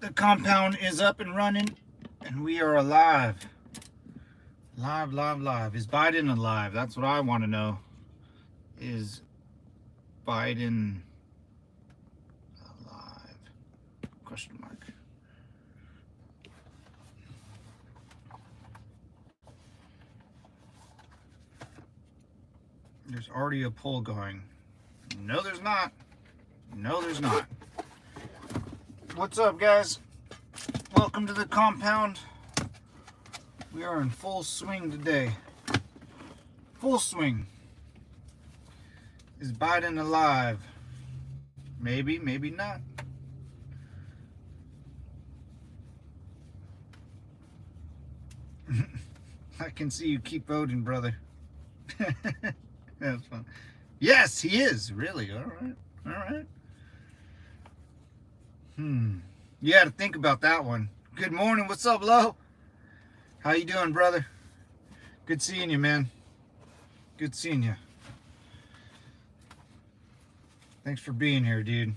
The compound is up and running, and we are alive. Live. Is Biden alive? That's what I want to know. Is Biden alive? Question mark. There's already a poll going. No, there's not. No, there's not. What's up, guys? Welcome to the compound. We are in full swing today. Full swing. Is Biden alive? Maybe, maybe not. I can see you keep voting, brother. That's fun. Yes, he is. Really? All right. You got to think about that one. Good morning. What's up, Lo? How you doing, brother? Good seeing you, man. Good seeing you. Thanks for being here, dude.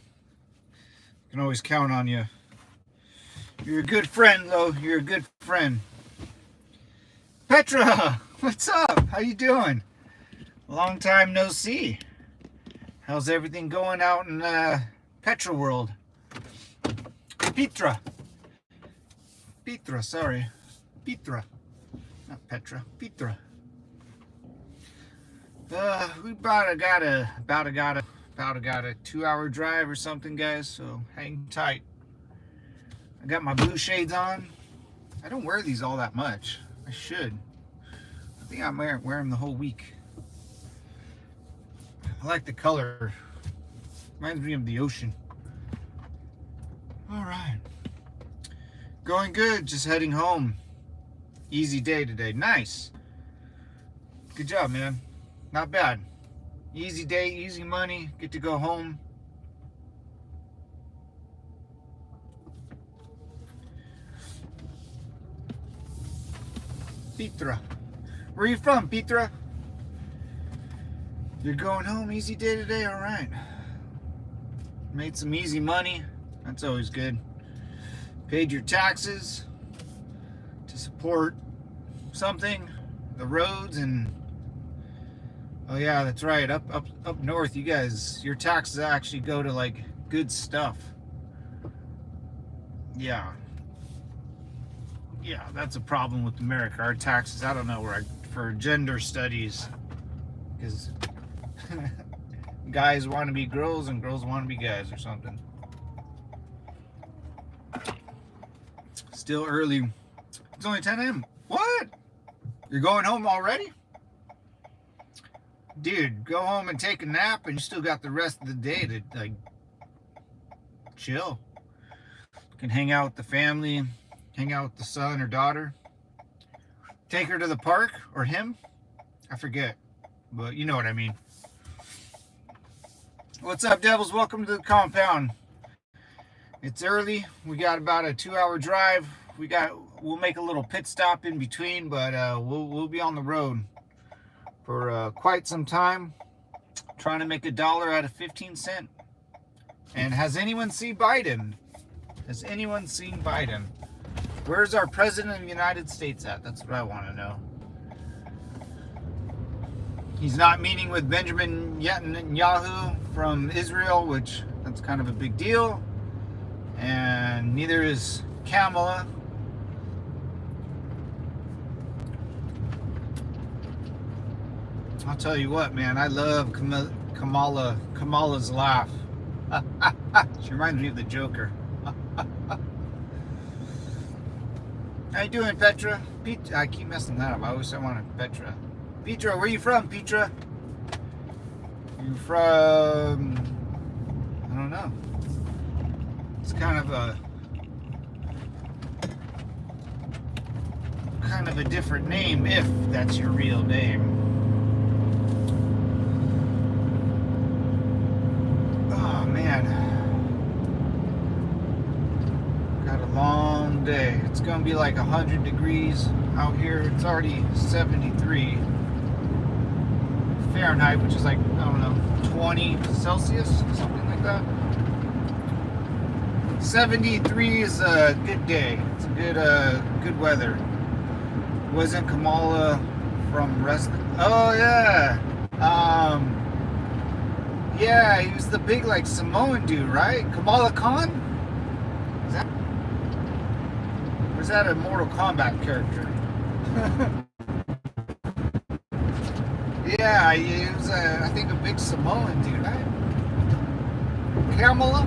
Can always count on you. You're a good friend, Lo. You're a good friend. Petra, what's up? How you doing? Long time no see. How's everything going out in Petra world? Petra, sorry. Petra. Not Petra. Petra. We about got a 2-hour drive or something, guys, so hang tight. I got my blue shades on. I don't wear these all that much. I should. I think I wear them the whole week. I like the color. Reminds me of the ocean. All right. Going good. Just heading home. Easy day today. Nice. Good job, man. Not bad. Easy day, easy money. Get to go home. Petra. Where are you from, Petra? You're going home. Easy day today. All right. Made some easy money. That's always good. Paid your taxes to support something, the roads, and oh yeah, that's right. Up north, you guys, your taxes actually go to like good stuff. Yeah, that's a problem with America. Our taxes, I don't know, for gender studies, because guys want to be girls and girls want to be guys or something. Still early. It's only 10 a.m. What? You're going home already? Dude, go home and take a nap, and you still got the rest of the day to like chill. You can hang out with the family, hang out with the son or daughter. Take her to the park, or him. I forget, but you know what I mean. What's up, Devils? Welcome to the compound. It's early. We got about a 2-hour drive. We'll make a little pit stop in between, but we'll be on the road for quite some time, trying to make $1 out of 15 cents. And has anyone seen Biden? Has anyone seen Biden? Where's our president of the United States at? That's what I want to know. He's not meeting with Benjamin Netanyahu from Israel, which that's kind of a big deal. And neither is Kamala. I'll tell you what, man, I love Kamala's laugh. She reminds me of the Joker. How you doing, Petra? I keep messing that up. I always say I want Petra. Petra, where are you from, Petra? You from... I don't know. It's kind of a different name, if that's your real name. Oh man, got a long day. It's gonna be like 100 degrees out here. It's already 73 Fahrenheit, which is like, I don't know, 20 Celsius, something like that. 73 is a good day. It's a good weather. Wasn't Kamala from wrestling? Oh yeah. Yeah, he was the big like Samoan dude, right? Kamala Khan? Is that? Or is that a Mortal Kombat character? Yeah, he was I think a big Samoan dude, right? Kamala?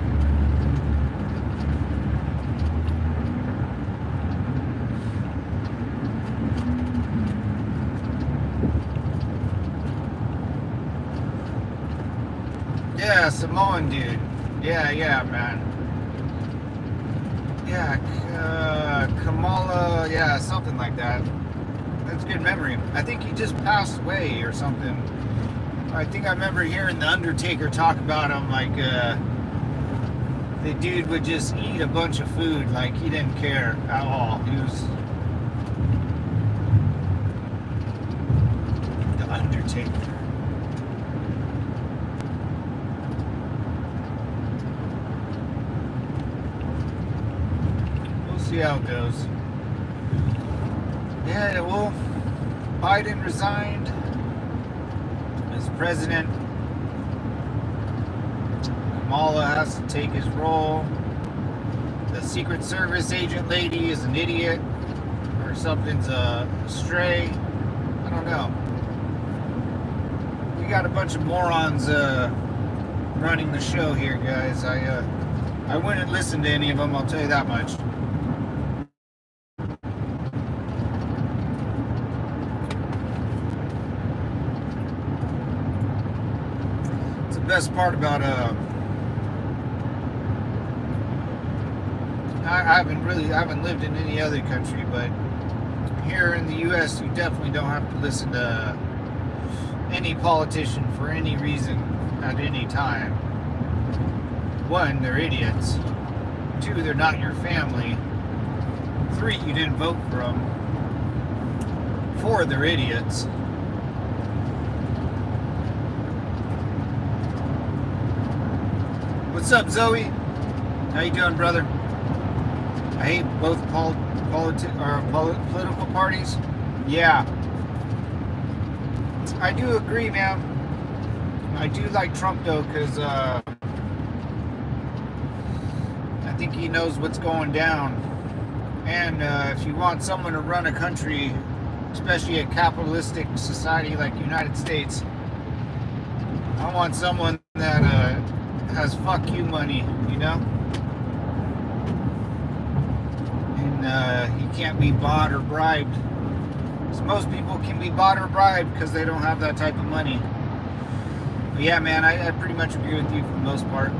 Yeah, Samoan dude. Yeah, man. Yeah, Kamala, yeah, something like that. That's a good memory. I think he just passed away or something. I think I remember hearing The Undertaker talk about him, like, the dude would just eat a bunch of food, like, he didn't care at all. He was The Undertaker. See how it goes. Yeah, well, Biden resigned as president. Kamala has to take his role. The Secret Service agent lady is an idiot, or something's astray. I don't know. We got a bunch of morons running the show here, guys. I wouldn't listen to any of them, I'll tell you that much. Best part about I haven't lived in any other country, but here in the US you definitely don't have to listen to any politician for any reason at any time. One, they're idiots. Two, they're not your family. Three, you didn't vote for them. Four, they're idiots. What's up, Zoe? How you doing, brother? I hate both political parties. Yeah, I do agree, man. I do like Trump though, because I think he knows what's going down. And if you want someone to run a country, especially a capitalistic society like the United States, I want someone that has fuck you money, you know? And he can't be bought or bribed. So most people can be bought or bribed because they don't have that type of money. But yeah, man, I pretty much agree with you for the most part.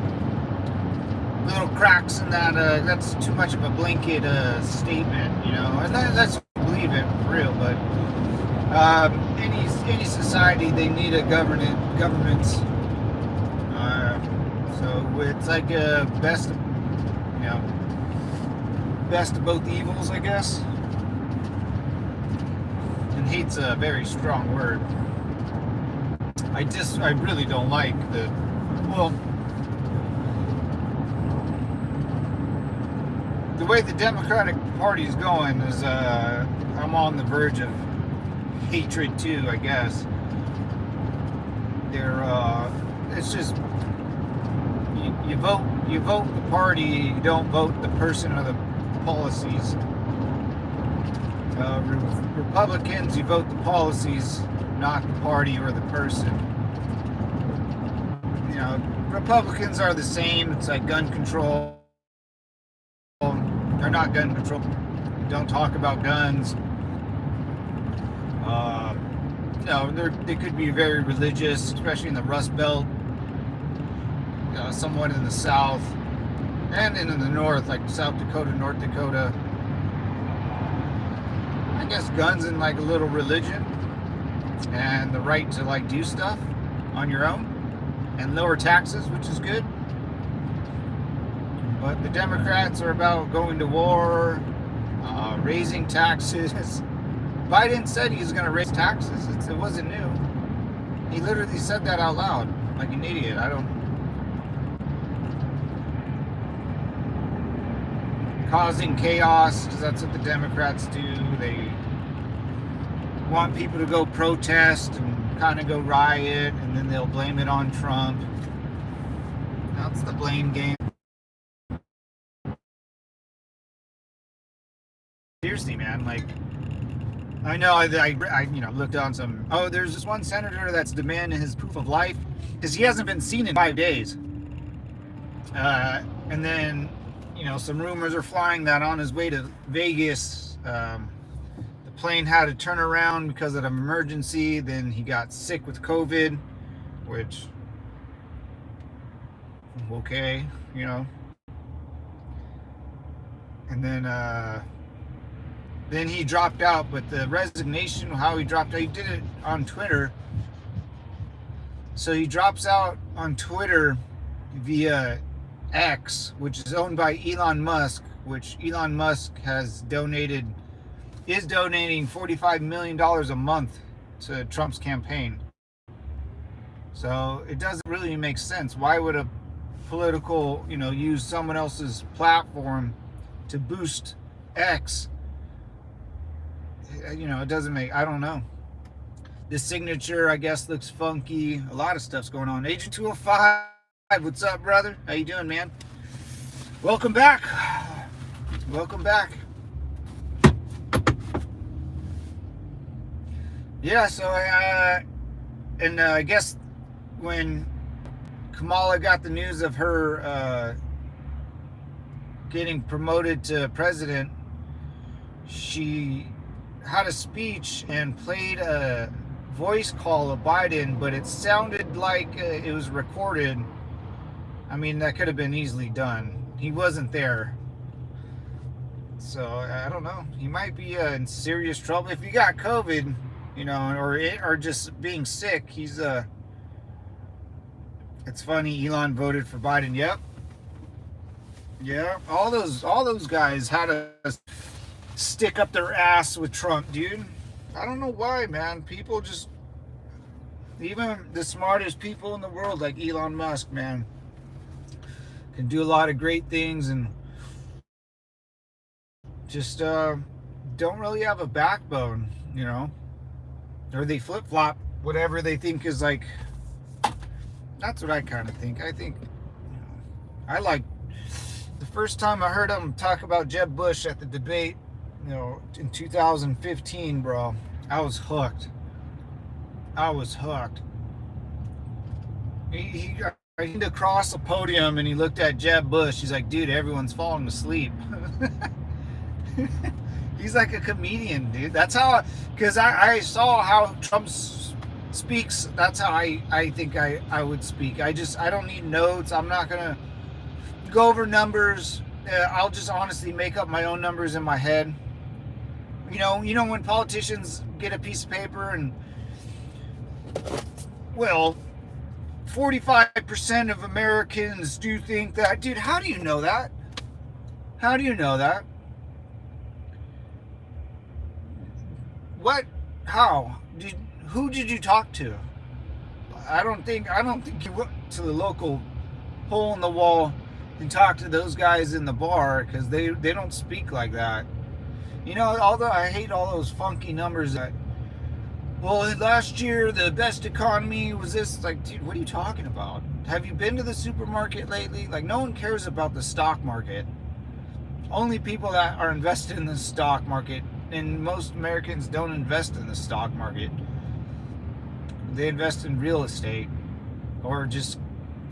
Little cracks in that, that's too much of a blanket statement, you know? And let's believe it for real, but any society, they need a governments. So it's like a best of both evils, I guess. And hate's a very strong word. I really don't like the way the Democratic Party is going is, I'm on the verge of hatred too, I guess. It's just, you vote the party, you don't vote the person or the policies. Republicans, you vote the policies, not the party or the person. You know, Republicans are the same. It's like gun control. They're not gun control. Don't talk about guns. They could be very religious, especially in the Rust Belt. Somewhat in the South and in the North, like South Dakota, North Dakota. I guess guns and like a little religion and the right to like do stuff on your own and lower taxes, which is good. But the Democrats are about going to war, raising taxes. Biden said he's going to raise taxes. It wasn't new. He literally said that out loud, like an idiot. causing chaos, because that's what the Democrats do. They want people to go protest and kind of go riot, and then they'll blame it on Trump. That's the blame game. Seriously, man, like, I know I looked on some, there's this one senator that's demanding his proof of life because he hasn't been seen in 5 days. And then, some rumors are flying that on his way to Vegas, the plane had to turn around because of an emergency. Then he got sick with COVID, which, okay, and then he dropped out. But the resignation, how he dropped out, he did it on Twitter. So he drops out on Twitter via X, which is owned by Elon Musk, which Elon Musk is donating $45 million a month to Trump's campaign. So it doesn't really make sense. Why would a political, use someone else's platform to boost X? It doesn't make, I don't know. This signature, I guess, looks funky. A lot of stuff's going on. Agent 205, what's up, brother? How you doing, man? Welcome back. Welcome back. Yeah, so I guess when Kamala got the news of her getting promoted to president, she had a speech and played a voice call of Biden, but it sounded like it was recorded. I mean, that could have been easily done. He wasn't there. So, I don't know. He might be in serious trouble. If you got COVID, or just being sick, he's it's funny, Elon voted for Biden. Yep. Yeah, all those guys had to stick up their ass with Trump, dude. I don't know why, man. People just, even the smartest people in the world, like Elon Musk, man, can do a lot of great things and just don't really have a backbone, or they flip-flop whatever they think is like. That's what I kind of think. I think, I like, the first time I heard him talk about Jeb Bush at the debate, in 2015, bro, I was hooked. He leaned across the podium and he looked at Jeb Bush. He's like, dude, everyone's falling asleep. He's like a comedian, dude. That's how, because I saw how Trump speaks. That's how I think I would speak. I don't need notes. I'm not going to go over numbers. I'll just honestly make up my own numbers in my head. When politicians get a piece of paper and, well, 45% of Americans do think that. Dude, how do you know that? How do you know that? What? How? Who did you talk to? I don't think you went to the local hole in the wall and talked to those guys in the bar, because they don't speak like that. Although I hate all those funky numbers that, well, last year the best economy was this. Like, dude, what are you talking about? Have you been to the supermarket lately? Like, no one cares about the stock market. Only people that are invested in the stock market, and most Americans don't invest in the stock market. They invest in real estate, or just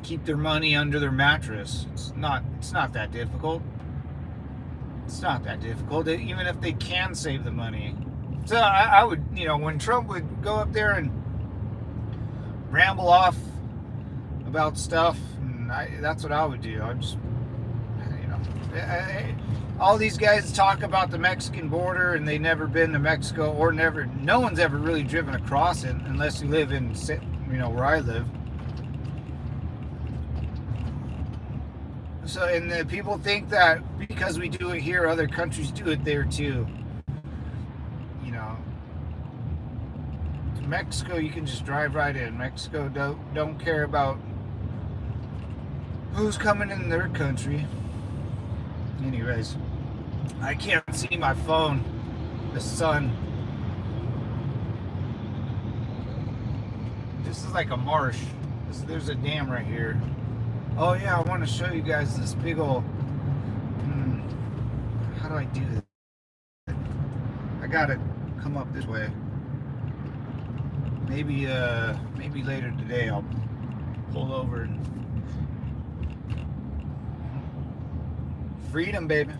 keep their money under their mattress. It's not that difficult. It's not that difficult, even if they can save the money. So I would, when Trump would go up there and ramble off about stuff, and that's what I would do. I just, all these guys talk about the Mexican border, and they never been to Mexico, or no one's ever really driven across it, unless you live in, where I live. So, and the people think that because we do it here, other countries do it there too. Mexico, you can just drive right in. Mexico don't care about who's coming in their country. Anyways, I can't see my phone. The sun. This is like a marsh. There's a dam right here. Oh yeah, I want to show you guys this big old. How do I do this? I gotta come up this way. Maybe later today I'll pull over and freedom, baby.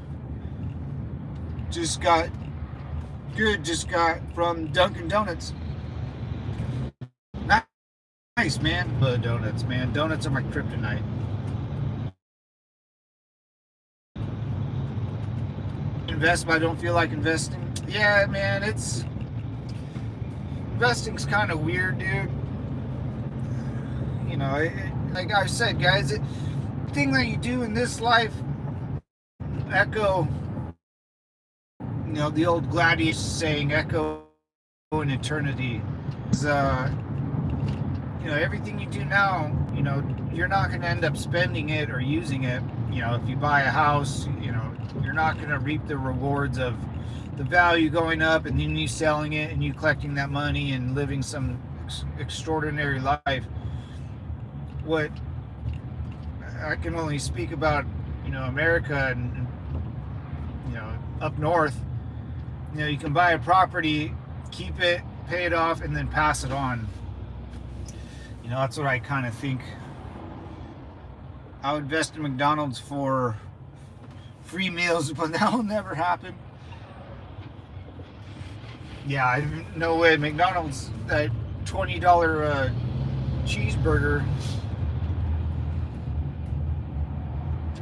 Just got from Dunkin' Donuts. Nice, man. Donuts, man. Donuts are my kryptonite. Invest, but I don't feel like investing. Yeah, man, investing's kind of weird, dude. You know, like I said, guys, the thing that you do in this life, echo, you know, the old gladiator saying, echo in eternity. Is, you know, everything you do now, you know, you're not going to end up spending it or using it. You know, if you buy a house, you know, you're not going to reap the rewards of the value going up and then you selling it and you collecting that money and living some extraordinary life. What I can only speak about, you know, America and, you know, up north, you know, you can buy a property, keep it, pay it off, and then pass it on. You know, that's what I kind of think. I'll invest in McDonald's for free meals, but that will never happen. Yeah, no way. McDonald's, that $20 cheeseburger.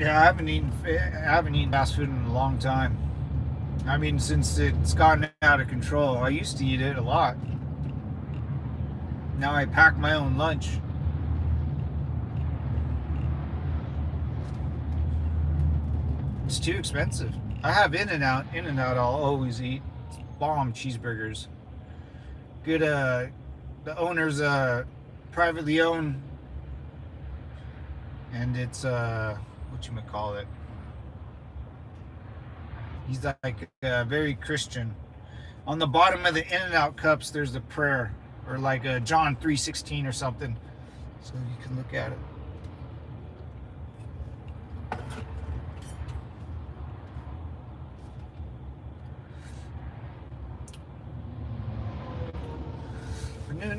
Yeah, I haven't eaten fast food in a long time. I mean, since it's gotten out of control. I used to eat it a lot. Now I pack my own lunch. It's too expensive. I have In-N-Out. In-N-Out I'll always eat. It's bomb cheeseburgers. Good, the owner's privately owned. And it's, whatchamacallit. He's like very Christian. On the bottom of the In-N-Out cups, there's a prayer. Or like John 3:16 or something. So you can look at it.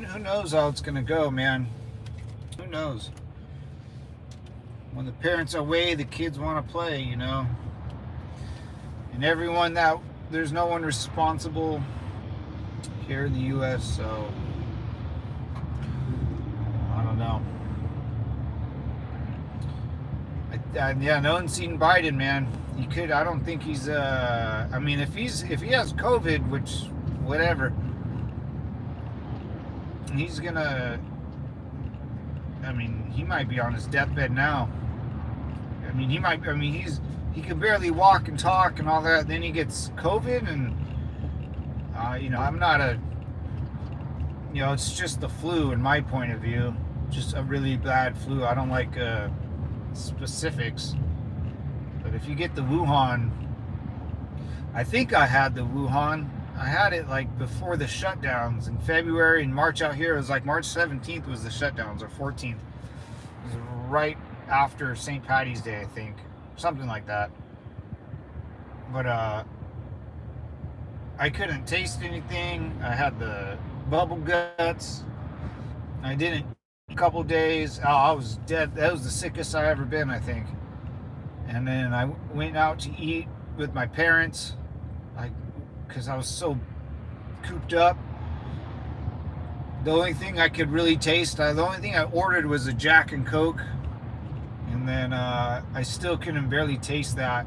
Who knows how it's going to go, man? Who knows? When the parents are away, the kids want to play, you know? And there's no one responsible here in the U.S., so I don't know. Yeah, no one's seen Biden, man. I don't think he's, I mean, if he has COVID, which, whatever, he's gonna, I mean, he might be on his deathbed now. I mean, he can barely walk and talk and all that. Then he gets COVID and, you know, I'm not you know, it's just the flu in my point of view. Just a really bad flu. I don't like specifics. But if you get the Wuhan, I think I had the Wuhan. I had it like before the shutdowns in February and March out here. It was like March 17th was the shutdowns, or 14th. It was right after St. Patty's Day, I think. Something like that. But I couldn't taste anything. I had the bubble guts. I didn't a couple days. Oh, I was dead. That was the sickest I ever been, I think. And then I went out to eat with my parents, because I was so cooped up. The only thing I could really taste, the only thing I ordered was a Jack and Coke. And then I still couldn't barely taste that.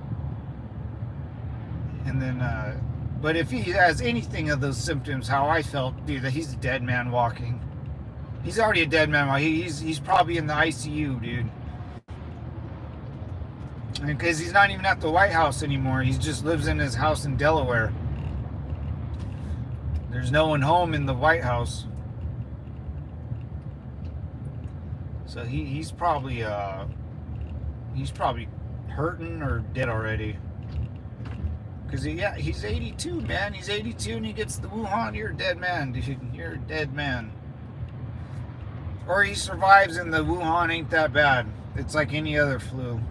And then, but if he has anything of those symptoms, how I felt, dude, that he's a dead man walking. He's already a dead man walking. He's probably in the ICU, dude. Because he's not even at the White House anymore. He just lives in his house in Delaware. There's no one home in the White House. So he's probably hurting or dead already. Because he's 82, man. He's 82 and he gets the Wuhan. You're a dead man, dude. You're a dead man. Or he survives and the Wuhan ain't that bad. It's like any other flu.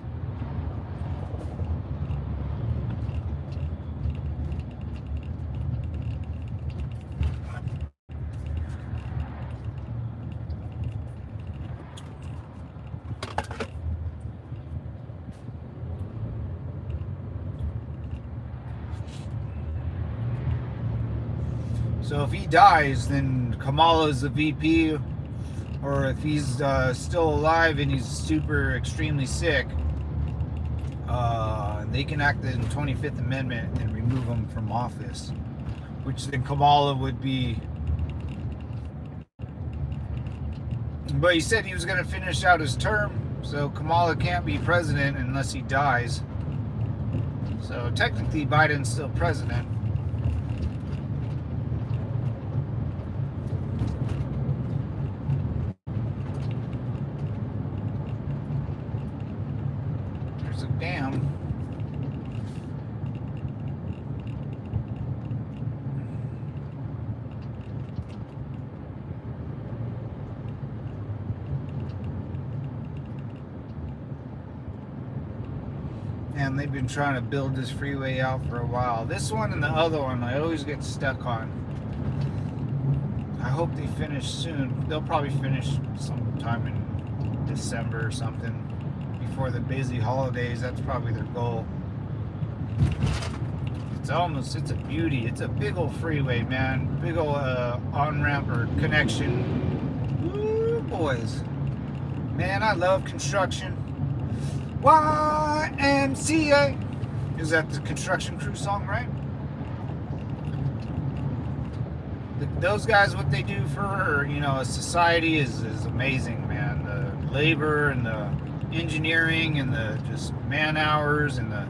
So if he dies, then Kamala's the VP, or if he's still alive and he's super extremely sick, they can act in the 25th Amendment and remove him from office, which then Kamala would be. But he said he was going to finish out his term, so Kamala can't be president unless he dies. So technically Biden's still president. There's a dam. And they've been trying to build this freeway out for a while. This one and the other one I always get stuck on. I hope they finish soon. They'll probably finish sometime in December or something, before the busy holidays. That's probably their goal. It's a beauty. It's a big old freeway, man. Big old on-ramp or connection. Woo, boys. Man, I love construction. YMCA. Is that the construction crew song, right? Those guys, what they do for, a society is amazing, man. The labor and the engineering and the just man hours and the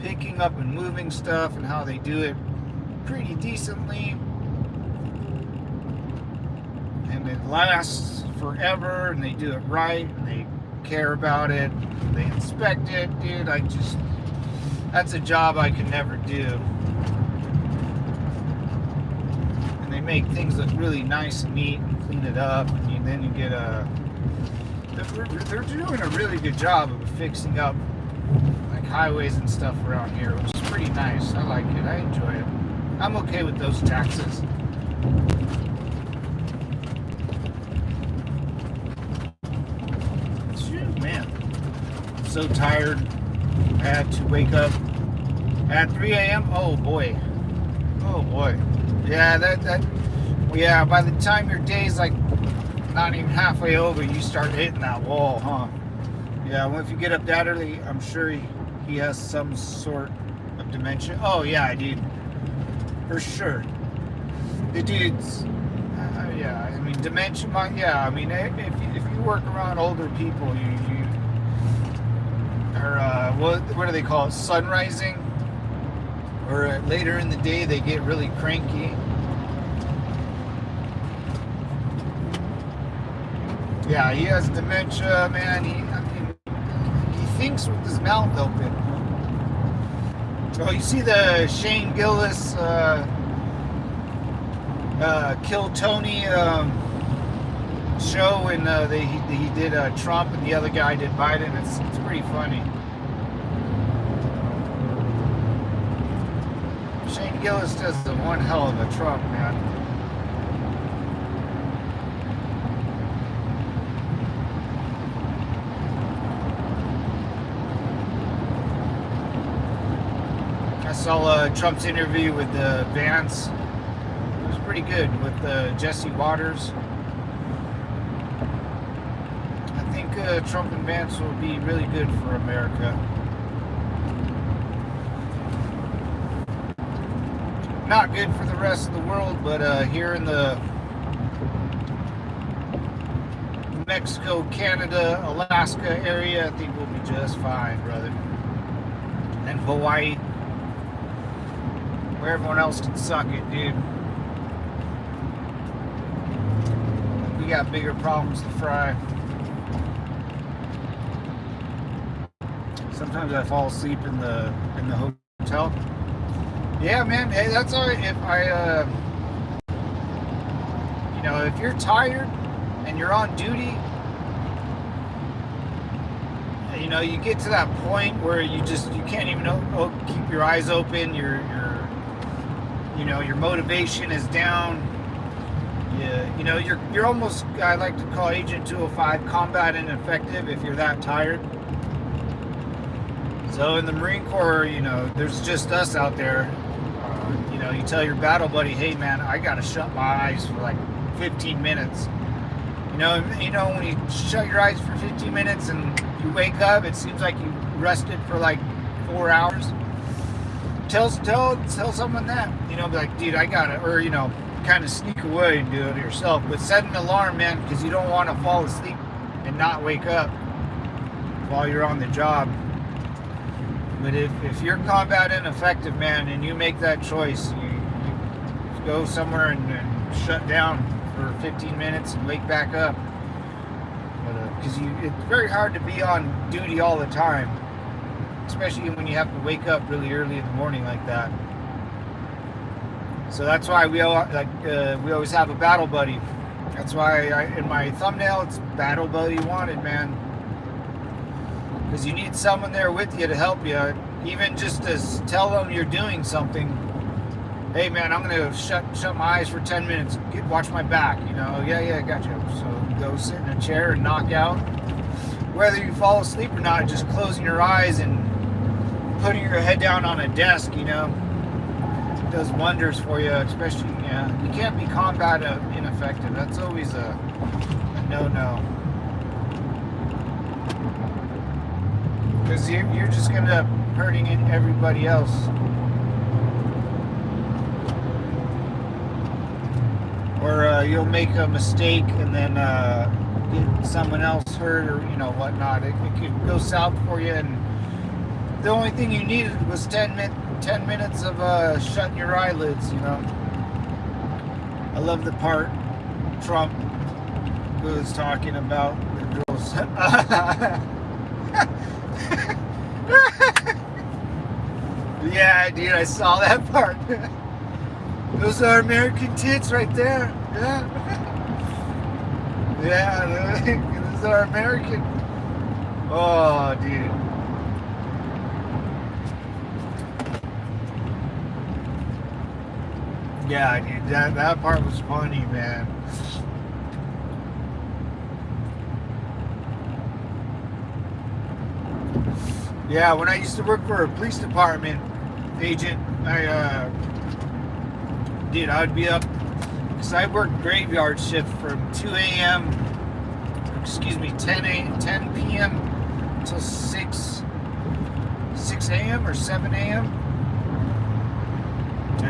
picking up and moving stuff and how they do it pretty decently. And it lasts forever and they do it right and they care about it. They inspect it, dude. That's a job I could never do. And they make things look really nice and neat and clean it up, and then you get they're doing a really good job of fixing up like highways and stuff around here, which is pretty nice. I like it. I enjoy it. I'm okay with those taxes. So tired. I had to wake up at 3 a.m. Oh boy. Yeah, yeah, by the time your day's like not even halfway over, you start hitting that wall, huh? Yeah, well, if you get up that early, I'm sure he has some sort of dementia. Oh yeah, dude. For sure. The dude's yeah, I mean dementia, yeah, I mean if you work around older people, or what do they call it? Sunrising, or later in the day they get really cranky. Yeah, he has dementia, man. He thinks with his mouth open. Oh, you see the Shane Gillis Kill Tony show, and he did Trump and the other guy did Biden. It's pretty funny. Shane Gillis does one hell of a Trump, man. I saw Trump's interview with Vance. It was pretty good with Jesse Waters. I think Trump and Vance will be really good for America. Not good for the rest of the world, but here in the Mexico, Canada, Alaska area, I think we'll be just fine, brother. And Hawaii, where everyone else can suck it, dude. We got bigger problems to fry. Sometimes I fall asleep in the hotel. Yeah, man. Hey, that's all right. If I, if you're tired and you're on duty, you get to that point where you can't even keep your eyes open. Your motivation is down. Yeah, you're almost, I like to call Agent 205 combat ineffective if you're that tired. So in the Marine Corps, there's just us out there. You tell your battle buddy, hey man, I gotta shut my eyes for like 15 minutes. When you shut your eyes for 15 minutes and you wake up, it seems like you rested for like 4 hours. Tell someone that, be like, dude, I gotta, or kind of sneak away and do it yourself, but set an alarm, man, because you don't want to fall asleep and not wake up while you're on the job. But if you're combat ineffective, man, and you make that choice, you go somewhere and shut down for 15 minutes and wake back up. Because it's very hard to be on duty all the time, especially when you have to wake up really early in the morning like that. So that's why we always have a battle buddy. That's why in my thumbnail it's battle buddy wanted, man. Because you need someone there with you to help you, even just to tell them you're doing something. Hey man, I'm gonna shut my eyes for 10 minutes. Watch my back. Yeah, gotcha. So go sit in a chair and knock out. Whether you fall asleep or not, just closing your eyes and putting your head down on a desk, does wonders for you. Especially, you can't be combat ineffective. That's always a no. Because you're just going to end up hurting everybody else. Or you'll make a mistake and then get someone else hurt or, whatnot. It could go south for you. And the only thing you needed was 10 minutes of shutting your eyelids, I love the part Trump was talking about the girls. Yeah, dude, I saw that part. Those are American tits right there. Yeah, those are American. Oh, dude. Yeah, dude, that part was funny, man. Yeah, when I used to work for a police department agent, I would be up, because I worked graveyard shift from 10 p.m. until 6 a.m. or 7 a.m.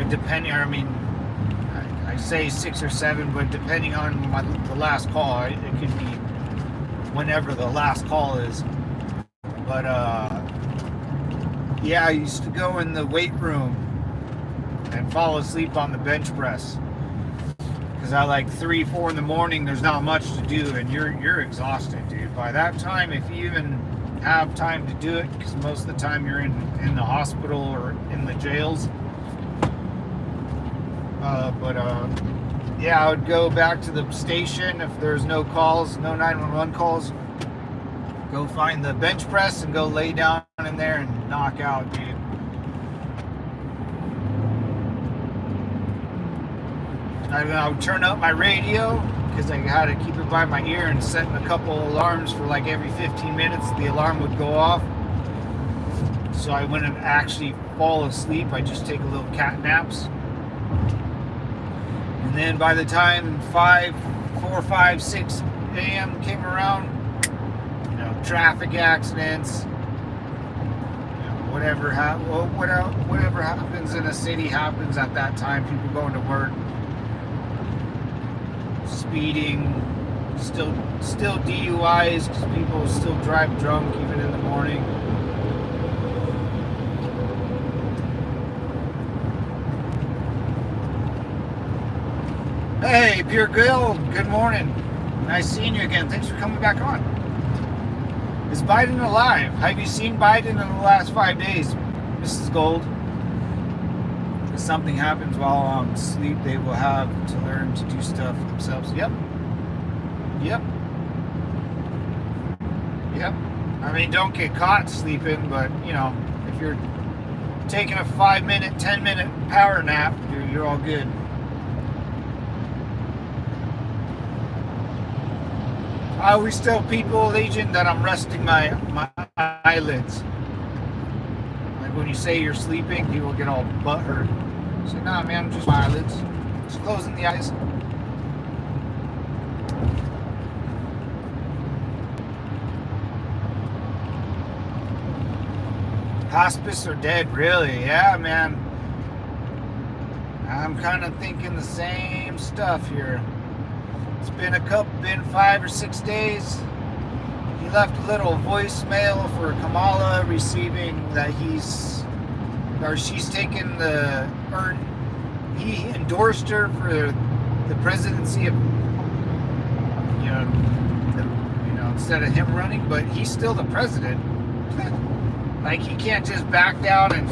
Depending, I say 6 or 7, but depending on the last call, it could be whenever the last call is. But I used to go in the weight room and fall asleep on the bench press, because at like 3, 4 in the morning, there's not much to do, and you're exhausted, dude. By that time, if you even have time to do it, because most of the time you're in the hospital or in the jails. I would go back to the station if there's no calls, no 911 calls. Go find the bench press and go lay down in there and knock out, dude. I would turn up my radio, because I had to keep it by my ear, and set a couple alarms for like every 15 minutes. The alarm would go off, so I wouldn't actually fall asleep. I just take a little cat naps. And then by the time 4, 5, 6 a.m. came around, traffic accidents, whatever happens in a city happens at that time. People going to work, speeding, still DUIs, because people still drive drunk even in the morning. Hey, Pure Gill, good morning. Nice seeing you again. Thanks for coming back on. Is Biden alive? Have you seen Biden in the last 5 days, Mrs. Gold? something happens while I'm asleep, they will have to learn to do stuff themselves. Yep. Yep. Yep. I mean, don't get caught sleeping, but, you know, if you're taking a 5-minute, 10-minute power nap, you're all good. I always tell people, Legion, that I'm resting my eyelids. Like when you say you're sleeping, people get all butthurt. Say, nah, man, I'm just my eyelids. Just closing the eyes. Hospice or dead, really? Yeah, man. I'm kind of thinking the same stuff here. It's been 5 or 6 days. He left a little voicemail for Kamala, receiving that she's taken he endorsed her for the presidency of, instead of him running, but he's still the president. Like, he can't just back down and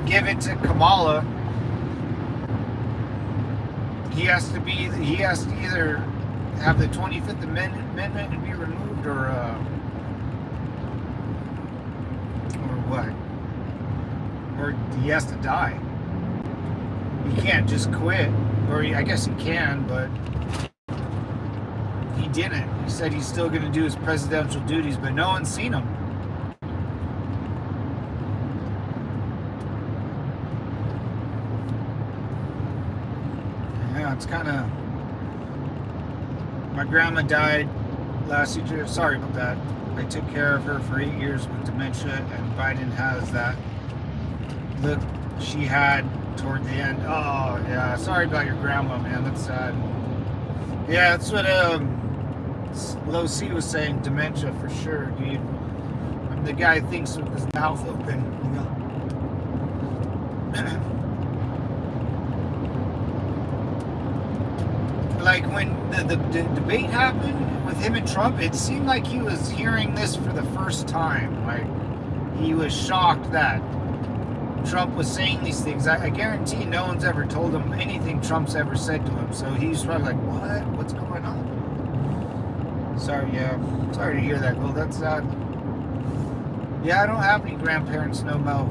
give it to Kamala. He has to either have the 25th Amendment and be removed, or what? Or he has to die. He can't just quit. Or I guess he can, but he didn't. He said he's still going to do his presidential duties, but no one's seen him. Yeah, it's kind of... My grandma died last year. Sorry about that. I took care of her for 8 years with dementia, and Biden has that look she had toward the end. Oh, yeah. Sorry about your grandma, man. That's sad. Yeah, that's what Low C was saying. Dementia for sure, dude. When the guy thinks with his mouth open. Like when the debate happened with him and Trump, it seemed like he was hearing this for the first time. Like, he was shocked that Trump was saying these things. I guarantee no one's ever told him anything Trump's ever said to him. So he's probably like, what? What's going on? Sorry, yeah. Sorry to hear that, Will. That's sad. Yeah, I don't have any grandparents no more.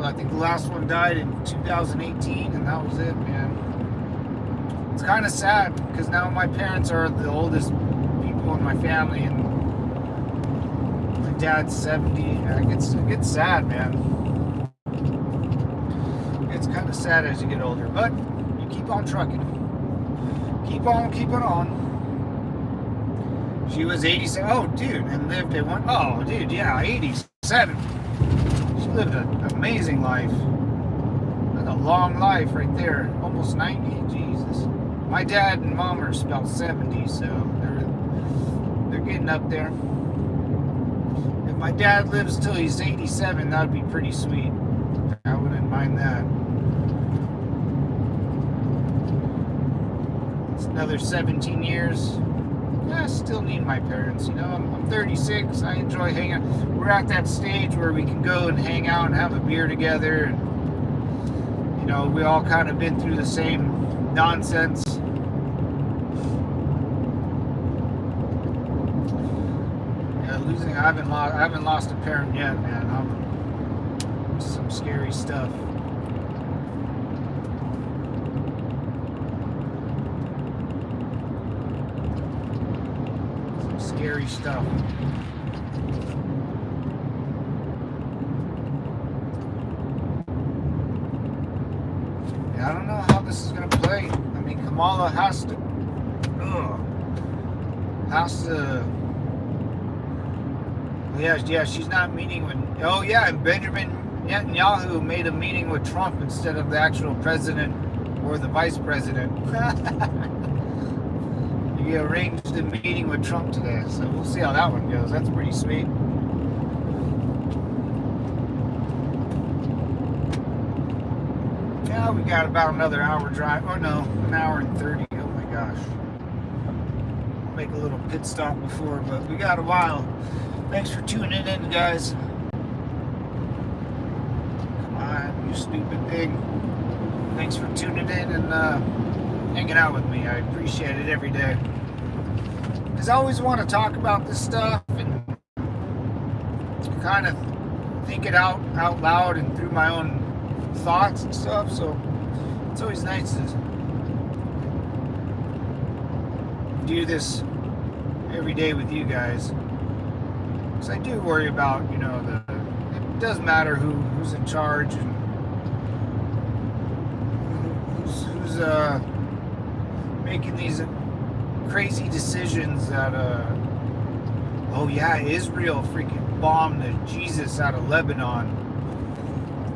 I think the last one died in 2018, and that was it, man. It's kind of sad, because now my parents are the oldest people in my family, and my dad's 70. It gets sad, man. It's kind of sad as you get older, but you keep on trucking. Keep on keeping on. She was 87. Oh, dude, and lived at one. Oh, dude, yeah, 87. She lived an amazing life. Like a long life right there. Almost 90. Jesus. My dad and mom are about 70, so they're getting up there. If my dad lives till he's 87, that would be pretty sweet. I wouldn't mind that. It's another 17 years. I still need my parents, I'm 36. I enjoy hanging out. We're at that stage where we can go and hang out and have a beer together, and we all kind of been through the same nonsense. Yeah, I haven't lost a parent yet, man. Some scary stuff. Scary stuff. Yeah, I don't know how this is going to play. I mean, Kamala has to. Yeah, she's not meeting with. Oh, yeah, and Benjamin Netanyahu made a meeting with Trump instead of the actual president or the vice president. He arranged a meeting with Trump today, so we'll see how that one goes. That's pretty sweet. Yeah, we got about another hour drive. Oh no, an hour and 30. Oh my gosh. I'll make a little pit stop before, but we got a while. Thanks for tuning in, guys. Come on. you stupid pig. Thanks for tuning in and hanging out with me. I appreciate it every day. Because I always want to talk about this stuff and kind of think it out loud and through my own thoughts and stuff. So it's always nice to do this every day with you guys. Because I do worry about, it does matter who's in charge and who's making these crazy decisions that oh yeah, Israel freaking bombed the Jesus out of Lebanon.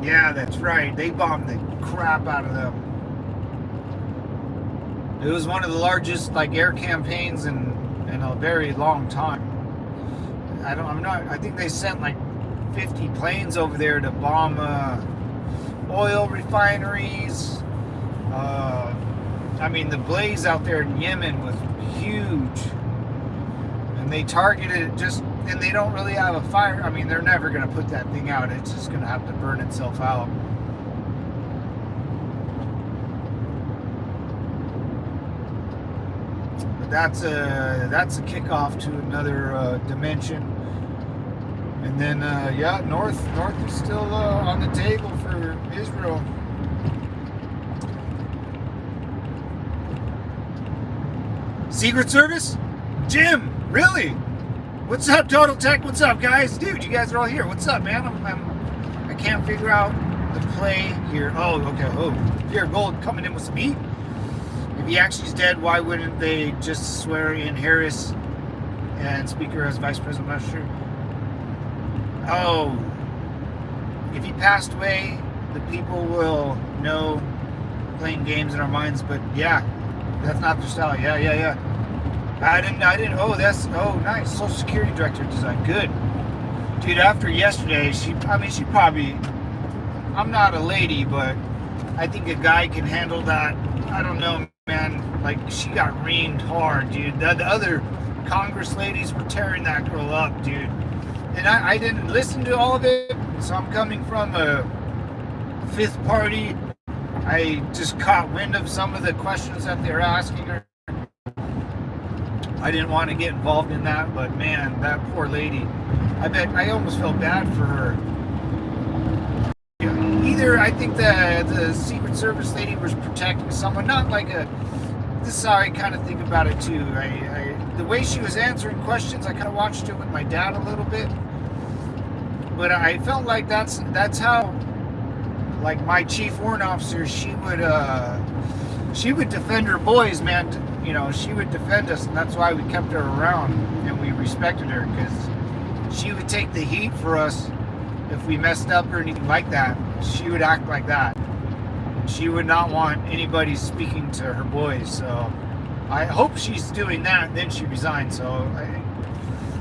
Yeah, that's right, they bombed the crap out of them. It was one of the largest air campaigns in a very long time. I think they sent 50 planes over there to bomb oil refineries. The blaze out there in Yemen was huge. And they targeted it and they don't really have a fire. They're never going to put that thing out. It's just going to have to burn itself out. But that's a kickoff to another dimension. And then, North is still on the table for Israel. Secret Service? Jim, really? What's up, Total Tech? What's up, guys? Dude, you guys are all here. What's up, man? I can't figure out the play here. Oh, okay. Oh, here, Gold coming in with some heat. If he actually is dead, why wouldn't they just swear in Harris and Speaker as Vice President? I'm not sure. Oh, if he passed away, the people will know playing games in our minds. But yeah, that's not their style. Yeah. I didn't. Oh, nice. Social Security Director design. Good. Dude, after yesterday, she probably, I'm not a lady, but I think a guy can handle that. I don't know, man. She got reamed hard, dude. The other Congress ladies were tearing that girl up, dude. And I didn't listen to all of it, so I'm coming from a fifth party. I just caught wind of some of the questions that they're asking her. I didn't want to get involved in that, but man, that poor lady. I almost felt bad for her. Either I think the Secret Service lady was protecting someone, not this is how I kind of think about it too. The way she was answering questions, I kind of watched it with my dad a little bit, but I felt like that's how, my chief warrant officer, she would defend her boys, man. She would defend us, and that's why we kept her around and we respected her, because she would take the heat for us if we messed up or anything like that. She would act like that. She would not want anybody speaking to her boys, so I hope she's doing that, and then she resigned.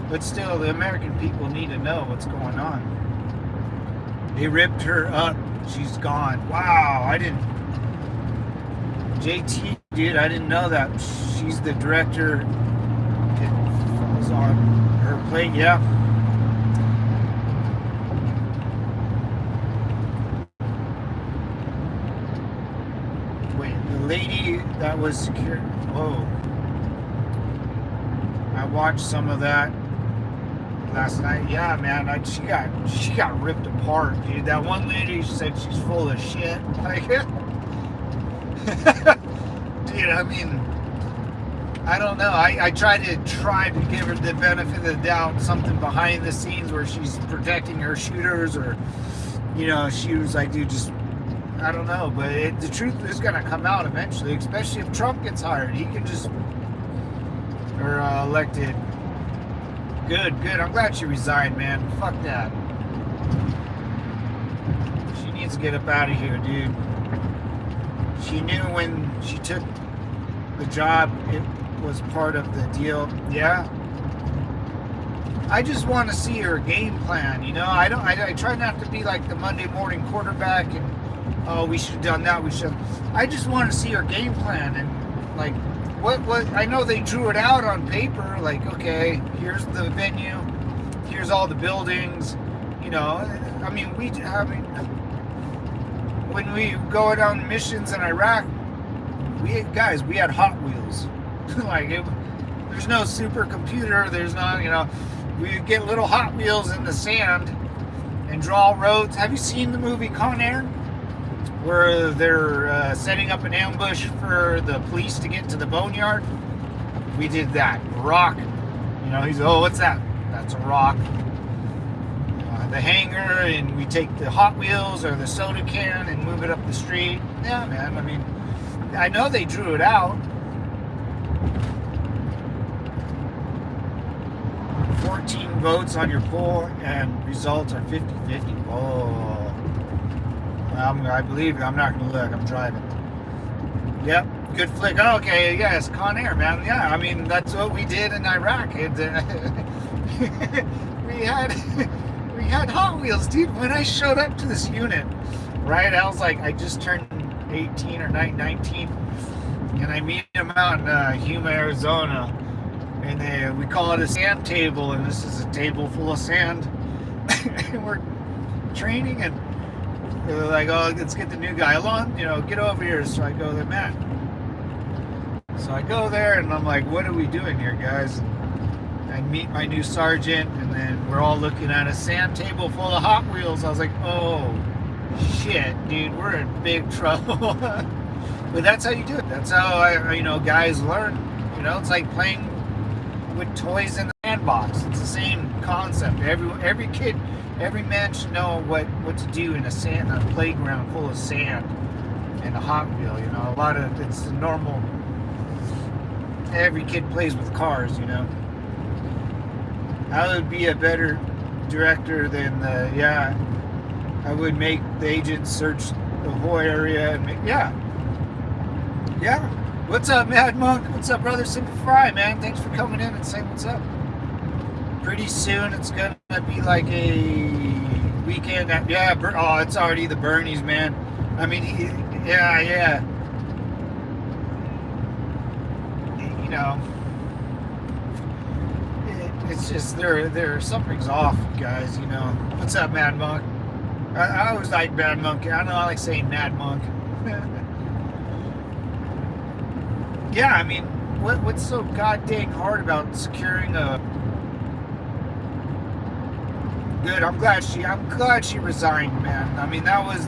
But still, the American people need to know what's going on. They ripped her up. She's gone. Wow, I didn't. JT, dude, I didn't know that. She's the director. It falls on her plate, yeah. Lady that was secure. Whoa. I watched some of that last night. Yeah, man, she got ripped apart, dude. That one lady said she's full of shit. Dude, I don't know. I tried to give her the benefit of the doubt, something behind the scenes where she's protecting her shooters, or she was like, dude, just, I don't know, but the truth is going to come out eventually, especially if Trump gets hired. He can just, or elected. Good. I'm glad she resigned, man. Fuck that. She needs to get up out of here, dude. She knew when she took the job, it was part of the deal. Yeah. I just want to see her game plan, I try not to be like the Monday morning quarterback and, oh, we should have done that. I just want to see her game plan, and what I know they drew it out on paper. Okay, here's the venue, here's all the buildings. when we go down missions in Iraq, we had Hot Wheels. Like there's no supercomputer. There's not, we get little Hot Wheels in the sand and draw roads. Have you seen the movie Con Air, where they're setting up an ambush for the police to get to the boneyard? We did that. Rock. He's, oh, what's that? That's a rock. The hanger, and we take the Hot Wheels or the soda can and move it up the street. Yeah, man. I mean, I know they drew it out. 14 votes on your poll and results are 50-50. Oh, I believe you. I'm not going to look. I'm driving. Yep, good flick. Oh, okay, yes, Con Air, man. Yeah, I mean, that's what we did in Iraq. We had Hot Wheels, dude. When I showed up to this unit, right, I was like, I just turned 18 or 19, and I meet them out in Yuma, Arizona, and we call it a sand table, and this is a table full of sand. And we're training, and they're like, oh, let's get the new guy along, get over here. So I go there, Matt. So I go there, and I'm like, what are we doing here, guys? I meet my new sergeant, and then we're all looking at a sand table full of Hot Wheels. I was like, oh, shit, dude, we're in big trouble. But that's how you do it. That's how, guys learn. It's like playing with toys in the sandbox. It's the same concept. Every kid, every man should know what to do in a playground full of sand and a Hot Wheel. It's the normal. Every kid plays with cars. I would be a better director than I would make the agents search the whole area and yeah. What's up, Mad Monk? What's up, brother? Simple Fry, man. Thanks for coming in and saying what's up. Pretty soon it's gonna be like a weekend. It's already the Bernies, man. I mean, yeah. It's just there something's off, guys. What's up, Mad Monk? I always like Mad Monk. I know I like saying Mad Monk. Yeah, I mean, what's so goddamn hard about securing a good? I'm glad she resigned, man. I mean, that was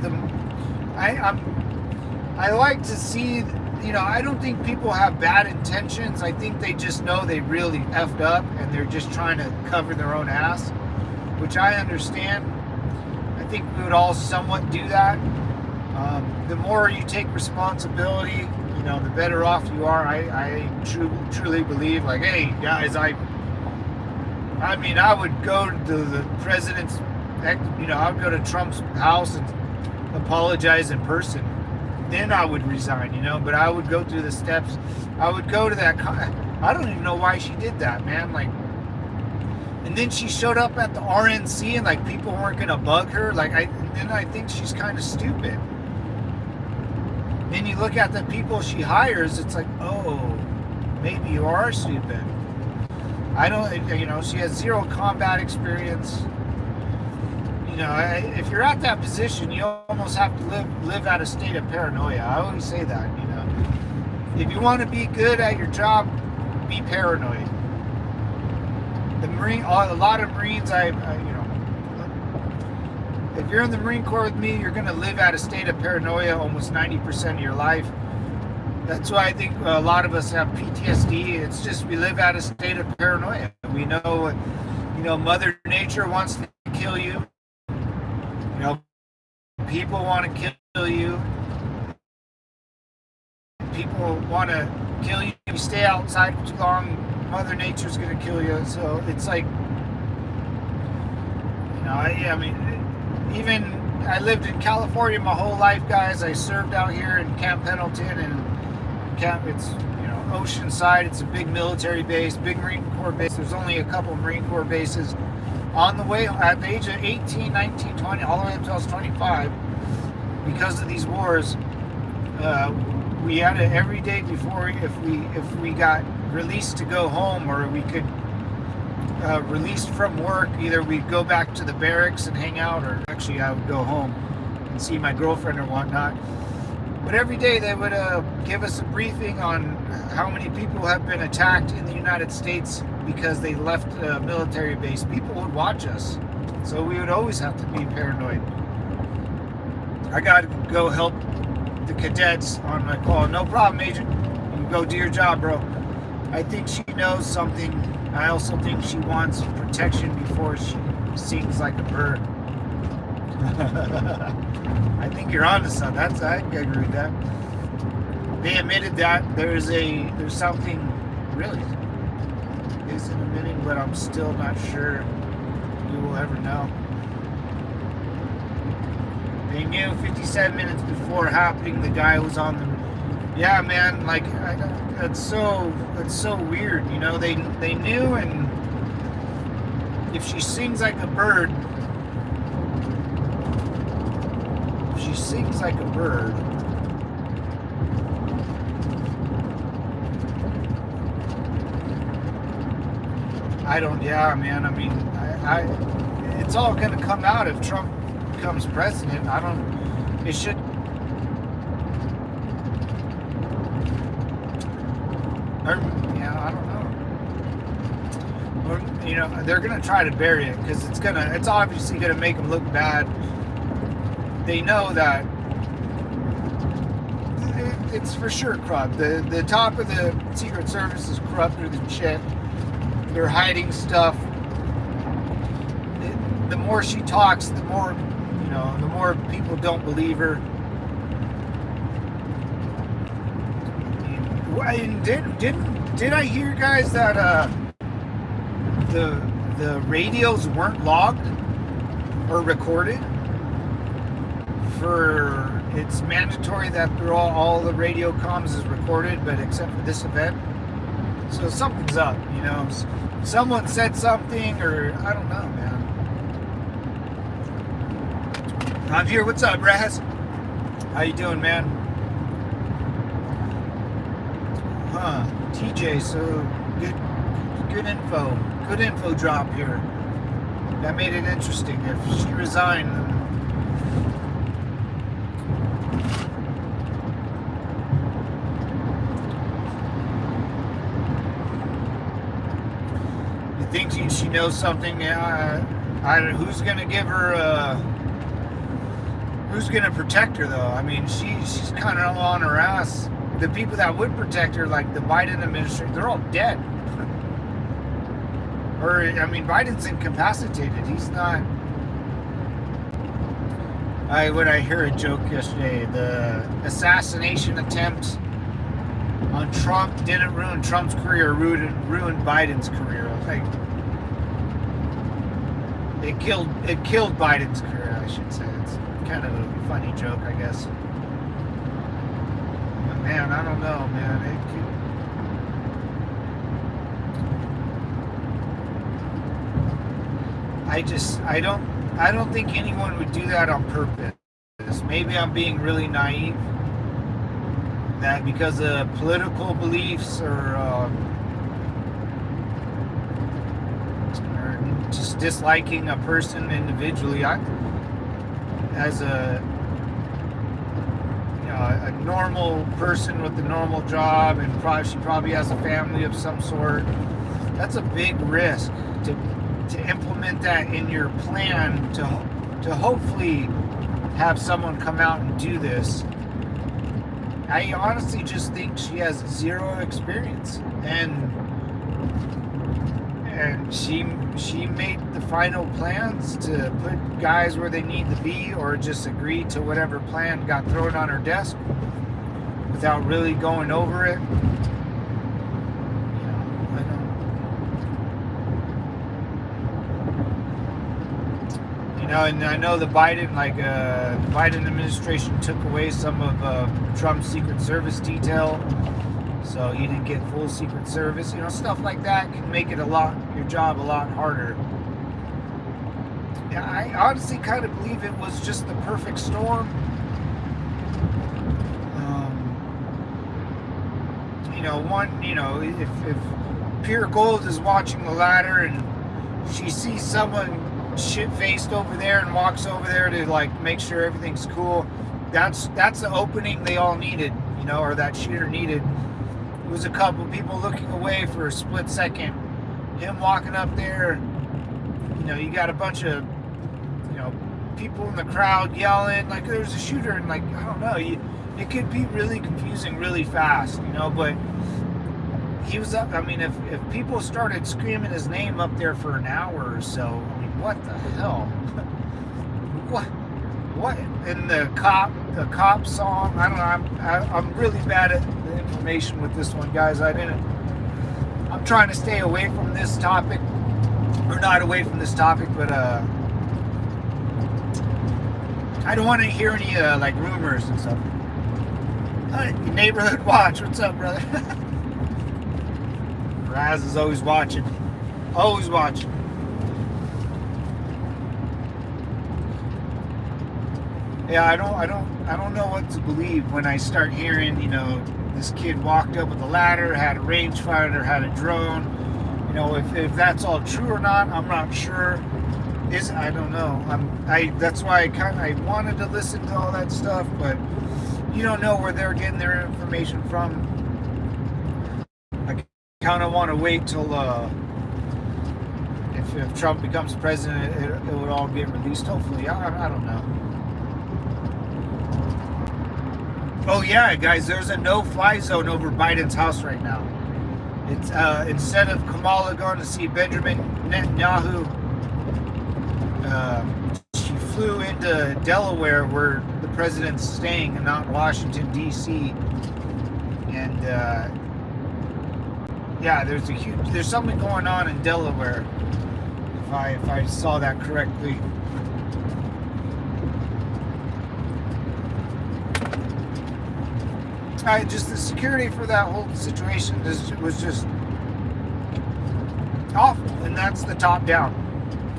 I like to see. I don't think people have bad intentions. I think they just know they really effed up and they're just trying to cover their own ass, which I understand. I think we would all somewhat do that. The more you take responsibility, the better off you are. I truly believe, like, hey, guys, I mean, I would go to the president's, I would go to Trump's house and apologize in person. Then I would resign, but I would go through the steps. I would go to that. I don't even know why she did that, man. Like, and then she showed up at the RNC and like people weren't gonna bug her. Like, I think she's kind of stupid. Then you look at the people she hires. It's like, oh, maybe you are stupid. I don't, she has zero combat experience. If you're at that position, you almost have to live out a state of paranoia. I always say that, If you want to be good at your job, be paranoid. A lot of Marines, if you're in the Marine Corps with me, you're going to live out a state of paranoia almost 90% of your life. That's why I think a lot of us have PTSD. It's just we live out a state of paranoia. We know, Mother Nature wants to kill you. People want to kill you. People want to kill you. If you stay outside for too long, Mother Nature's going to kill you. So it's like, I mean, even I lived in California my whole life, guys. I served out here in Camp Pendleton, and it's Oceanside. It's a big military base, big Marine Corps base. There's only a couple Marine Corps bases. On the way, at the age of 18, 19, 20, all the way up until I was 25, because of these wars, we had it every day before, if we got released to go home, or we could released from work, either we'd go back to the barracks and hang out, or actually I would go home. see my girlfriend or whatnot. But every day they would give us a briefing on how many people have been attacked in the United States because they left a military base. People would watch us, so we would always have to be paranoid. I got to go help the cadets on my call. No problem, Agent. You go do your job, bro. I think she knows something. I also think she wants protection before she sings like a bird. I think you're onto something. I agree with that. They admitted that there's something really isn't admitting, but I'm still not sure we will ever know. They knew 57 minutes before happening the guy was on the. Yeah, man. Like that's so weird. You know, they knew, and if she sings like a bird. She sings like a bird. Yeah, man. I mean, it's all going to come out if Trump becomes president. It should. Yeah, I don't know. Or, you know, they're going to try to bury it because it's obviously going to make them look bad. They know that it's for sure corrupt. The top of the Secret Service is corrupter than shit. They're hiding stuff. The more she talks, the more, you know, the more people don't believe her. And did I hear, guys, that the radios weren't logged or recorded? It's mandatory that all the radio comms is recorded, but except for this event. So something's up, you know. Someone said something, or I don't know, man. I'm here. What's up, Raz? How you doing, man? TJ, so good info. Good info drop here. That made it interesting. If she resigned, think she knows something. Who's going to give her? Who's going to protect her, though? I mean, she's kind of on her ass. The people that would protect her, like the Biden administration, they're all dead. Or, I mean, Biden's incapacitated. He's not. I heard a joke yesterday. The assassination attempt on Trump didn't ruin Trump's career, ruined Biden's career. Like, it killed Biden's career, I should say. It's kind of a funny joke, I guess. But man, I don't know, man. I don't think anyone would do that on purpose. Maybe I'm being really naive. That because of political beliefs or just disliking a person individually, as a normal person with a normal job, and she probably has a family of some sort. That's a big risk to implement that in your plan to hopefully have someone come out and do this. I honestly just think she has zero experience, and she made the final plans to put guys where they need to be, or just agree to whatever plan got thrown on her desk without really going over it. And I know the Biden administration took away some of Trump's Secret Service detail, so he didn't get full Secret Service. Stuff like that can make it your job a lot harder. Yeah, I honestly kind of believe it was just the perfect storm. If Pure Gold is watching the ladder and she sees someone shit-faced over there and walks over there to like make sure everything's cool. That's the opening they all needed, you know, or that shooter needed. It was a couple people looking away for a split second. Him walking up there, you know, you got a bunch of, you know, people in the crowd yelling like there's a shooter, and like, I don't know, it could be really confusing really fast, you know. But he was up. I mean, if people started screaming his name up there for an hour or so, I mean, what the hell? what in the cop song? I don't know. I'm really bad at the information with this one, guys. I'm trying to stay away from this topic, or not away from this topic, but I don't want to hear any like rumors and stuff. Neighborhood watch, what's up, brother? Raz is always watching, always watching. Yeah, I don't know what to believe when I start hearing, you know, this kid walked up with a ladder, had a rangefinder, had a drone. You know, if that's all true or not, I'm not sure. I don't know. That's why I wanted to listen to all that stuff, but you don't know where they're getting their information from. I kind of want to wait till if Trump becomes president, it would all get released. Hopefully, I don't know. Oh yeah, guys, there's a no-fly zone over Biden's house right now. It's instead of Kamala going to see Benjamin Netanyahu, she flew into Delaware, where the president's staying, and not Washington D.C. And yeah, there's something going on in Delaware, if I saw that correctly. Just the security for that whole situation was just awful, and that's the top down.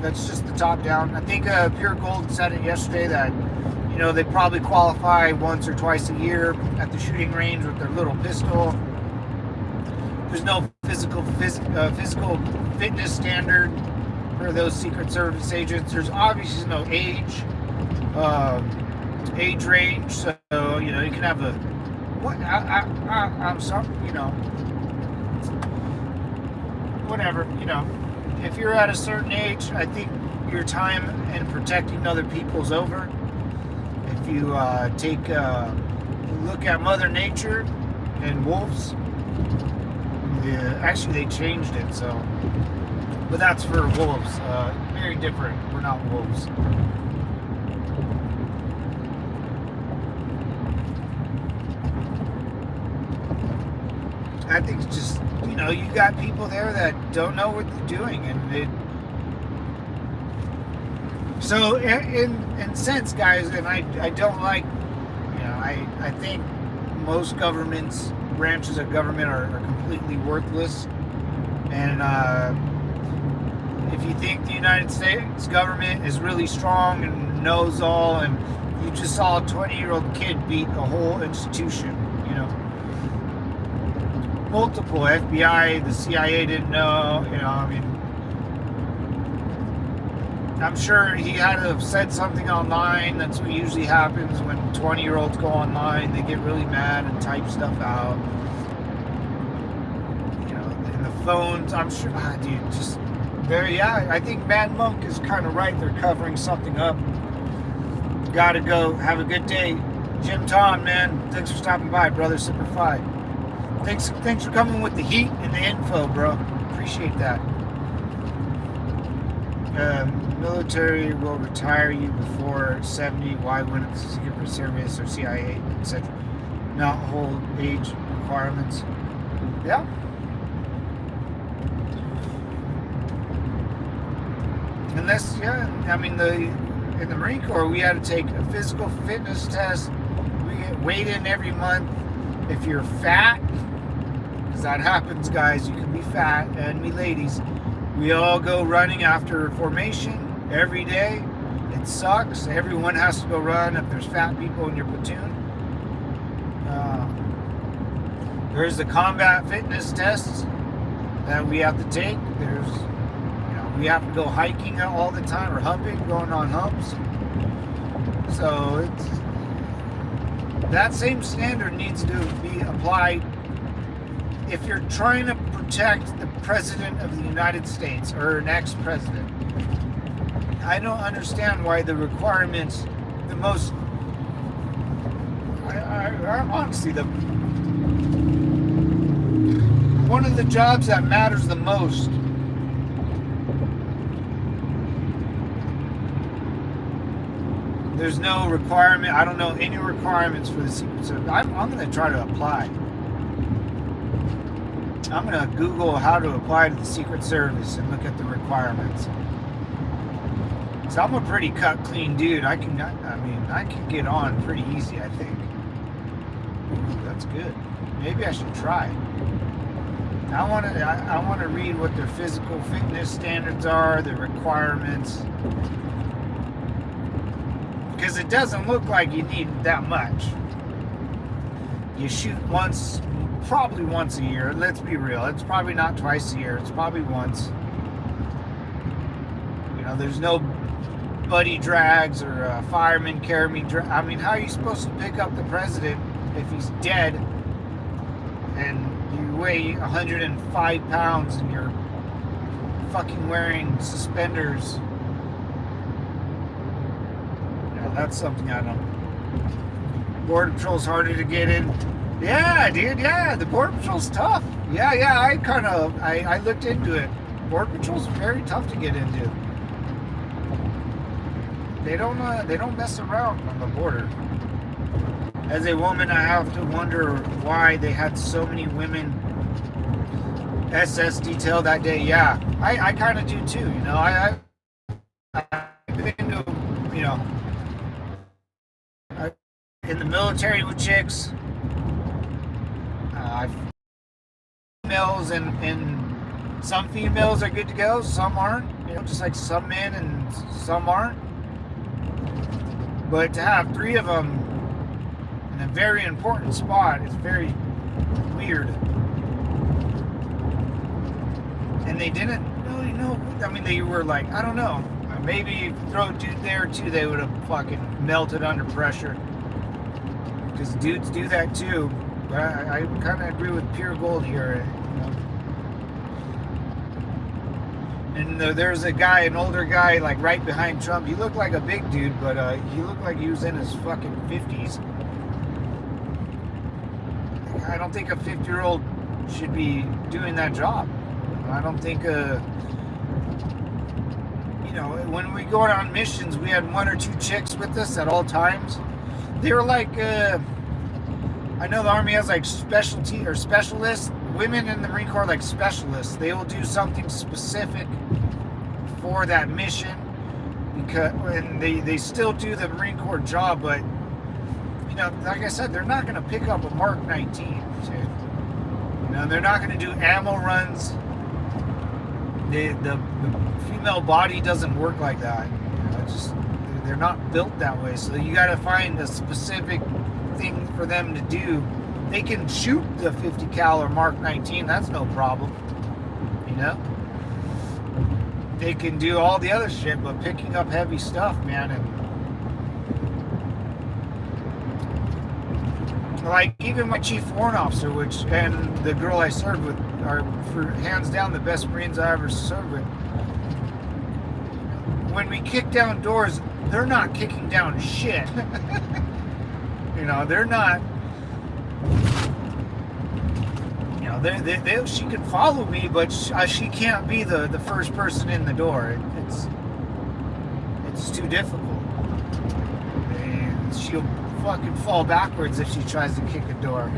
That's just the top down. I think Pure Gold said it yesterday that, you know, they probably qualify once or twice a year at the shooting range with their little pistol. There's no physical fitness standard for those Secret Service agents. There's obviously no age range, so you know you can have a. What I'm sorry, you know, whatever, you know, if you're at a certain age, I think your time in protecting other people's over. If you take a look at Mother Nature and wolves, actually they changed it, so, but that's for wolves, very different. We're not wolves. I think it's just, you know, you got people there that don't know what they're doing, and so in sense, guys, and I don't like, you know, I think most branches of government are completely worthless, and if you think the United States government is really strong and knows all, and you just saw a 20-year-old kid beat a whole institution, you know, multiple FBI, the CIA didn't know, you know, I mean, I'm sure he had to have said something online. That's what usually happens when 20-year-olds go online. They get really mad and type stuff out. You know, and the phones, I'm sure, dude, just there, yeah, I think Mad Monk is kind of right. They're covering something up. Gotta go. Have a good day. Jim Tom, man, thanks for stopping by, brother. Super 5. Thanks for coming with the heat and the info, bro. Appreciate that. Military will retire you before 70. Why wouldn't the Secret Service or CIA, etc., not hold age requirements? Yeah. Unless, yeah, I mean, in the Marine Corps, we had to take a physical fitness test. We get weighed in every month. If you're fat, because that happens, guys, you can be fat, and me ladies, we all go running after formation every day. It sucks. Everyone has to go run if there's fat people in your platoon. There's the combat fitness tests that we have to take. There's, you know, we have to go hiking all the time or humping, going on humps. So that same standard needs to be applied if you're trying to protect the President of the United States or an ex-president. I don't understand why the requirements, the most, honestly, one of the jobs that matters the most, there's no requirement. I don't know any requirements for the Secret Service. I'm going to try to apply. I'm going to Google how to apply to the Secret Service and look at the requirements. So I'm a pretty cut, clean dude. I can get on pretty easy, I think. Ooh, that's good. Maybe I should try. I want to read what their physical fitness standards are, the requirements. Because it doesn't look like you need that much. You shoot once, probably once a year. Let's be real. It's probably not twice a year. It's probably once. You know, there's no buddy drags or fireman carry me. I mean, how are you supposed to pick up the president if he's dead and you weigh 105 pounds and you're fucking wearing suspenders? That's something I don't. Border Patrol's harder to get in. Yeah, dude. Yeah, the Border Patrol's tough. Yeah. I looked into it. Border Patrol's very tough to get into. They don't mess around on the border. As a woman, I have to wonder why they had so many women SS detail that day. Yeah, I kind of do too. You know, I've been to, you know, in the military with chicks, females and some females are good to go, some aren't. You know, just like some men and some aren't. But to have three of them in a very important spot is very weird. And they didn't really know. I mean, they were like, I don't know. Maybe throw a dude there too, they would have fucking melted under pressure. Because dudes do that too. But I kind of agree with Pure Gold here. You know? And there's a guy, an older guy, like right behind Trump. He looked like a big dude, but he looked like he was in his fucking 50s. I don't think a 50-year-old should be doing that job. I don't think you know, when we go on missions, we had one or two chicks with us at all times. They were like, I know the Army has like specialty or specialists. Women in the Marine Corps are like specialists. They will do something specific for that mission, because, and they still do the Marine Corps job, but you know, like I said, they're not going to pick up a Mark 19. You know, they're not going to do ammo runs. The female body doesn't work like that. You know, just they're not built that way. So you got to find a specific thing for them to do. They can shoot the 50 cal or Mark 19. That's no problem. You know, they can do all the other shit, but picking up heavy stuff, man, and like even my chief warrant officer, and the girl I served with are for hands down the best Marines I ever served with. When we kick down doors, they're not kicking down shit. You know, they're not. You know, she can follow me, but she can't be the first person in the door. It's too difficult, and she'll fucking fall backwards if she tries to kick a door.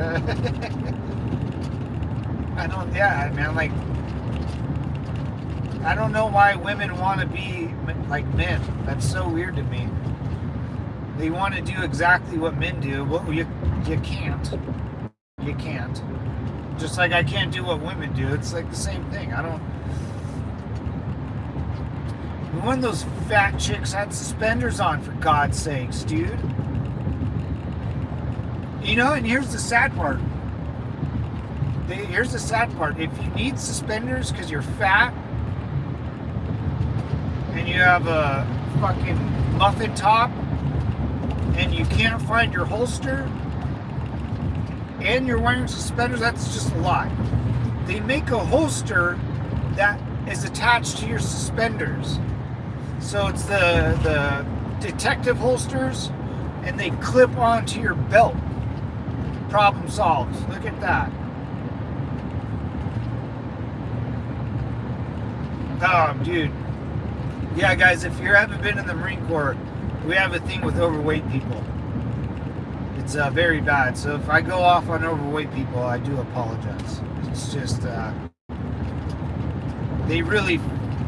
Yeah, man, like, I don't know why women want to be like men. That's so weird to me. They want to do exactly what men do. Well, you can't. You can't. Just like I can't do what women do. It's like the same thing. One of those fat chicks had suspenders on, for God's sakes, dude. You know, and here's the sad part. If you need suspenders because you're fat, and you have a fucking muffin top and you can't find your holster and you're wearing suspenders, that's just a lie. They make a holster that is attached to your suspenders. So it's the detective holsters, and they clip onto your belt. Problem solved. Look at that. Oh, dude. Yeah, guys, if you haven't been in the Marine Corps, we have a thing with overweight people. It's very bad. So if I go off on overweight people, I do apologize. It's just, they really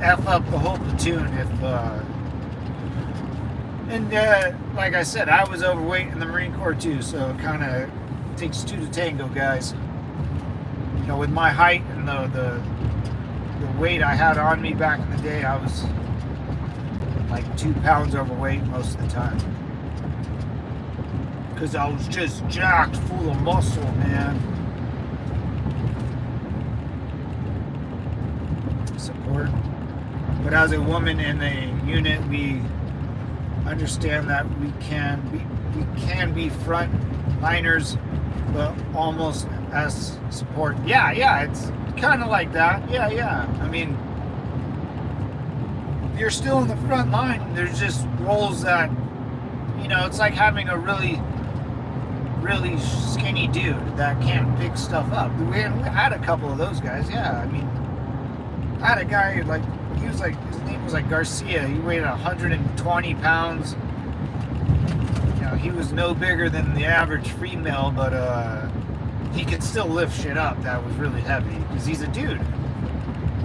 F up the whole platoon if, like I said, I was overweight in the Marine Corps too, so it kind of takes two to tango, guys. You know, with my height and the weight I had on me back in the day, I was like 2 pounds overweight most of the time. Because I was just jacked, full of muscle, man. Support. But as a woman in a unit, we understand that we can be front liners, but almost as support. Yeah, it's kind of like that. Yeah. I mean, you're still in the front line. There's just roles that, you know, it's like having a really skinny dude that can't pick stuff up. We had a couple of those guys. Yeah, I mean, I had a guy like, he was like, his name was like Garcia. He weighed 120 pounds. You know, he was no bigger than the average female, but he could still lift shit up that was really heavy because he's a dude.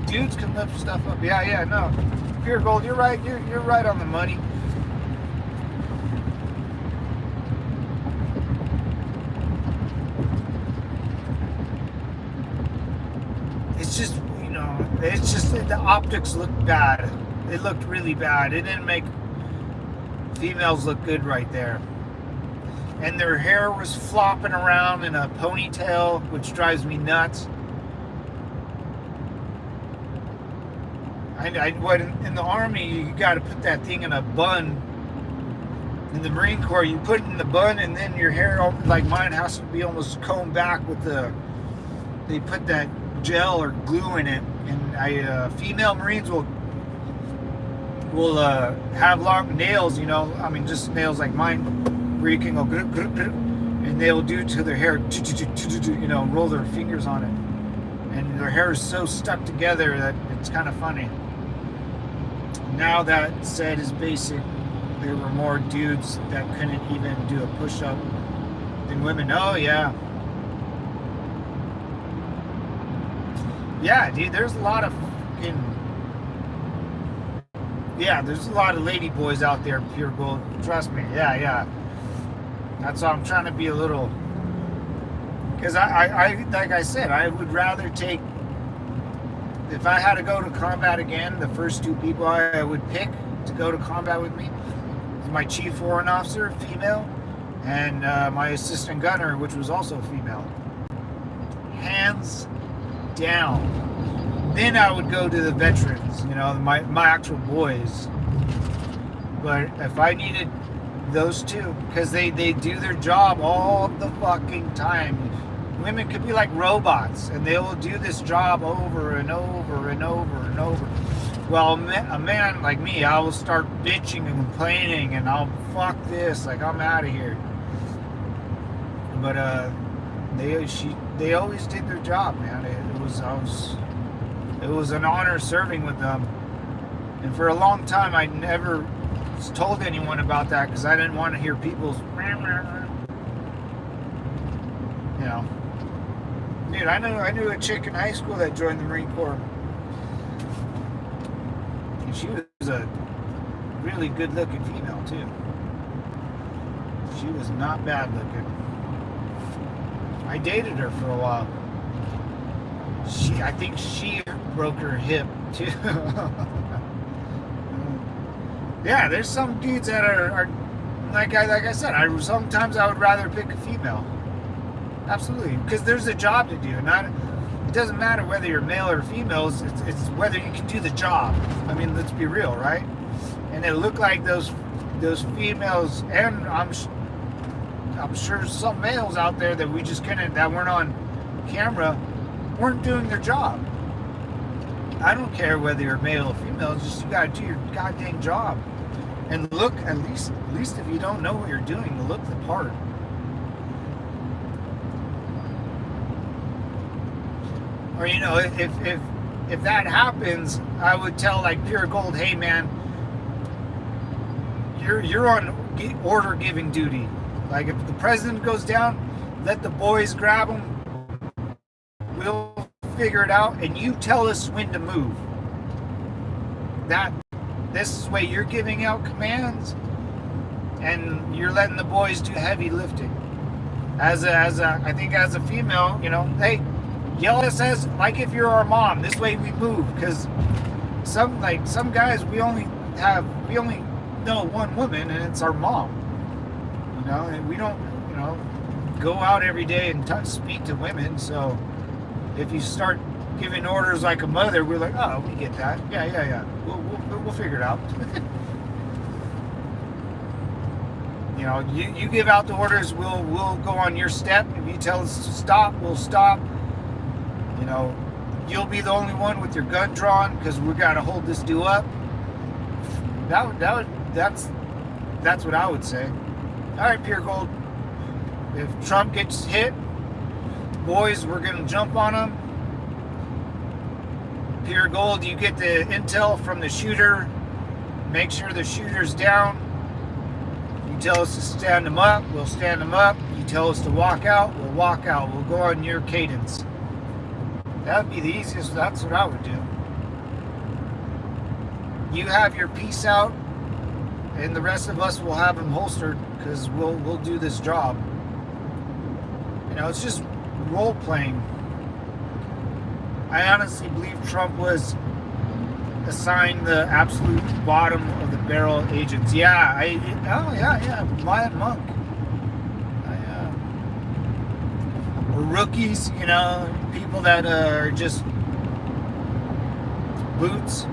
Dudes can lift stuff up. Yeah, no. Pure gold, you're right. You're right on the money. It's just, you know, it's just the optics looked bad. It looked really bad. It didn't make females look good right there. And their hair was flopping around in a ponytail, which drives me nuts. In the Army, you got to put that thing in a bun. In the Marine Corps, you put it in the bun, and then your hair, like mine, has to be almost combed back with they put that gel or glue in it. And female Marines will have long nails, you know, I mean, just nails like mine, where you can go, and they'll do to their hair, you know, roll their fingers on it. And their hair is so stuck together that it's kind of funny. Now that said is basic. There were more dudes that couldn't even do a push-up than women. Oh, yeah. Yeah, dude, there's a lot of fucking... Yeah, there's a lot of lady boys out there, pure gold. Trust me, yeah. That's why I'm trying to be a little... Because I like I said, I would rather take... If I had to go to combat again, the first two people I would pick to go to combat with me is my chief warrant officer, female, and my assistant gunner, which was also female. Hands down. Then I would go to the veterans, you know, my actual boys. But if I needed those two, because they do their job all the fucking time. Women could be like robots, and they will do this job over and over and over and over. Well, a man like me, I will start bitching and complaining, and I'll fuck this, like I'm out of here. But they always did their job, man. It was an honor serving with them, and for a long time I never told anyone about that because I didn't want to hear people's, you know. Dude, I knew a chick in high school that joined the Marine Corps. And she was a really good-looking female, too. She was not bad-looking. I dated her for a while. I think she broke her hip, too. Yeah, there's some dudes that are like I said, sometimes I would rather pick a female. Absolutely, because there's a job to do. it doesn't matter whether you're male or female. It's whether you can do the job. I mean, let's be real, right? And it looked like those females, and I'm sure some males out there that we just couldn't, that weren't on camera, weren't doing their job. I don't care whether you're male or female. It's just you gotta do your goddamn job, and look at least if you don't know what you're doing, look the part. Or you know, if that happens, I would tell like Pure Gold, hey man, you're on order giving duty. Like if the president goes down, let the boys grab him. We'll figure it out, and you tell us when to move. This is the way you're giving out commands, and you're letting the boys do heavy lifting. I think as a female, you know, hey, yell at us as like if you're our mom. This way we move, because some guys we only know one woman, and it's our mom. You know, and we don't, you know, go out every day and speak to women. So if you start giving orders like a mother, we're like, oh, we get that. Yeah. We'll figure it out. You know, you give out the orders, we'll go on your step. If you tell us to stop, we'll stop. You know, you'll be the only one with your gun drawn, because we got to hold this dude up. That's what I would say. All right, Pure Gold. If Trump gets hit, boys, we're gonna jump on him. Pure Gold, you get the intel from the shooter. Make sure the shooter's down. You tell us to stand him up, we'll stand him up. You tell us to walk out, we'll walk out. We'll go on your cadence. That would be the easiest. That's what I would do. You have your piece out, and the rest of us will have them holstered, because we'll do this job. You know, it's just role playing. I honestly believe Trump was assigned the absolute bottom of the barrel agents. Yeah, Wyatt Monk. Or rookies, you know, people that are just boots.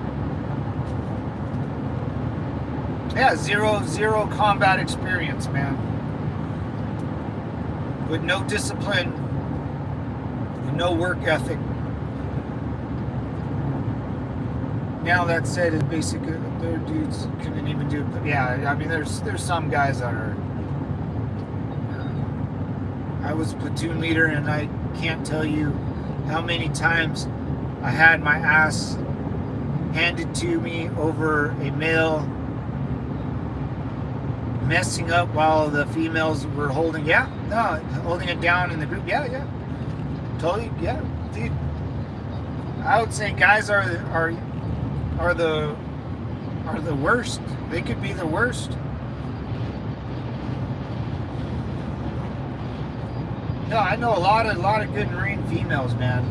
Yeah, zero combat experience, man. With no discipline, with no work ethic. Now that said, is basically their dudes couldn't even do it. But yeah, I mean, there's some guys that are. I was platoon leader, and I can't tell you how many times I had my ass handed to me over a male messing up while the females were holding it down in the group. Yeah, totally. Yeah, dude. I would say guys are the worst. They could be the worst. No, I know a lot of good Marine females, man.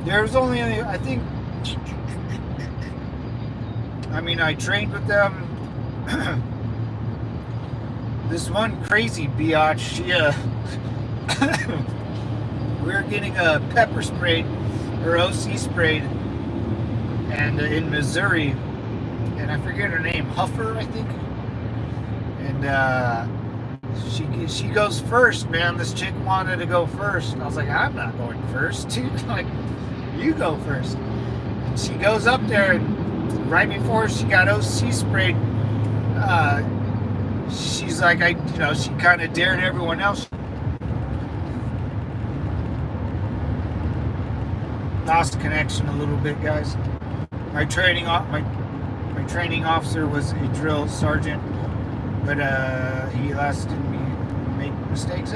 There's only, I think, I mean, I trained with them. This one crazy biatch, she we were getting a pepper sprayed, or OC sprayed, and in Missouri, and I forget her name, Huffer, I think. And she goes first, man. This chick wanted to go first. I was like, I'm not going first, dude. Like, you go first. And she goes up there, and right before she got OC sprayed, she's like, she kind of dared everyone else. Lost connection a little bit, guys. My training officer was a drill sergeant, but he lasted me make mistakes.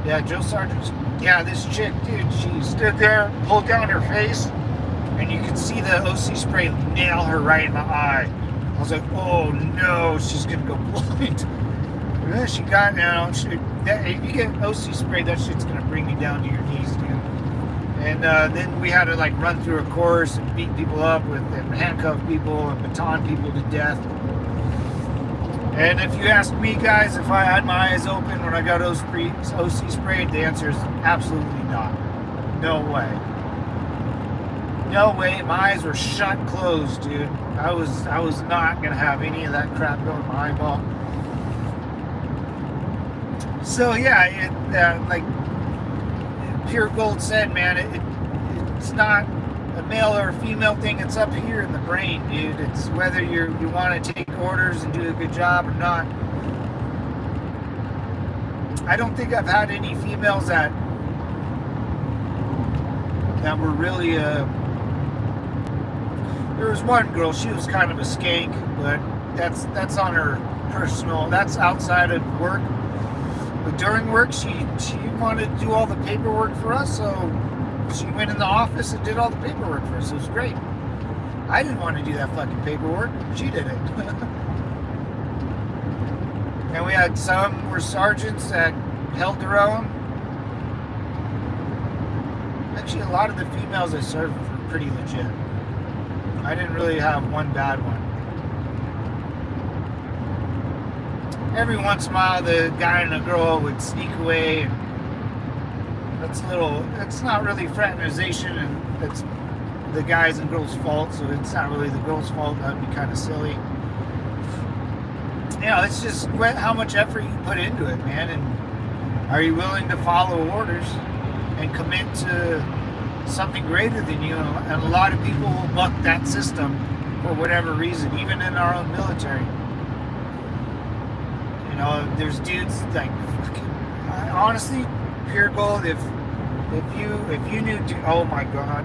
Yeah, drill sergeants. Yeah, this chick, dude, she stood there, pulled down her face, and you could see the OC spray nail her right in the eye. I was like, oh no, she's gonna go blind. And then she got down. If you get OC spray, that shit's gonna bring you down to your knees, dude. And then we had to like run through a course and beat people up and handcuff people and baton people to death. And if you ask me, guys, if I had my eyes open when I got OC sprayed, the answer is absolutely not. No way. No way. My eyes were shut closed, dude. I was not gonna have any of that crap going in my eyeball. So yeah, like Pure Gold said, man, it's not a male or a female thing. It's up here in the brain, dude. It's whether you want to take orders and do a good job or not. I don't think I've had any females that were really there was one girl, she was kind of a skank, but that's on her personal, that's outside of work. But during work, she wanted to do all the paperwork for us, so she went in the office and did all the paperwork for us. It was great. I didn't want to do that fucking paperwork. She did it. And we had some were sergeants that held their own. Actually, a lot of the females I served were pretty legit. I didn't really have one bad one. Every once in a while, the guy and the girl would sneak away, and it's not really fraternization, and it's the guys and girls' fault, so it's not really the girls' fault. That'd be kind of silly. You know, it's just how much effort you put into it, man, and are you willing to follow orders and commit to something greater than you? And a lot of people will buck that system for whatever reason, even in our own military. You know, there's dudes like fucking, honestly, Pure Gold. If you knew, oh my god,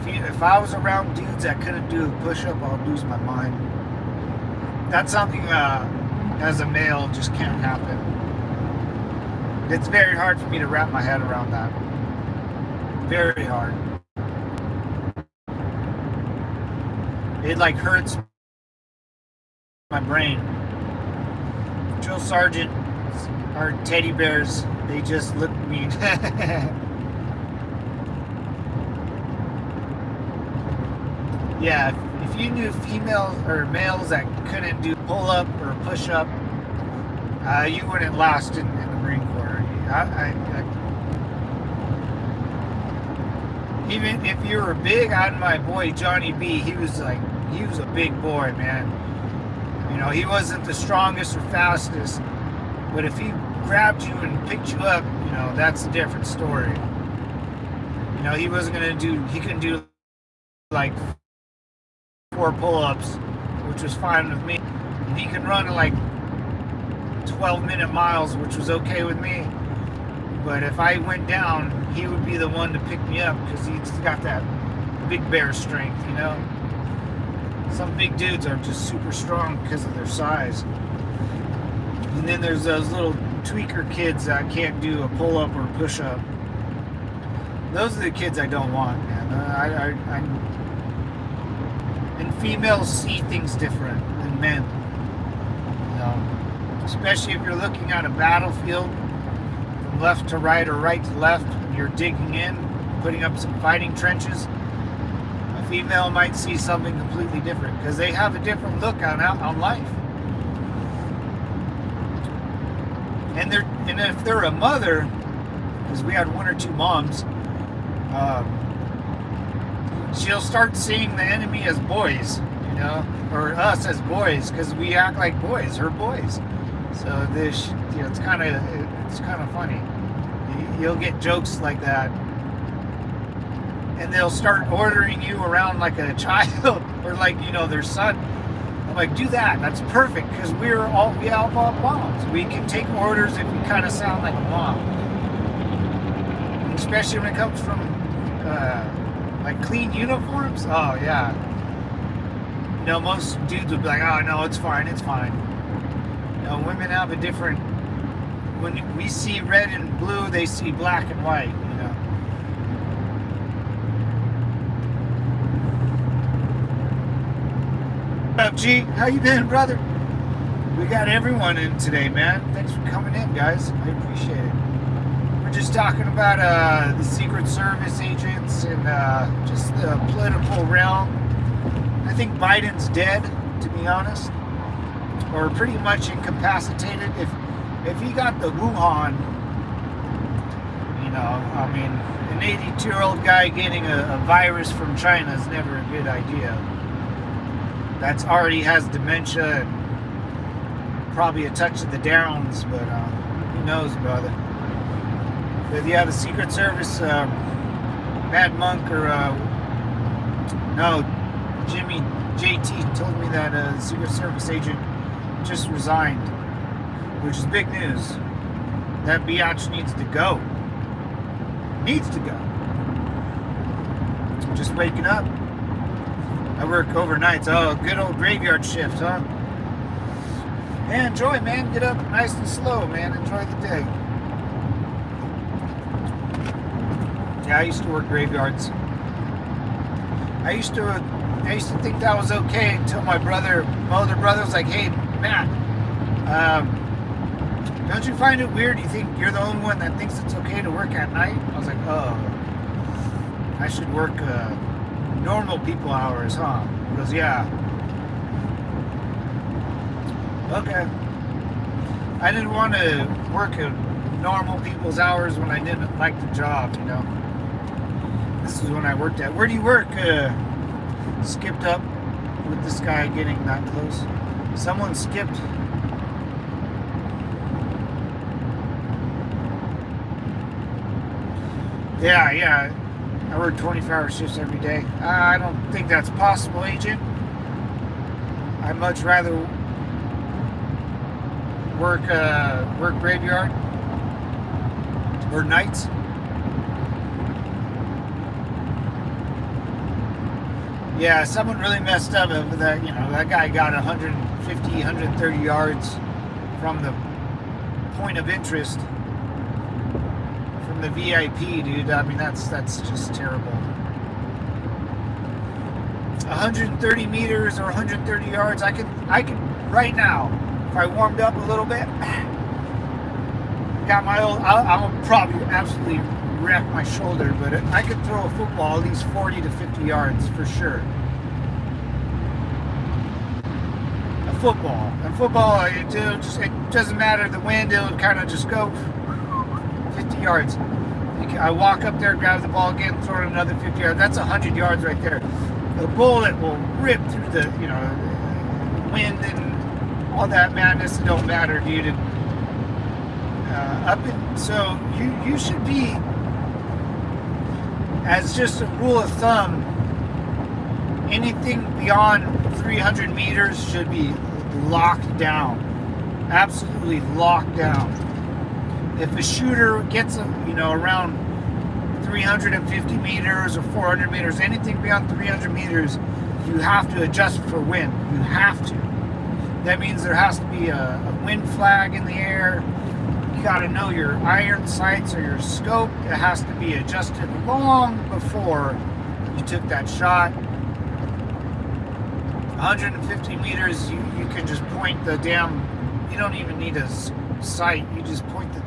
if I was around dudes that couldn't do a push-up, I'd lose my mind. That's something as a male just can't happen. It's very hard for me to wrap my head around that. Very hard. It like hurts my brain. Drill sergeant are teddy bears. They just look mean. Yeah, if you knew females or males that couldn't do pull-up or push-up, you wouldn't last in the Marine Corps. Even if you were big, I had my boy Johnny B. He was a big boy, man. You know, he wasn't the strongest or fastest, but if he grabbed you and picked you up, you know, that's a different story. You know, he couldn't do like 4 pull-ups, which was fine with me. And he could run like 12-minute miles, which was okay with me. But if I went down, he would be the one to pick me up because he's got that big bear strength, you know. Some big dudes are just super strong because of their size. And then there's those little tweaker kids that can't do a pull-up or a push-up. Those are the kids I don't want, man. And females see things different than men. You know, especially if you're looking at a battlefield from left to right or right to left, and you're digging in, putting up some fighting trenches. A female might see something completely different because they have a different look on life. And if they're a mother, because we had 1 or 2 moms, she'll start seeing the enemy as boys, you know, or us as boys, because we act like boys, her boys. So this, you know, it's kind of funny. You'll get jokes like that, and they'll start ordering you around like a child or like, you know, their son. I'm like, do that. That's perfect, because we all moms. We can take orders if we kind of sound like a mom, especially when it comes from like clean uniforms. Oh yeah. You know, most dudes would be like, oh no, it's fine, it's fine. You know, women have a different, when we see red and blue, they see black and white, you know. What up, G? How you been, brother? We got everyone in today, man. Thanks for coming in, guys. I appreciate it. We're just talking about the Secret Service agents and just the political realm. I think Biden's dead, to be honest. or pretty much incapacitated. If he got the Wuhan, you know, I mean, an 82-year-old guy getting a virus from China is never a good idea. That's already has dementia and probably a touch of the downs, but who knows, brother. But yeah, the Secret Service, Mad Monk, or no, Jimmy JT told me that a Secret Service agent just resigned, which is big news. That biatch needs to go. Needs to go. Just waking up. I work overnights. Oh, good old graveyard shift, huh? Man, enjoy, man. Get up nice and slow, man. Enjoy the day. Yeah, I used to work graveyards. I used to think that was okay until my older brother was like, hey, Matt, don't you find it weird? You think you're the only one that thinks it's okay to work at night? I was like, oh, I should work normal people hours, huh? He goes, yeah. Okay. I didn't want to work at normal people's hours when I didn't like the job, you know. This is when I worked at. Where do you work? Skipped up with this guy getting that close. Someone skipped. Yeah. I work 24-hour shifts every day. I don't think that's possible, Agent. I'd much rather work graveyard or nights. Yeah, someone really messed up with that. You know, that guy got 150, 130 yards from the point of interest from the VIP, dude. I mean, that's just terrible. 130 meters or 130 yards. I could right now, if I warmed up a little bit, got my old. I'll probably absolutely wreck my shoulder, but I could throw a football at least 40 to 50 yards for sure. A football. And football, it doesn't matter the wind, it'll kind of just go 50 yards. I walk up there, grab the ball again, throw it another 50 yards. That's 100 yards right there. The bullet will rip through the, you know, wind and all that madness. It don't matter, dude. So you should be, as just a rule of thumb, anything beyond 300 meters should be locked down. Absolutely locked down. If a shooter gets, around 350 meters or 400 meters, anything beyond 300 meters, you have to adjust for wind. You have to. That means there has to be a wind flag in the air. You got to know your iron sights or your scope. It has to be adjusted long before you took that shot. 150 meters, you can just point the you don't even need a sight. You just point the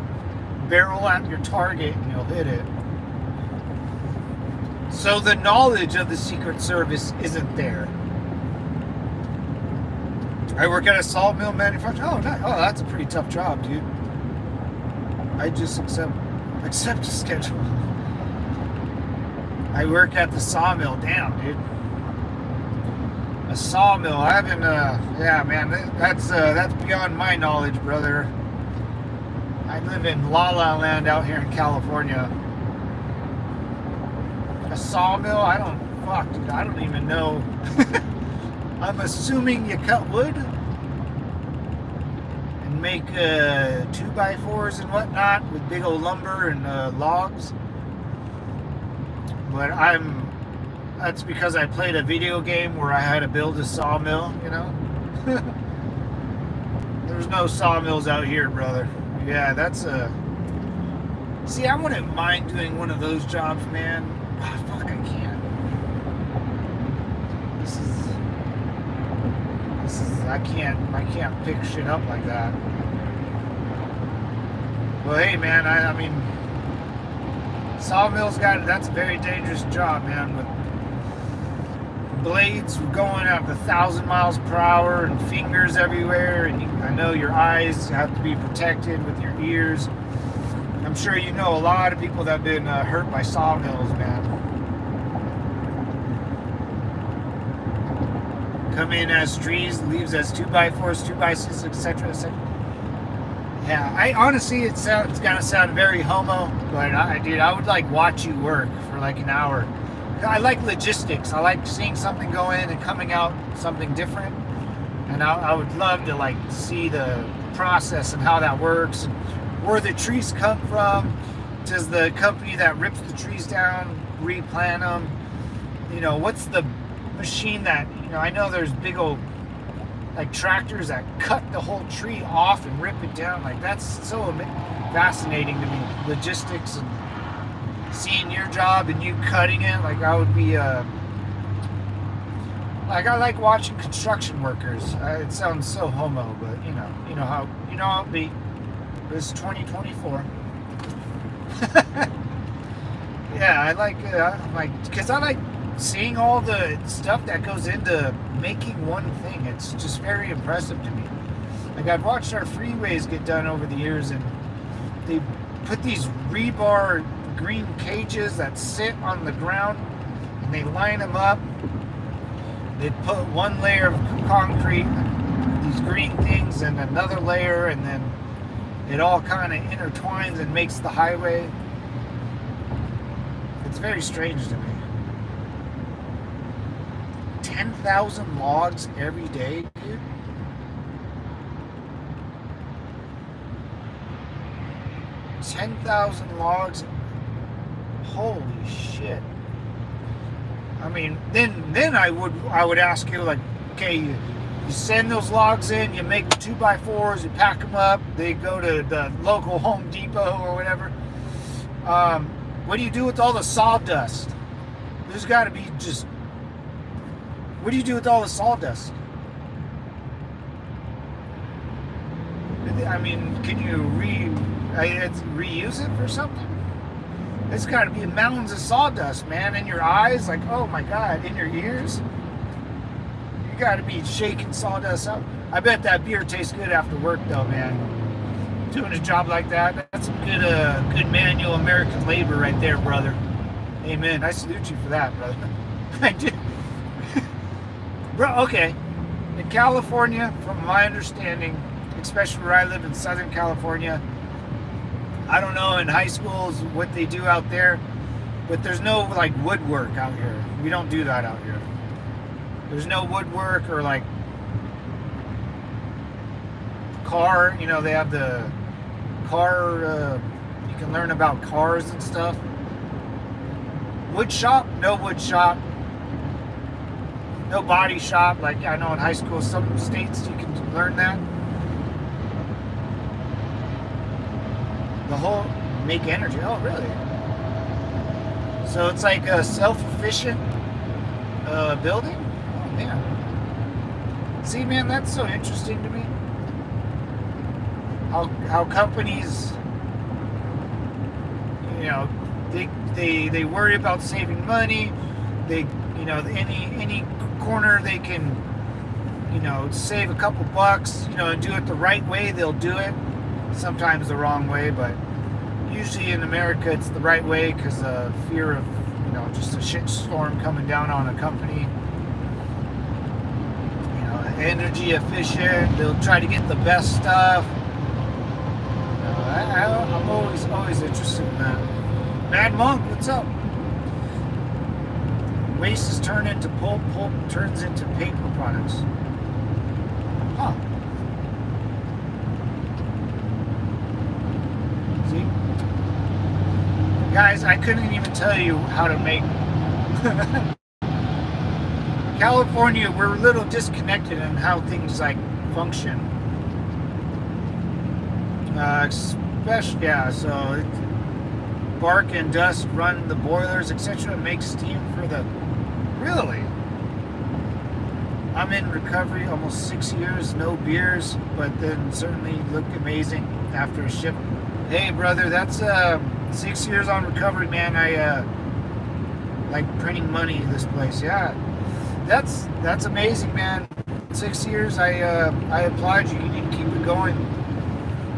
barrel at your target and you'll hit it. So the knowledge of the Secret Service isn't there. I work at a sawmill manufacturer. Oh, that's a pretty tough job, dude. I just accept a schedule. I work at the sawmill. Damn, dude. A sawmill. I haven't. Yeah, man. That's beyond my knowledge, brother. I live in La La Land out here in California. A sawmill? Dude. I don't even know. I'm assuming you cut wood and make 2x4s and whatnot with big old lumber and logs. But that's because I played a video game where I had to build a sawmill, you know? There's no sawmills out here, brother. Yeah, see, I wouldn't mind doing one of those jobs, man. Oh, fuck, I can't. I can't pick shit up like that. Well, hey, man, I mean, sawmills that's a very dangerous job, man. blades going at 1,000 miles per hour and fingers everywhere, and I know your eyes have to be protected with your ears. I'm sure you know a lot of people that have been hurt by sawmills, man. Come in as trees, leaves as 2x4s, 2x6s, etc., etc. Yeah, I honestly, it's gonna sound very homo, but I would like watch you work for like an hour. I like logistics. I like seeing something go in and coming out something different, and I would love to like see the process and how that works, and where the trees come from. Does the company that rips the trees down replant them? You know, what's the machine that, you know, I know there's big old like tractors that cut the whole tree off and rip it down. Like, that's so fascinating to me. Logistics and seeing your job and you cutting it. Like, I would be like, I like watching construction workers. It sounds so homo, but you know how it'll be. It's 2024. Yeah, I like because I like seeing all the stuff that goes into making one thing. It's just very impressive to me. Like, I've watched our freeways get done over the years, and they put these rebar green cages that sit on the ground, and they line them up. They put one layer of concrete, these green things, and another layer, and then it all kind of intertwines and makes the highway. It's very strange to me. 10,000 logs every day, dude. $10,000 logs. Holy shit. I mean, then I would ask you, like, okay, you send those logs in, you make 2x4s, you pack them up, they go to the local Home Depot or whatever. What do you do with all the sawdust? There's got to be just... What do you do with all the sawdust? I mean, can you reuse it for something? It's got to be mountains of sawdust, man, in your eyes. Like, oh my God, in your ears. You got to be shaking sawdust up. I bet that beer tastes good after work, though, man. Doing a job like that, that's some good manual American labor right there, brother. Amen. I salute you for that, brother. I do. Bro, okay. In California, from my understanding, especially where I live in Southern California, I don't know in high schools what they do out there, but there's no like woodwork out here. We don't do that out here. There's no woodwork or like car, you know, they have the car, you can learn about cars and stuff. Wood shop, no wood shop. No body shop, like I know in high school, some states you can learn that. The whole make energy. Oh, really? So it's like a self-efficient building? Oh, man. See, man, that's so interesting to me. How companies, you know, they worry about saving money. They, you know, any corner they can, you know, save a couple bucks, you know, and do it the right way, they'll do it. Sometimes the wrong way, but usually in America it's the right way because of fear of, you know, just a shit storm coming down on a company. You know, energy efficient, they'll try to get the best stuff. I'm always interested in that. Mad Monk, what's up? Waste is turned into pulp, pulp turns into paper products. Huh. See? Guys, I couldn't even tell you how to make... California, we're a little disconnected in how things like function. Especially, yeah, so bark and dust run the boilers, etc. Make steam for the... Really? I'm in recovery almost 6 years, no beers, but then certainly look amazing after a shift. Hey, brother, that's 6 years on recovery, man. I like printing money in this place. Yeah. That's amazing, man. 6 years. I applaud you. You need to keep it going.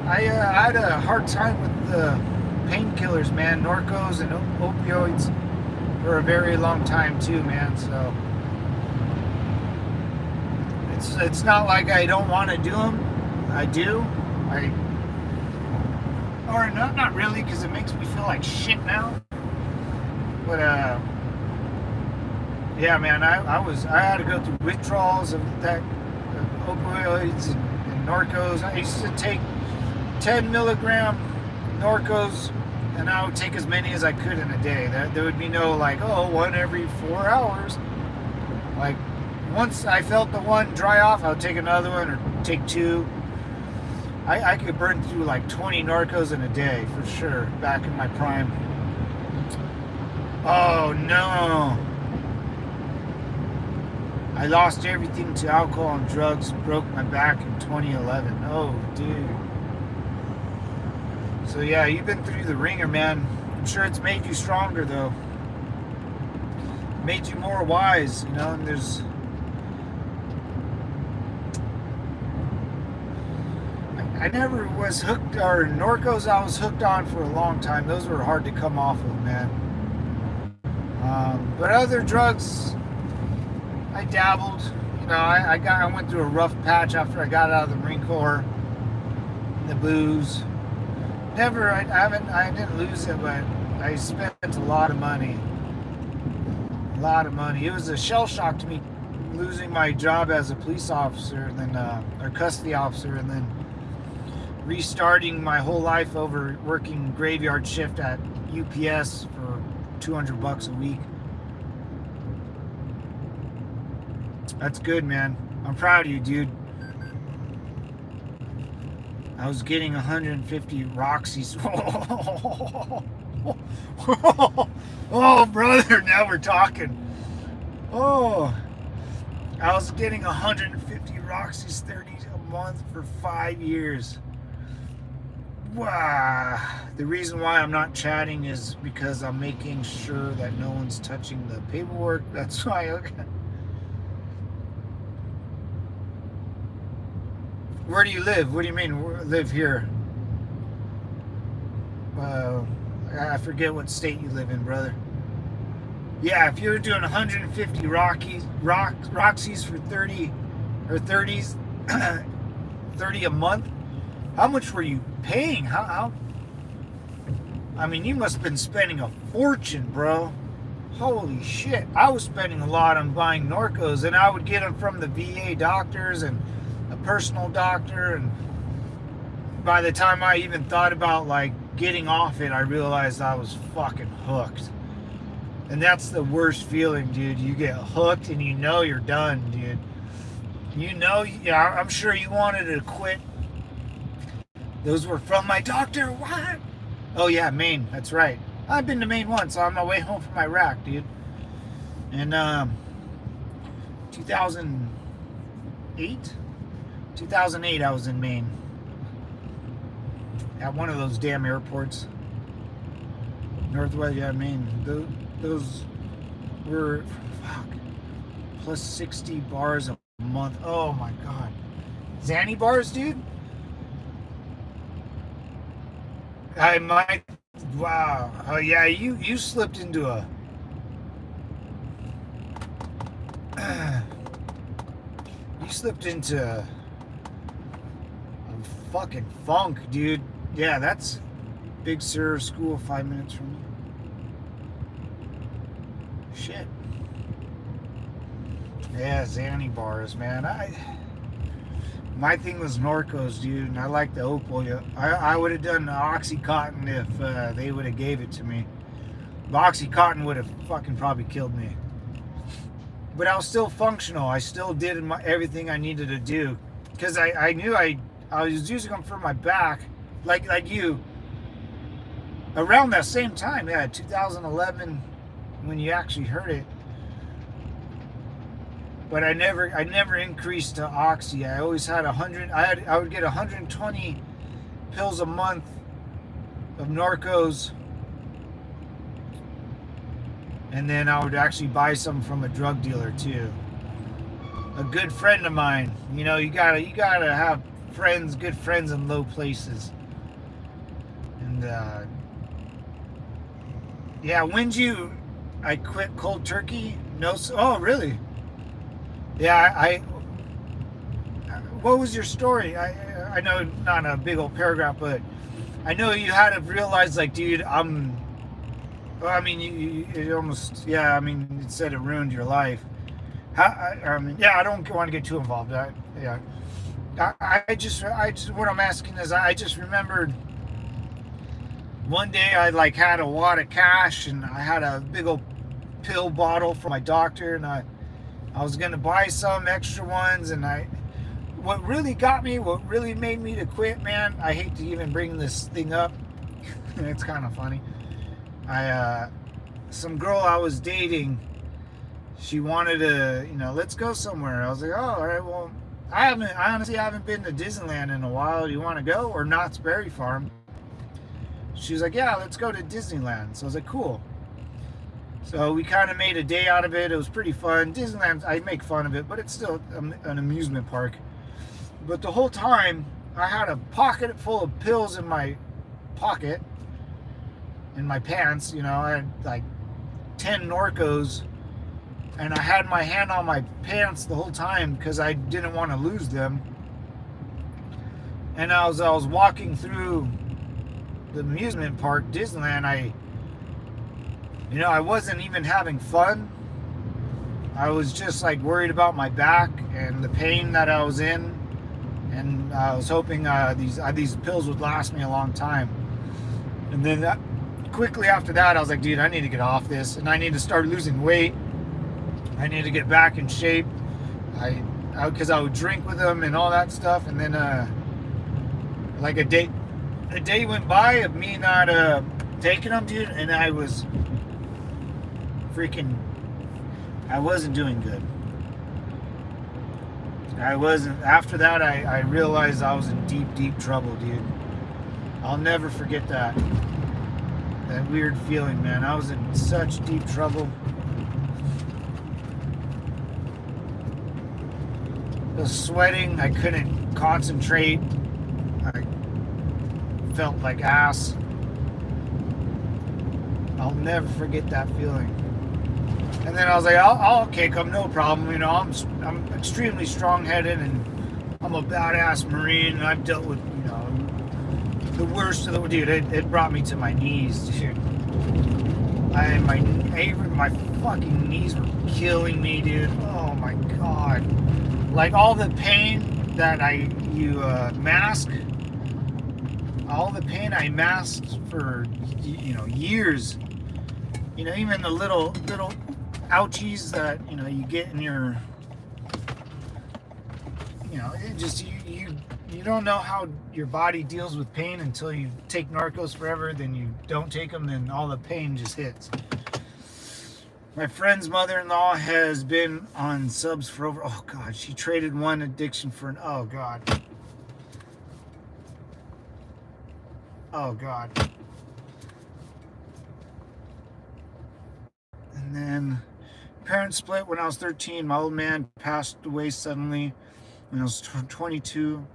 I had a hard time with the painkillers, man, Norcos and opioids for a very long time too, man. So it's not like I don't want to do them. I do. Or not really, because it makes me feel like shit now. But yeah, man, I had to go through withdrawals of that opioids and Norcos. I used to take 10 milligram Norcos, and I would take as many as I could in a day. There would be no like, one every 4 hours. Like, once I felt the one dry off, I would take another one or take two. I could burn through like 20 Norcos in a day for sure, back in my prime. Oh no. I lost everything to alcohol and drugs, broke my back in 2011. Oh, dude. So yeah, you've been through the ringer, man. I'm sure it's made you stronger, though. Made you more wise, you know, and there's... I never was hooked, or Norcos I was hooked on for a long time. Those were hard to come off of, man. But other drugs, I dabbled. You know, I went through a rough patch after I got out of the Marine Corps. The booze. I didn't lose it, but I spent a lot of money. A lot of money. It was a shell shock to me losing my job as a police officer, and then or custody officer, and then restarting my whole life over working graveyard shift at UPS for $200 a week. That's good, man. I'm proud of you, dude. I was getting 150 Roxy's. Oh, brother, now we're talking. Oh, I was getting 150 Roxy's 30s a month for 5 years. Wow. The reason why I'm not chatting is because I'm making sure that no one's touching the paperwork. That's why. Okay. Where do you live? What do you mean, live here? I forget what state you live in, brother. Yeah, if you were doing 150 Roxy's for 30 or 30s, 30 a month, how much were you paying? How? I mean, you must have been spending a fortune, bro. Holy shit. I was spending a lot on buying Norcos, and I would get them from the VA doctors and a personal doctor, and by the time I even thought about like getting off it, I realized I was fucking hooked. And that's the worst feeling, dude. You get hooked and you know you're done, dude. You know, yeah, I'm sure you wanted to quit. Those were from my doctor. What? Oh yeah, Maine. That's right. I've been to Maine once on my way home from Iraq, dude. And 2008, I was in Maine at one of those damn airports. Northwest, yeah, Maine. Those were plus 60 bars a month. Oh my god, Zanny bars, dude. I might. Wow. Oh yeah, you slipped into a. You slipped into a fucking funk, dude. Yeah, that's Big Sur School, 5 minutes from me. Shit. Yeah, Zanny bars, man. My thing was Norcos, dude, and I like the opioid. I would have done the Oxycontin if they would have gave it to me. The Oxycontin would have fucking probably killed me. But I was still functional. I still did everything I needed to do, because I knew I was using them for my back, like you. Around that same time, yeah, 2011, when you actually heard it. But I never increased to Oxy. I always had 100. I would get 120 pills a month of Norcos, and then I would actually buy some from a drug dealer too. a good friend of mine. You know, you gotta have friends, good friends in low places. And yeah, I quit cold turkey. No, oh really? Yeah, what was your story? I know not a big old paragraph, but I know you had to realize, like, dude, well, I mean, it almost, yeah, I mean, it said it ruined your life. I mean, yeah, I don't want to get too involved. Yeah, what I'm asking is, I just remembered one day I like had a wad of cash and I had a big old pill bottle from my doctor, and I was gonna buy some extra ones, and what really made me to quit, man. I hate to even bring this thing up. It's kind of funny. Some girl I was dating, she wanted to, let's go somewhere. I was like, oh, all right, well, I honestly haven't been to Disneyland in a while. Do you want to go? Or Knott's Berry Farm? She was like, yeah, let's go to Disneyland. So I was like, cool. So we kind of made a day out of it. It was pretty fun. Disneyland, I make fun of it, but it's still an amusement park. But the whole time, I had a pocket full of pills in my pocket, in my pants. I had like 10 Norcos, and I had my hand on my pants the whole time because I didn't want to lose them. And I was walking through the amusement park, Disneyland. I wasn't even having fun. I was just like worried about my back and the pain that I was in, and I was hoping these pills would last me a long time. And then quickly after that, I was like, dude, I need to get off this, and I need to start losing weight. I need to get back in shape. Because I would drink with them and all that stuff, and then like a day went by of me not taking them, dude, and I wasn't doing good. After that, I realized I was in deep, deep trouble, dude. I'll never forget that weird feeling, man. I was in such deep trouble. I was sweating. I couldn't concentrate. I felt like ass. I'll never forget that feeling. And then I was like, I'll kick them, no problem. I'm extremely strong-headed, and I'm a badass Marine. And I've dealt with, the worst of the, dude. It brought me to my knees, dude. My fucking knees were killing me, dude. Oh my god. Like all the pain that mask. All the pain I masked for, years. Even the little ouchies that you get in your, it just you don't know how your body deals with pain until you take Narcos forever. Then you don't take them, then all the pain just hits. My friend's mother-in-law has been on subs for over, oh god, she traded one addiction for oh god. And then parents split when I was 13. My old man passed away suddenly when I was 22.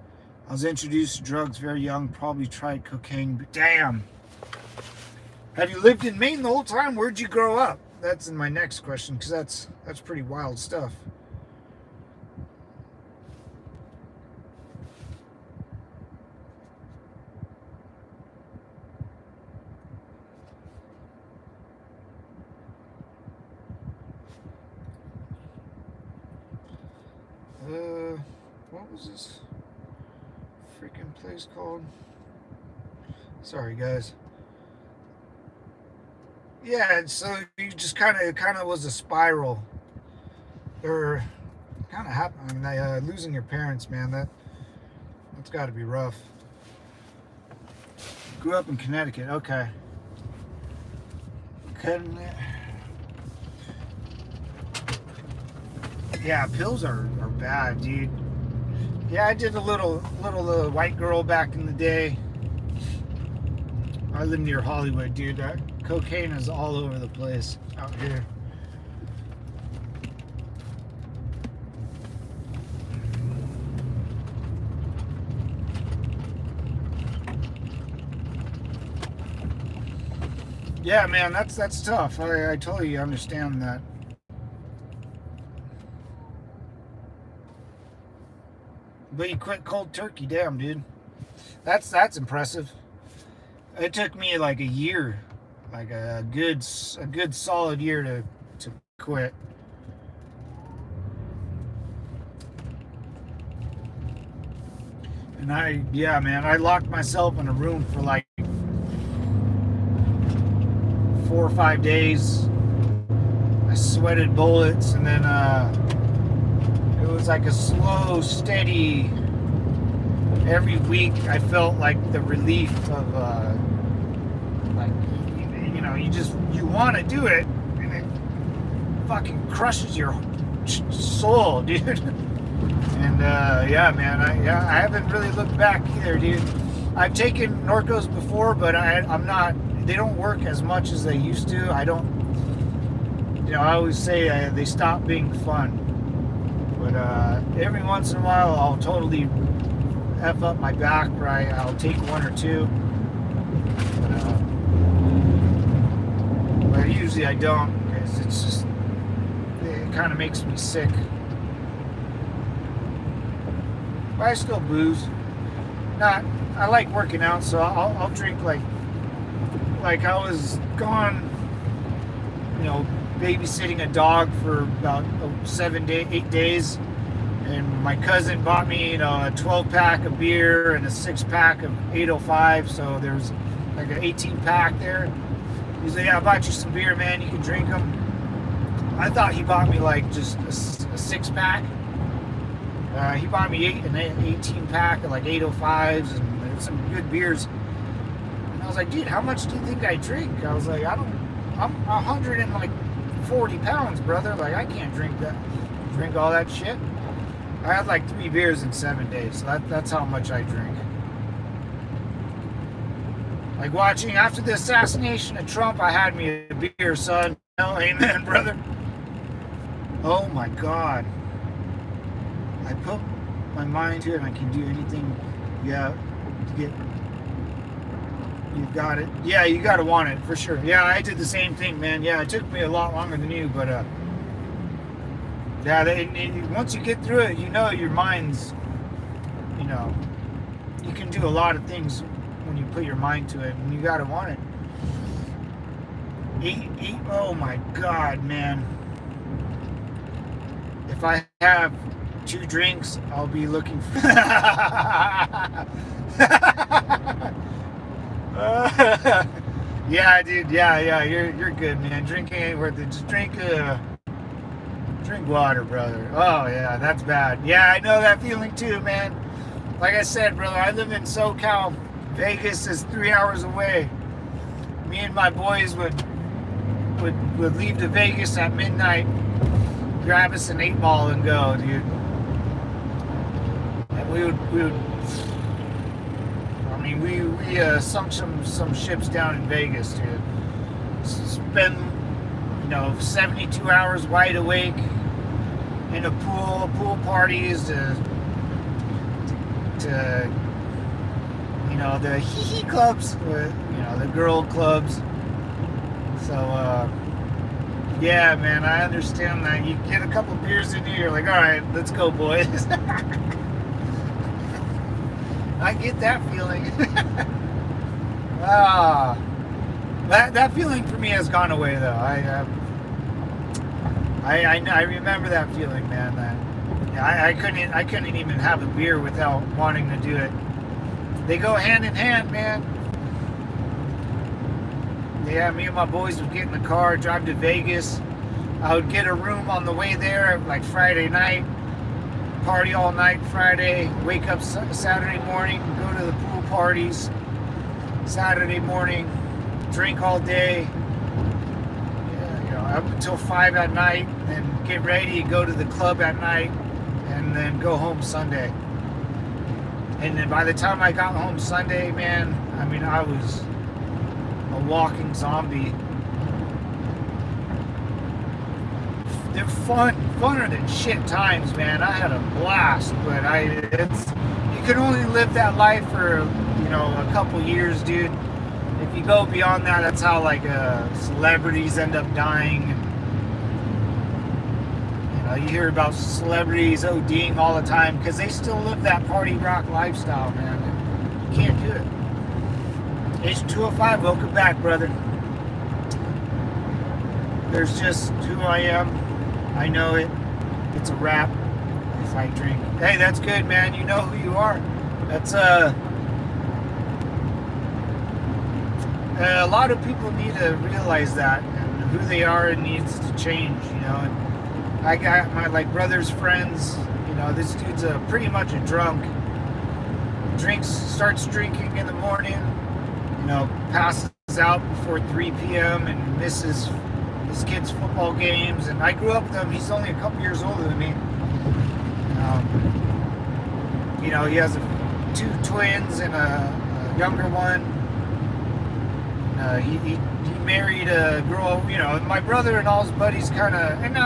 I was introduced to drugs very young, probably tried cocaine, but damn. Have you lived in Maine the whole time? Where'd you grow up? That's in my next question, because that's pretty wild stuff. What was this freaking place called? Sorry, guys. Yeah, so you just kind of was a spiral, or kind of happened. I mean, losing your parents, man. That's got to be rough. Grew up in Connecticut. Okay. Yeah, pills are bad, dude. Yeah, I did a little white girl back in the day. I live near Hollywood, dude. Cocaine is all over the place out here. Yeah, man, that's tough. I totally understand that. But you quit cold turkey, damn, dude. That's impressive. It took me like a year, like a good solid year to quit. And yeah, man, I locked myself in a room for like 4 or 5 days. I sweated bullets, and then it was like a slow, steady. Every week, I felt like the relief of like you want to do it, and it fucking crushes your soul, dude. And yeah, man, I haven't really looked back either, dude. I've taken Norcos before, but I'm not. They don't work as much as they used to. I don't. I always say they stop being fun. But every once in a while, I'll totally F up my back, right? I'll take one or two. But usually I don't, because it kind of makes me sick. But I still booze. I like working out, so I'll drink like I was gone, babysitting a dog for about 8 days, and my cousin bought me, a 12-pack of beer and a 6-pack of 805. So there's like an 18-pack there. He's like, "Yeah, I bought you some beer, man. You can drink them." I thought he bought me like just a 6-pack. He bought me an 18-pack of like 805s and some good beers. And I was like, "Dude, how much do you think I drink?" I was like, I'm 140 pounds, brother. Like, I can't drink all that shit. I had like 3 beers in 7 days. So that's how much I drink. Like watching after the assassination of Trump, I had me a beer, son. Oh, amen, brother. Oh my God. I put my mind to it, and I can do anything. Yeah, you got it. Yeah, you gotta want it for sure. Yeah, I did the same thing, man. Yeah, it took me a lot longer than you, but yeah, once you get through it, your mind's, you can do a lot of things when you put your mind to it, and you gotta want it. Eat. Oh my God, man. If I have 2 drinks, I'll be looking for. Yeah, dude. Yeah. You're good, man. Drinking ain't worth it. Just drink water, brother. Oh yeah, that's bad. Yeah, I know that feeling too, man. Like I said, brother, I live in SoCal. Vegas is 3 hours away. Me and my boys would leave to Vegas at midnight, grab us an 8-ball and go, dude. And we would. I mean, we sunk some ships down in Vegas, dude. Spend 72 hours wide awake in a pool parties to the hee-hee clubs, the girl clubs. So, yeah, man, I understand that. You get a couple beers in you, you're like, all right, let's go, boys. I get that feeling. That feeling for me has gone away, though. I remember that feeling, man. I couldn't even have a beer without wanting to do it. They go hand in hand, man. Yeah, me and my boys would get in the car, drive to Vegas. I would get a room on the way there, like Friday night, party all night Friday, wake up Saturday morning, go to the pool parties, Saturday morning, drink all day, up until 5 at night, then get ready, go to the club at night, and then go home Sunday. And then by the time I got home Sunday, man, I mean, I was a walking zombie. They're funner than shit times, man. I had a blast, but you can only live that life for, a couple years, dude. if you go beyond that, that's how like celebrities end up dying. And, you hear about celebrities ODing all the time because they still live that party rock lifestyle, man. You can't do it. H205, welcome back, brother. There's just who I am. I know it. It's a wrap if I drink. Hey, that's good, man. You know who you are. That's a lot of people need to realize that, and who they are and needs to change, And I got my brother's friends, this dude's pretty much a drunk. Starts drinking in the morning, passes out before 3 p.m. and misses his kids' football games. And I grew up with him. He's only a couple years older than me. He has 2 twins and a younger one. He married a girl, my brother and all his buddies kind of, and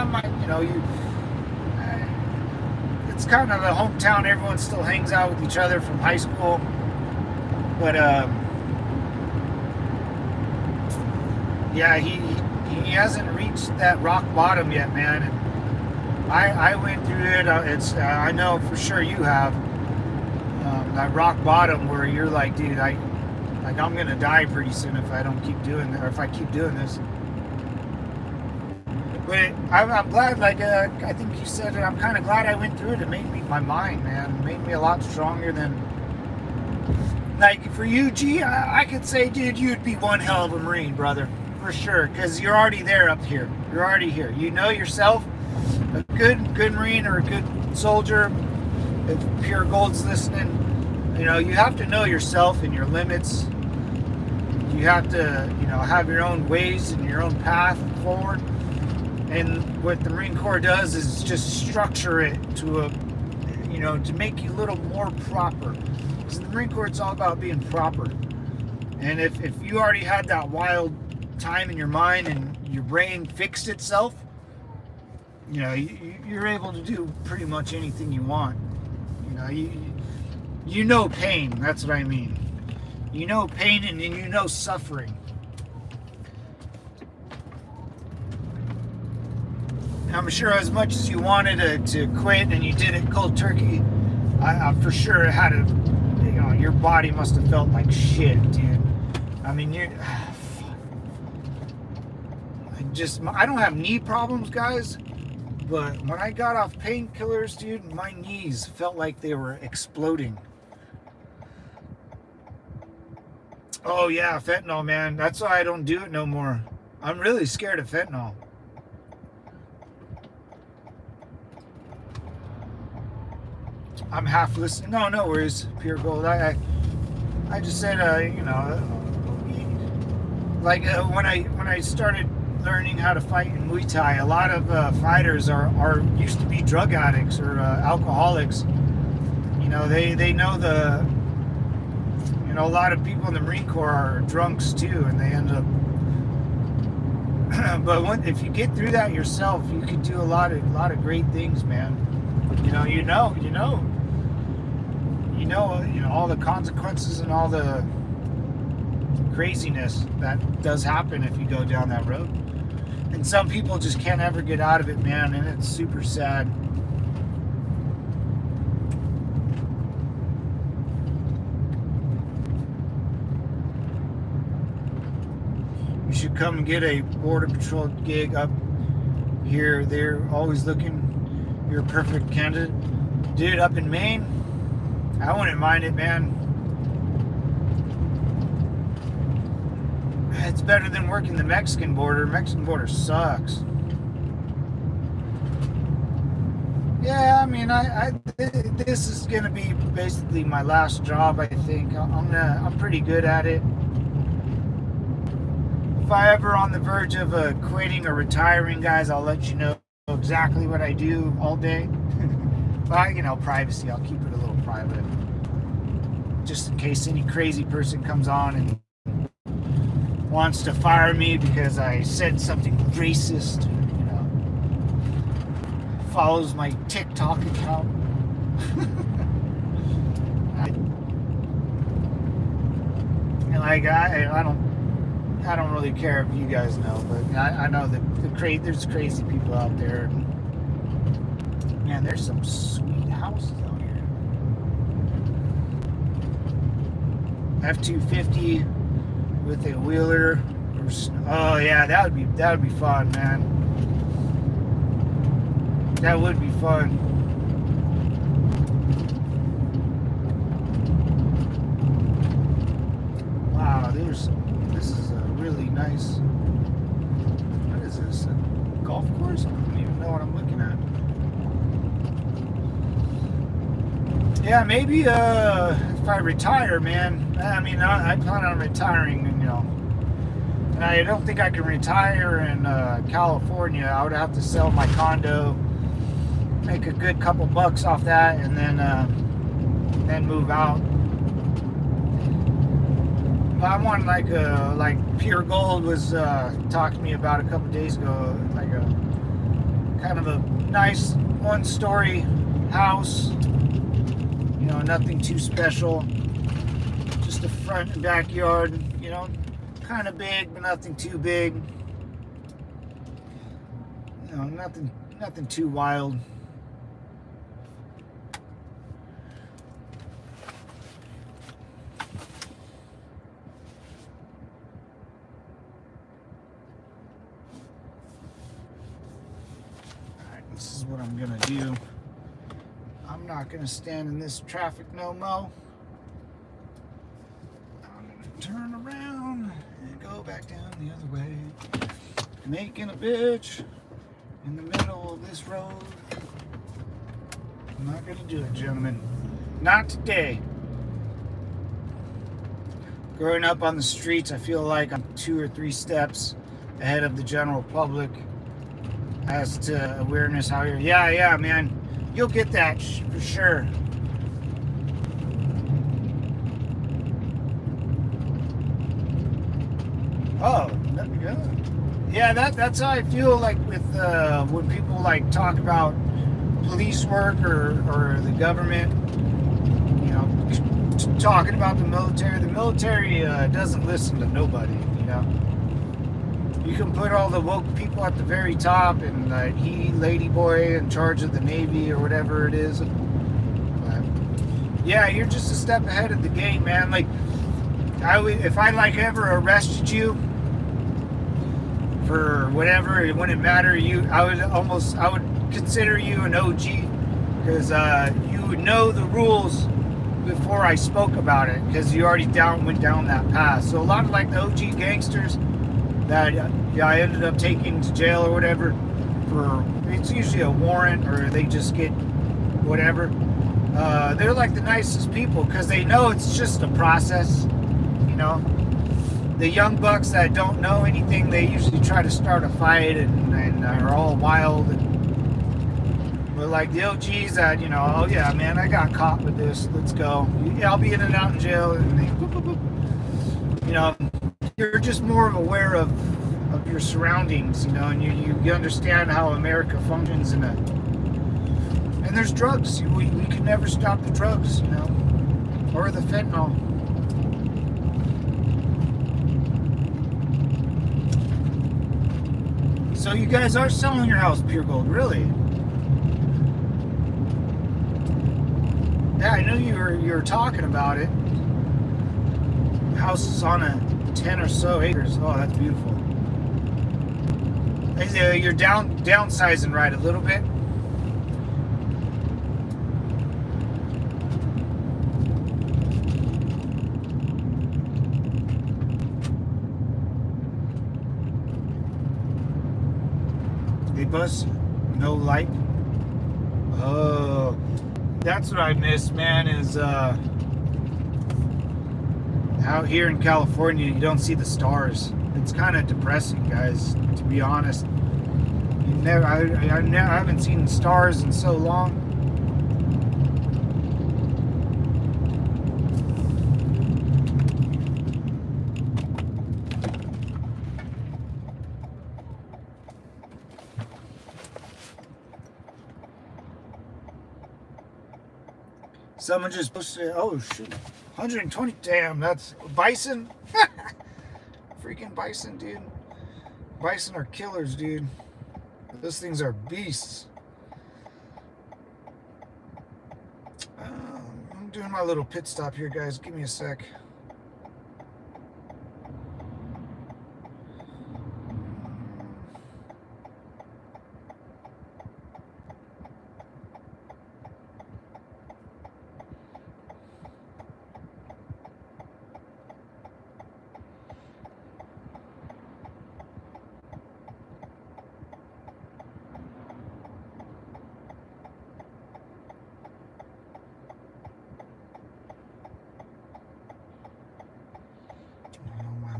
it's kind of a hometown. Everyone still hangs out with each other from high school. But, yeah, he hasn't reached that rock bottom yet, man. And I went through it. I know for sure you have that rock bottom where you're like, dude, I'm gonna die pretty soon if I don't keep doing that, or if I keep doing this. But I'm glad, I think you said it. I'm kind of glad I went through it. It made me my mind, man. It made me a lot stronger than. Like for you, G, I could say, dude, you'd be one hell of a Marine, brother. For sure, because you're already there up here. You're already here. You know yourself. A good Marine or a good soldier. If Pure Gold's listening, you have to know yourself and your limits. You have to, have your own ways and your own path forward. And what the Marine Corps does is just structure it to to make you a little more proper. Because in the Marine Corps, it's all about being proper. And if you already had that wild time in your mind and your brain fixed itself, you're able to do pretty much anything you want. You know pain. That's what I mean. You know pain and you know suffering. I'm sure as much as you wanted to quit and you did it cold turkey, I for sure had your body must have felt like shit, dude. I mean, I don't have knee problems, guys, but when I got off painkillers, dude, my knees felt like they were exploding. Oh yeah, fentanyl, man. That's why I don't do it no more. I'm really scared of fentanyl. I'm half listening. No worries, Pure Gold. I just said, when I started learning how to fight in Muay Thai, a lot of fighters are used to be drug addicts or alcoholics. They know a lot of people in the Marine Corps are drunks too, and they end up. But if you get through that yourself, you could do a lot of great things, man. All the consequences and all the craziness that does happen if you go down that road. And some people just can't ever get out of it, man, and it's super sad. You should come and get a Border Patrol gig up here. They're always looking. You're a perfect candidate. Dude, up in Maine, I wouldn't mind it, man. It's better than working the Mexican border. Mexican border sucks. Yeah, I mean, this is gonna be basically my last job. I think I'm pretty good at it. If I ever on the verge of quitting or retiring, guys, I'll let you know exactly what I do all day. But privacy. I'll keep it a little private, just in case any crazy person comes on and wants to fire me because I said something racist, follows my TikTok account. like I don't really care if you guys know, but I know that there's crazy people out there. Man, there's some sweet houses out here. F-250 with a wheeler. Oh yeah, that would be fun, man. That would be fun. Wow, this is a really nice. What is this? A golf course? I don't even know what I'm looking at. Yeah, maybe if I retire, man. I mean, I plan on retiring, you know. And I don't think I can retire in California. I would have to sell my condo, make a good couple bucks off that, and then move out. But I want like Pure Gold was talking to me about a couple days ago, like a kind of a nice one-story house. You know, nothing too special. Just a front and backyard. You know, kind of big, but nothing too big. You know, nothing too wild. This is what I'm gonna do. I'm not gonna stand in this traffic no mo. I'm gonna turn around and go back down the other way. Making a bitch in the middle of this road. I'm not gonna do it, gentlemen. Not today. Growing up on the streets, I feel like I'm 2 or 3 steps ahead of the general public as to awareness out here. Yeah, man. You'll get that for sure. Oh, yeah. That's how I feel like with when people like talk about police work or the government. You know, talking about the military. The military doesn't listen to nobody. You know. You can put all the woke people at the very top and lady boy in charge of the Navy or whatever it is. But yeah, you're just a step ahead of the game, man. Like, if I like ever arrested you for whatever, it wouldn't matter. I would consider you an OG because you would know the rules before I spoke about it because you already went down that path. So a lot of like the OG gangsters that I ended up taking to jail or whatever it's usually a warrant or they just get whatever. They're like the nicest people because they know it's just a process. You know, the young bucks that don't know anything, they usually try to start a fight and are all wild. But like the OGs that, you know, oh yeah, man, I got caught with this. Let's go. Yeah, I'll be in and out in jail. And they, boop, boop, boop. You know, you're just more aware of your surroundings, you know, and you understand how America functions and there's drugs. We can never stop the drugs, you know, or the fentanyl. So you guys are selling your house, Pure Gold, really? Yeah, I know you were talking about it. The house is on a 10 or so acres. Oh, that's beautiful. You're downsizing, right, a little bit? Hey, bus, no light. Oh, that's what I miss, man, is out here in California, you don't see the stars. It's kind of depressing, guys, to be honest. I haven't seen the stars in so long. Someone just posted, oh shoot, 120, damn, that's bison. Freaking bison, dude. Bison are killers, dude. Those things are beasts. I'm doing my little pit stop here, guys. Give me a sec.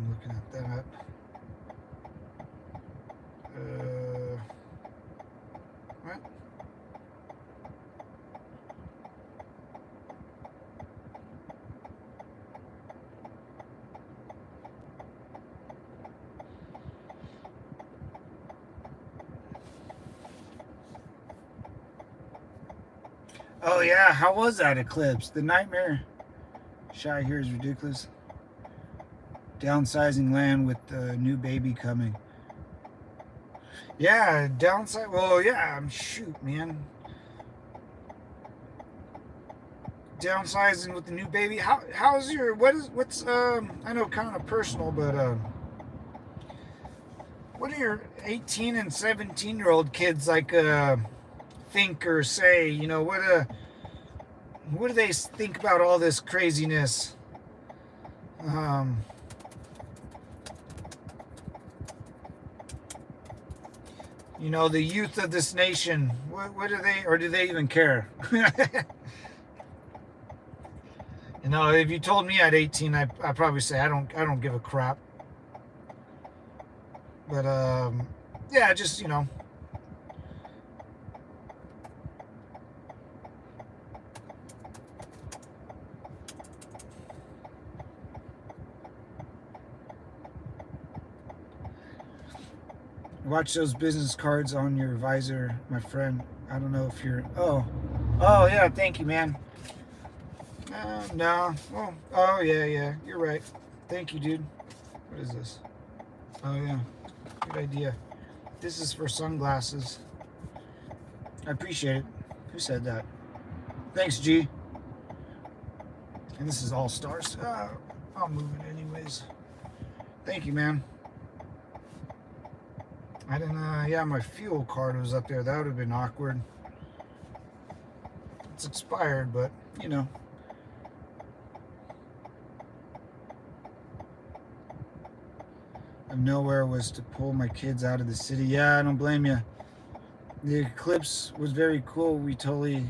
Looking at that. What? Oh yeah, how was that eclipse? The nightmare shot here is ridiculous. Downsizing land with the new baby coming. Yeah, downsize. Well, yeah, shoot, man. Downsizing with the new baby. How's your what's I know kind of personal, but what do your 18 and 17-year-old kids like think or say? You know, what do they think about all this craziness? You know, the youth of this nation, what do they, or do they even care? You know, if you told me at 18, I'd probably say I don't give a crap. But yeah, just, you know. Watch those business cards on your visor, my friend. I don't know if you're... Oh yeah, thank you, man. No. Oh, yeah, you're right. Thank you, dude. What is this? Oh, yeah. Good idea. This is for sunglasses. I appreciate it. Who said that? Thanks, G. And this is all stars. I'll move it anyways. Thank you, man. I didn't, yeah, my fuel card was up there. That would have been awkward. It's expired, but, you know. Of nowhere was to pull my kids out of the city. Yeah, I don't blame you. The eclipse was very cool. We totally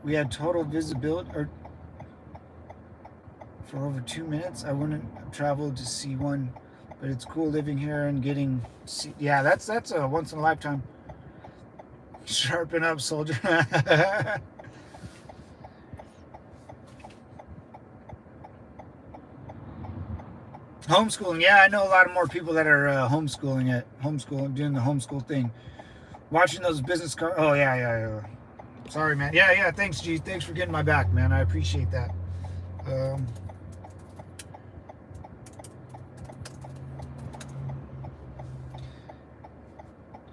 we had total visibility for over 2 minutes. I wouldn't have traveled to see one, but it's cool living here and getting yeah, that's a once in a lifetime. Sharpen up, soldier. Homeschooling, yeah, I know a lot of more people that are homeschooling, doing the homeschool thing. Watching those business cards. Oh, yeah. Sorry, man. Yeah, thanks, G. Thanks for getting my back, man. I appreciate that.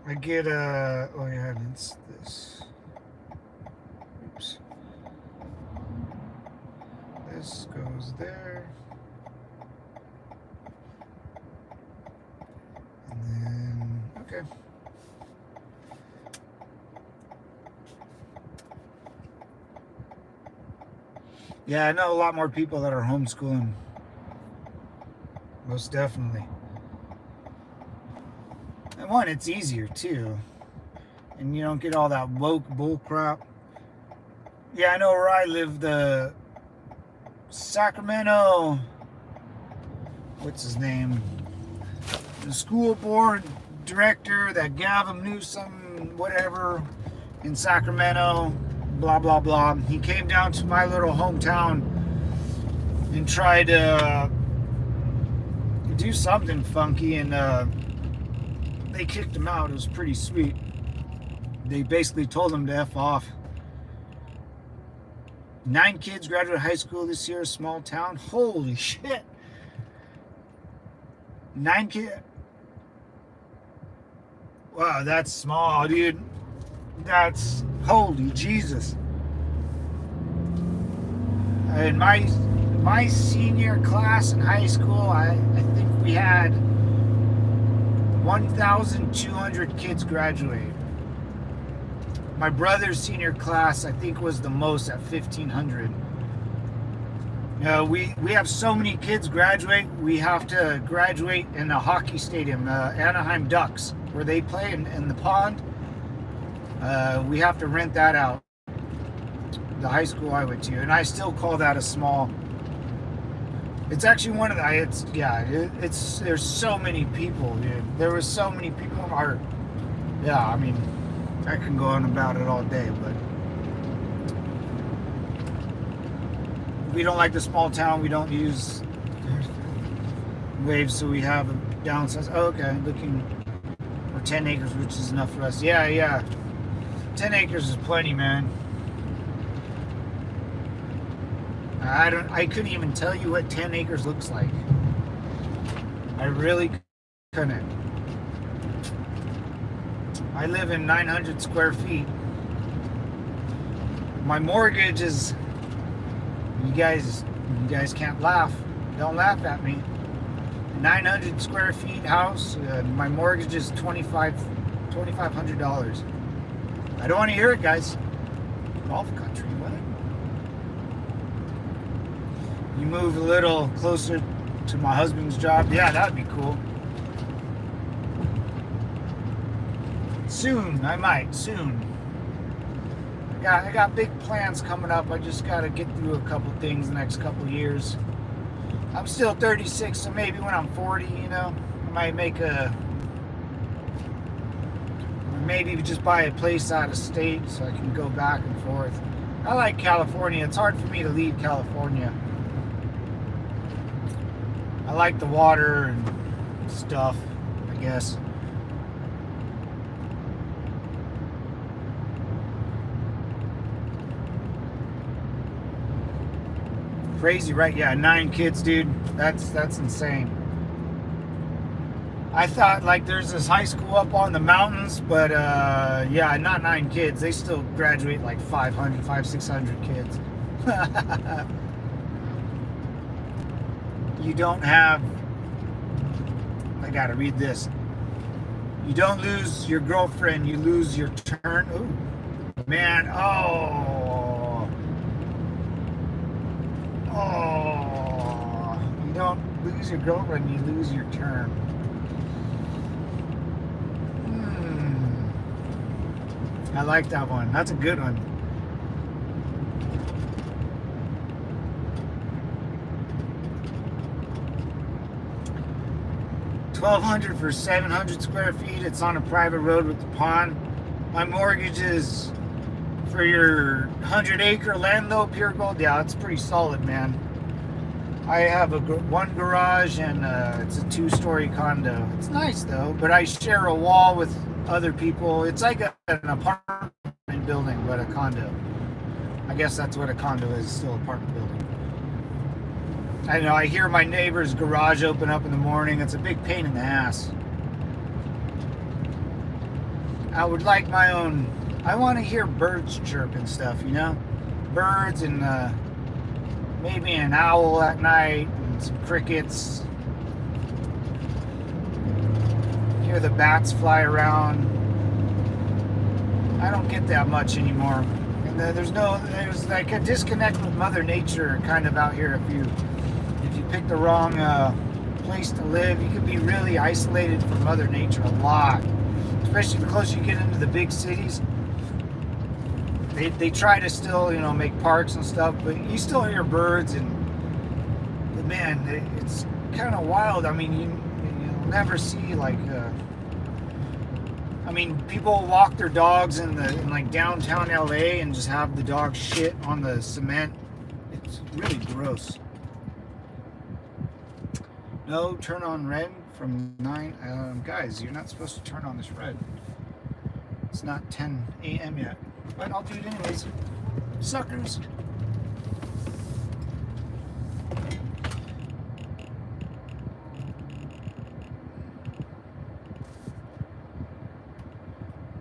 I get, oh, yeah, it's this. Oops. This goes there. Okay. Yeah, I know a lot more people that are homeschooling. Most definitely. And one, it's easier too. And you don't get all that woke bull crap. Yeah, I know where I live, the Sacramento, what's his name? The school board director, that Gavin Newsom, whatever, in Sacramento, blah, blah, blah. He came down to my little hometown and tried to do something funky, and they kicked him out. It was pretty sweet. They basically told them to F off. 9 kids graduated high school this year, small town. Holy shit. 9 kids. Wow, that's small, dude. That's, holy Jesus. In my senior class in high school, I think we had 1,200 kids graduate. My brother's senior class, I think, was the most at 1,500. We have so many kids graduate. We have to graduate in a hockey stadium, Anaheim Ducks, where they play in the pond. We have to rent that out. The high school I went to, and I still call that a small. It's actually one of the. There's so many people, dude. There was so many people. I mean, I can go on about it all day, but we don't like the small town. We don't use waves, so we have a downsize. Oh, okay, looking for 10 acres, which is enough for us. Yeah. 10 acres is plenty, man. I couldn't even tell you what 10 acres looks like. I really couldn't. I live in 900 square feet. My mortgage is, you guys can't laugh. Don't laugh at me. 900 square feet house. My mortgage is $2,500. I don't want to hear it, guys. Golf country, what? You move a little closer to my husband's job. Yeah, that'd be cool. Soon, I might. Soon. I got big plans coming up. I just got to get through a couple things the next couple years. I'm still 36, so maybe when I'm 40, I might maybe just buy a place out of state so I can go back and forth. I like California. It's hard for me to leave California. I like the water and stuff, I guess. Crazy, right? Yeah, 9 kids, dude. That's insane. I thought like there's this high school up on the mountains, but yeah, not 9 kids. They still graduate like 600 kids. You don't have, I gotta read this. You don't lose your girlfriend, you lose your turn. Ooh, man, oh, you don't lose your girlfriend, you lose your turn. I like that one. That's a good one. $1,200 for 700 square feet. It's on a private road with the pond. My mortgage is for your 100-acre land, though, pure gold. Yeah, it's pretty solid, man. I have one garage and it's a 2-story condo. It's nice though, but I share a wall with other people. It's like an apartment building, but a condo. I guess that's what a condo is, still an apartment building. I know, I hear my neighbor's garage open up in the morning. It's a big pain in the ass. I would like my own, I want to hear birds chirp and stuff, Birds and maybe an owl at night and some crickets. Hear the bats fly around. I don't get that much anymore. And there's like a disconnect with Mother Nature kind of out here. If you pick the wrong place to live, you can be really isolated from Mother Nature a lot. Especially the closer you get into the big cities. They try to still, make parks and stuff, but you still hear birds but man, it's kind of wild. I mean, you'll never see like, people walk their dogs in like downtown LA and just have the dog shit on the cement. It's really gross. No, turn on red from 9. Guys, you're not supposed to turn on this red. It's not 10 a.m. yet, but I'll do it anyways. Suckers.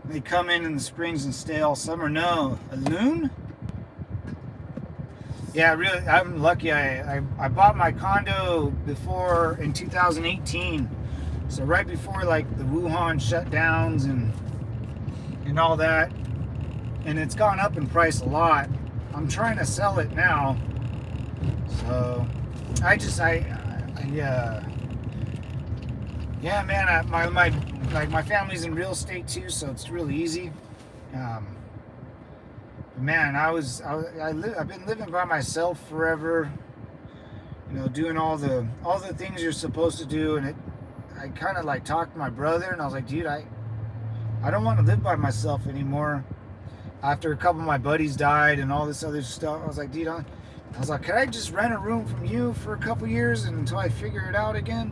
They come in the springs and stay all summer. No, a loon? Yeah, really, I'm lucky. I bought my condo before in 2018, so right before like the Wuhan shutdowns and all that, and it's gone up in price a lot. I'm trying to sell it now, so yeah, man, my family's in real estate too, so it's really easy. Man, I've been living by myself forever, you know, doing all the things you're supposed to do, and I kind of like talked to my brother, and I was like, dude, I don't want to live by myself anymore. After a couple of my buddies died and all this other stuff, I was like, dude, I was like, can I just rent a room from you for a couple years until I figure it out again?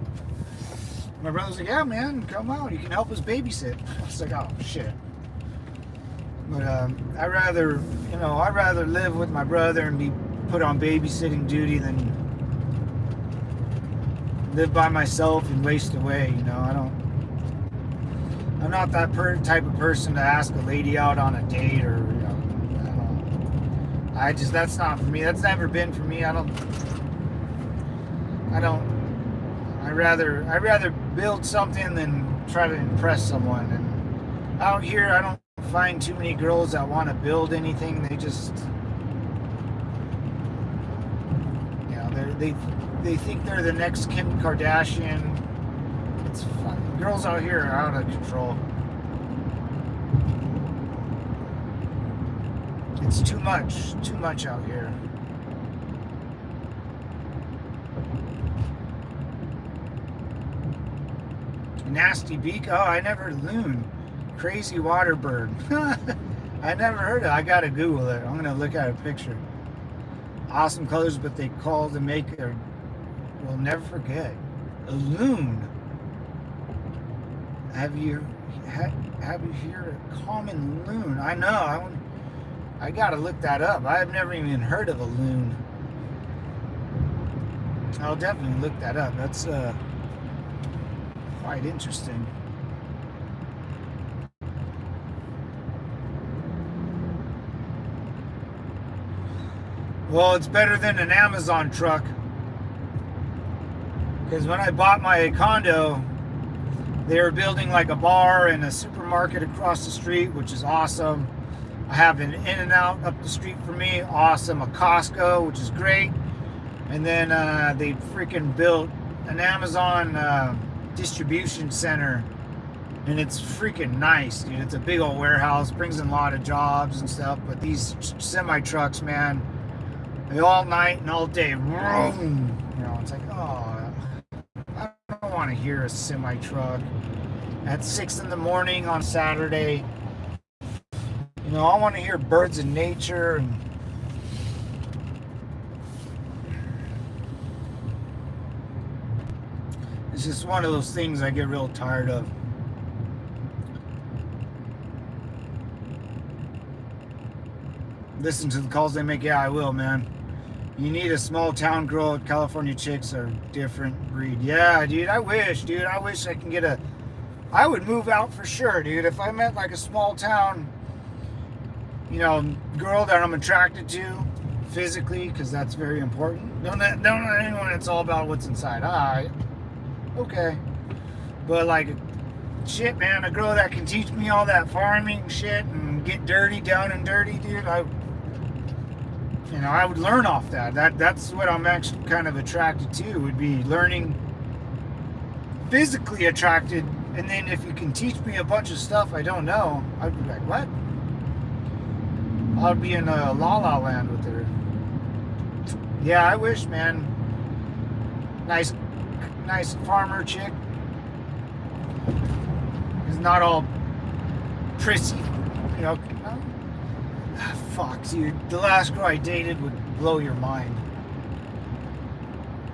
My brother's like, yeah, man, come out. You can help us babysit. I was like, oh, shit. But I'd rather live with my brother and be put on babysitting duty than live by myself and waste away, you know. I'm not that type of person to ask a lady out on a date, or, you know, that's not for me. That's never been for me. I'd rather build something than try to impress someone. And out here, I don't find too many girls that want to build anything. They just, you know, they think they're the next Kim Kardashian. It's fun. Girls out here are out of control. It's too much out here. Nasty beak. Oh, I never loon. Crazy water bird. I never heard of it. I gotta Google it. I'm gonna look at a picture. Awesome colors, but they call to make a. We'll never forget. A loon. Have you heard a common loon? I know. I gotta look that up. I've never even heard of a loon. I'll definitely look that up. That's quite interesting. Well, it's better than an Amazon truck. Because when I bought my condo, they were building like a bar and a supermarket across the street, which is awesome. I have an In-N-Out up the street from me, awesome. A Costco, which is great. And then they freaking built an Amazon distribution center, and it's freaking nice, dude. It's a big old warehouse, brings in a lot of jobs and stuff. But these semi trucks, man, they all night and all day, vroom. You know, it's like, oh, I don't want to hear a semi truck at 6 in the morning on Saturday. You know, I want to hear birds in nature. And it's just one of those things I get real tired of. Listen to the calls they make. Yeah, I will, man. You need a small town girl. California chicks are different breed. Yeah, dude, I wish I can get I would move out for sure, dude. If I met like a small town, you know, girl that I'm attracted to physically, because that's very important. Don't let anyone, it's all about what's inside. Alright. Okay. But like, shit, man, a girl that can teach me all that farming shit and get dirty, down and dirty, dude, I would learn off that. That's what I'm actually kind of attracted to, would be learning, physically attracted, and then if you can teach me a bunch of stuff I don't know, I'd be like, what? I'd be in a La La Land with her. Yeah, I wish, man. Nice farmer chick. It's not all prissy, you know. Fuck, dude. The last girl I dated would blow your mind.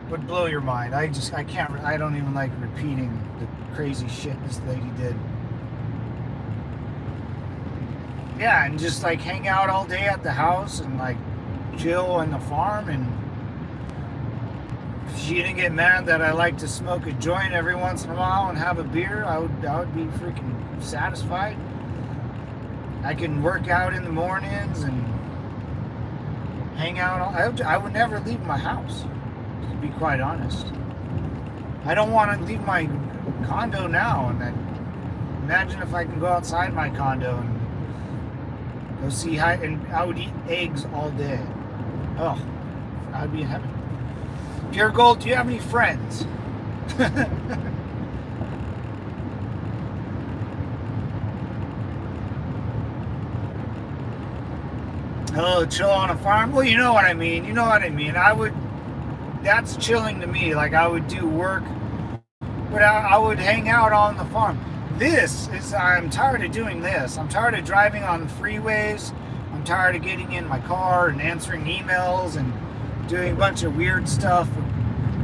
Would blow your mind. I don't even like repeating the crazy shit this lady did. yeah, and just like hang out all day at the house and like chill on the farm. And if she didn't get mad that I like to smoke a joint every once in a while and have a beer, I would be freaking satisfied. I can work out in the mornings and hang out. I would never leave my house, to be quite honest. I don't want to leave my condo now. And imagine if I can go outside my condo and go see how, and I would eat eggs all day. Oh, I'd be in heaven. Pure Gold, do you have any friends? Hello, chill on a farm? Well, you know what I mean. You know what I mean. That's chilling to me. Like, I would do work, but I would hang out on the farm. I'm tired of doing this. I'm tired of driving on freeways. I'm tired of getting in my car and answering emails and doing a bunch of weird stuff.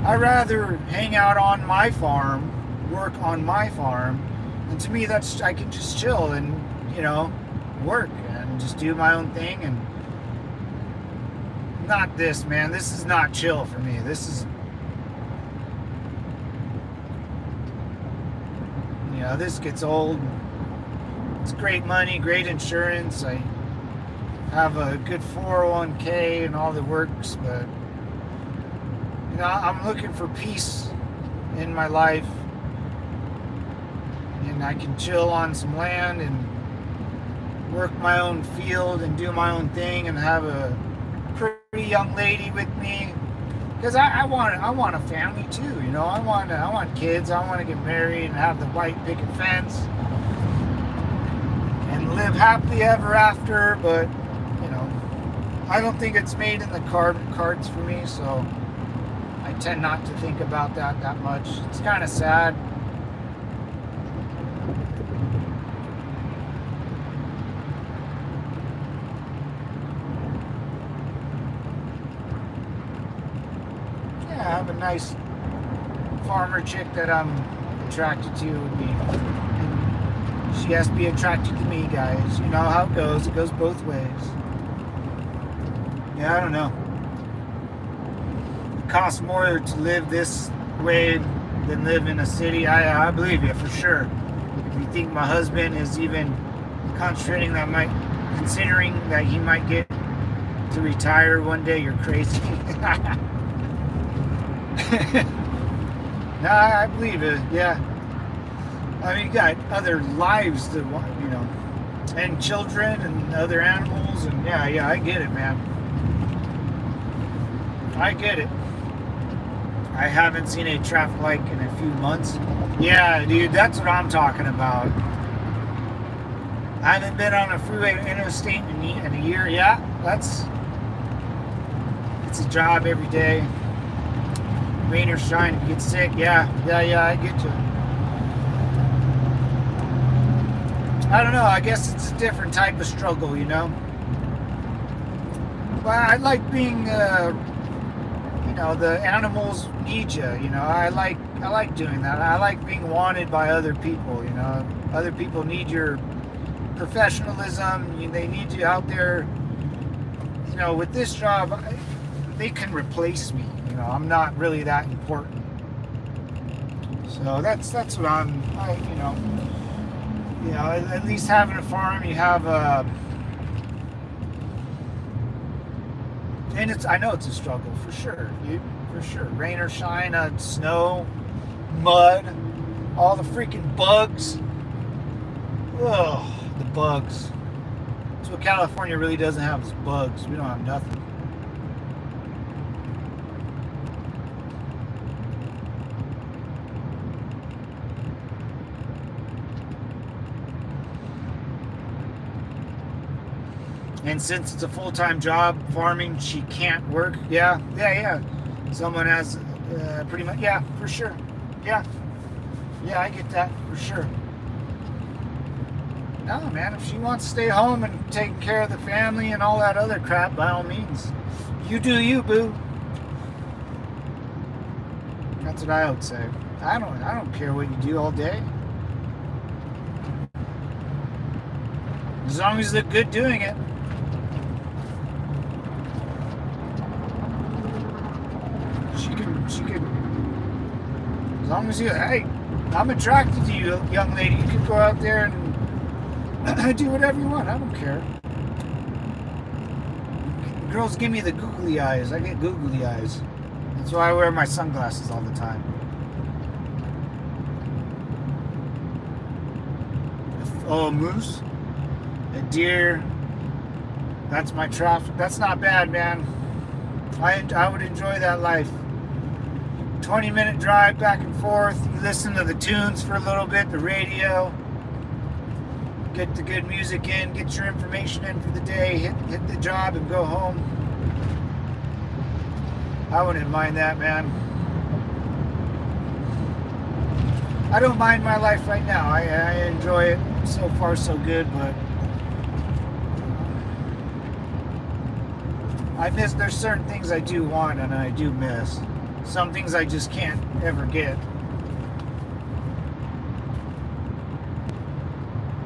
I'd rather hang out on my farm, work on my farm, and to me I can just chill and, work and just do my own thing. And not this, man. This is not chill for me. This is, this gets old. It's great money, great insurance. I have a good 401k and all the works, but I'm looking for peace in my life, and I can chill on some land and work my own field and do my own thing and have a pretty young lady with me, because I want a family too. I want kids. I want to get married and have the white picket fence and live happily ever after. But I don't think it's made in the cards for me, so I tend not to think about that much. It's kind of sad. Yeah, I have a nice farmer chick that I'm attracted to, and she has to be attracted to me, guys. You know how it goes. It goes both ways. Yeah, I don't know. It costs more to live this way than live in a city. I believe you, for sure. If you think my husband is even considering that he might get to retire one day, you're crazy. No, I believe it. Yeah. I mean, you got other lives to, and children and other animals, and yeah, I get it, man. I get it. I haven't seen a traffic light in a few months. Yeah, dude, that's what I'm talking about. I haven't been on a freeway interstate in a year. Yeah, it's a job every day. Rain or shine, you get sick. Yeah, I get you. I don't know. I guess it's a different type of struggle, But I like being, the animals need you. I like doing that. I like being wanted by other people. Other people need your professionalism. They need you out there. With this job, they can replace me. I'm not really that important. So that's what at least having a farm, you have and I know it's a struggle for sure, dude, for sure. Rain or shine, snow, mud, all the freaking bugs. Ugh, the bugs. That's what California really doesn't have, is bugs. We don't have nothing. And since it's a full-time job, farming, she can't work. Yeah. Someone has pretty much, yeah, for sure. Yeah, I get that, for sure. No, man, if she wants to stay home and take care of the family and all that other crap, by all means. You do you, boo. That's what I would say. I don't care what you do all day. As long as you look good doing it. She could, as long as you, hey, I'm attracted to you, young lady. You could go out there and do whatever you want. I don't care. Girls give me the googly eyes. I get googly eyes. That's why I wear my sunglasses all the time. Oh, a moose, a deer. That's my traffic. That's not bad, man. I would enjoy that life. 20-minute drive back and forth. You listen to the tunes for a little bit, the radio. Get the good music in, get your information in for the day, hit the job and go home. I wouldn't mind that, man. I don't mind my life right now. I enjoy it. So far so good, but there's certain things I do want and I do miss. Some things I just can't ever get.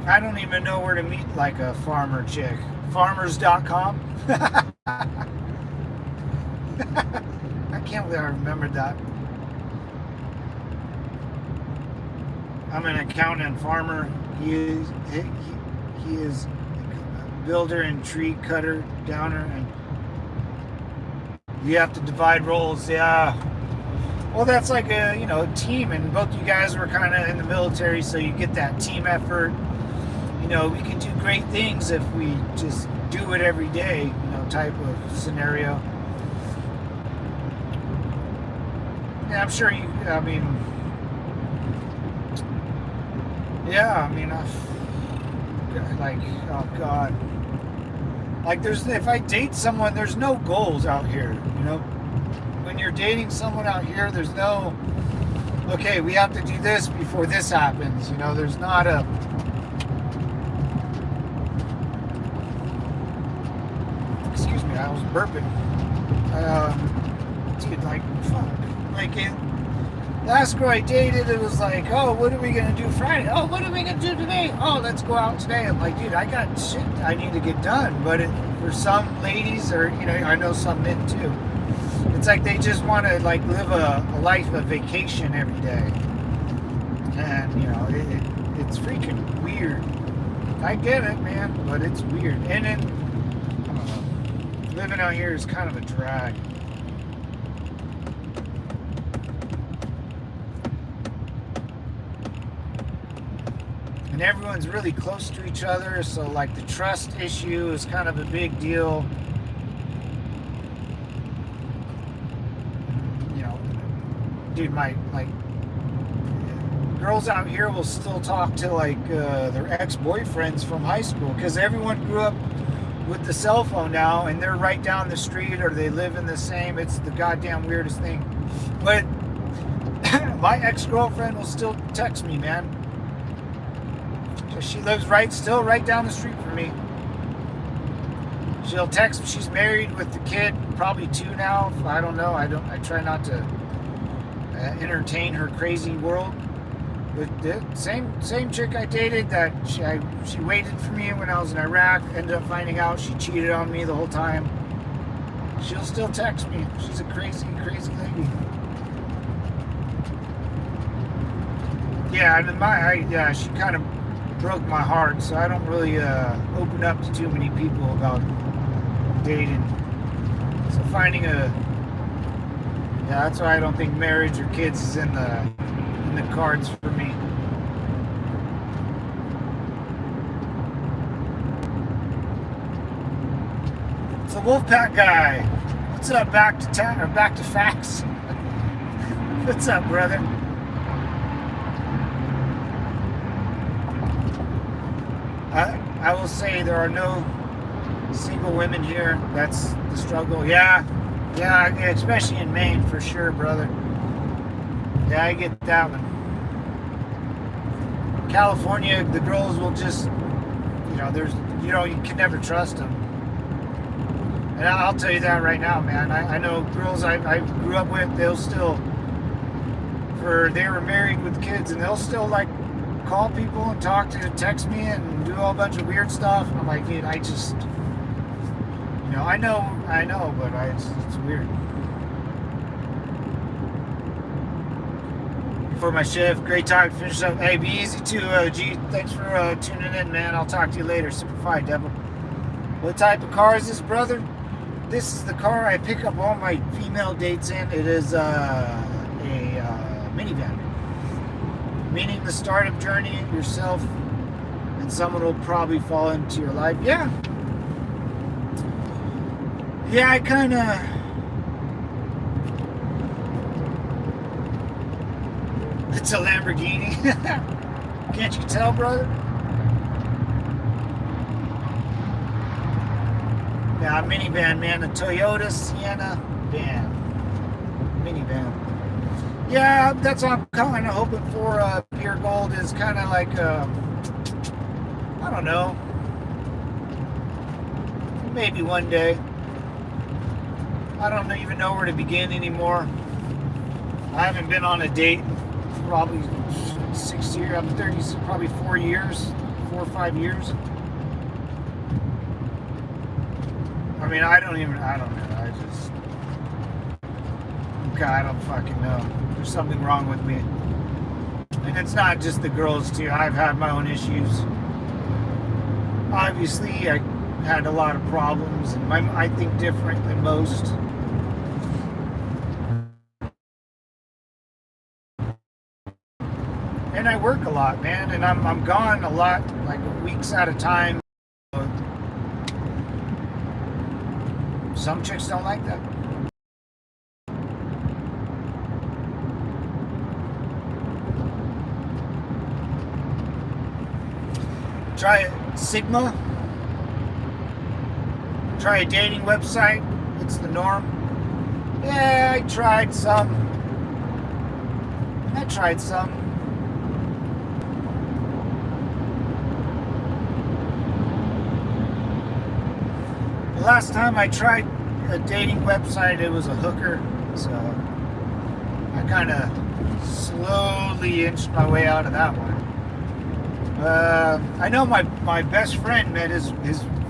I don't even know where to meet like a farmer chick. Farmers.com. I can't believe I remembered that. I'm an accountant farmer. He is a builder and tree cutter, downer, and you have to divide roles. Yeah. Well, that's like a team, and both you guys were kind of in the military, so you get that team effort. We can do great things if we just do it every day, type of scenario. Yeah, I'm sure like, oh God. Like if I date someone, there's no goals out here, When you're dating someone out here, there's no, okay, we have to do this before this happens, there's not a, excuse me, I was burping. Dude, like, fuck. Like, last girl I dated, it was like, oh, what are we going to do Friday? Oh, what are we going to do today? Oh, let's go out today. I'm like, dude, I got shit I need to get done. But for some ladies, or, I know some men too, it's like they just want to, like, live a life of vacation every day. And, it's freaking weird. I get it, man, but it's weird. And then, I don't know, living out here is kind of a drag. And everyone's really close to each other, so like the trust issue is kind of a big deal. Dude, girls out here will still talk to like their ex-boyfriends from high school, because everyone grew up with the cell phone now, and they're right down the street, or they live in the same. It's the goddamn weirdest thing. But my ex-girlfriend will still text me, man. She lives still right down the street from me. She'll text me. She's married with the kid, probably 2 now. I don't know. I try not to entertain her crazy world. But the same chick I dated, that she waited for me when I was in Iraq. Ended up finding out she cheated on me the whole time. She'll still text me. She's a crazy, crazy lady. Yeah, and she kind of broke my heart, so I don't really open up to too many people about dating. So finding that's why I don't think marriage or kids is in the cards for me. It's a Wolfpack guy. What's up? Back to facts. What's up, brother? I will say there are no single women here. That's the struggle. Yeah, especially in Maine, for sure, brother. Yeah, I get that one. California, the girls will just, you can never trust them. And I'll tell you that right now, man. I know girls I grew up with, they were married with kids, and they'll still, like, call people and text me and do a whole bunch of weird stuff. And I'm like, dude, I just, I know, but it's weird. For my shift, great talk. Finish up. Hey, be easy too, G. Thanks for tuning in, man. I'll talk to you later. Simplify, devil. What type of car is this, brother? This is the car I pick up all my female dates in. It is a minivan. Meaning the startup journey yourself and someone will probably fall into your life. Yeah. Yeah, I kind of... It's a Lamborghini. Can't you tell, brother? Yeah, minivan, man. A Toyota Sienna van. Minivan. Yeah, that's what I'm kind of hoping for. Pure Gold is kind of like, I don't know. Maybe one day. I don't even know where to begin anymore. I haven't been on a date in probably 6 years. I'm 30, probably 4 years, 4 or 5 years. I mean, I don't know. I don't fucking know. There's something wrong with me. And it's not just the girls, too. I've had my own issues. Obviously, I had a lot of problems, and I think different than most. And I work a lot, man, and I'm gone a lot, like weeks at a time. Some chicks don't like that. Try it, Sigma. Try a dating website. It's the norm. Yeah, I tried some. The last time I tried a dating website, it was a hooker. So I kind of slowly inched my way out of that one. I know my best friend met his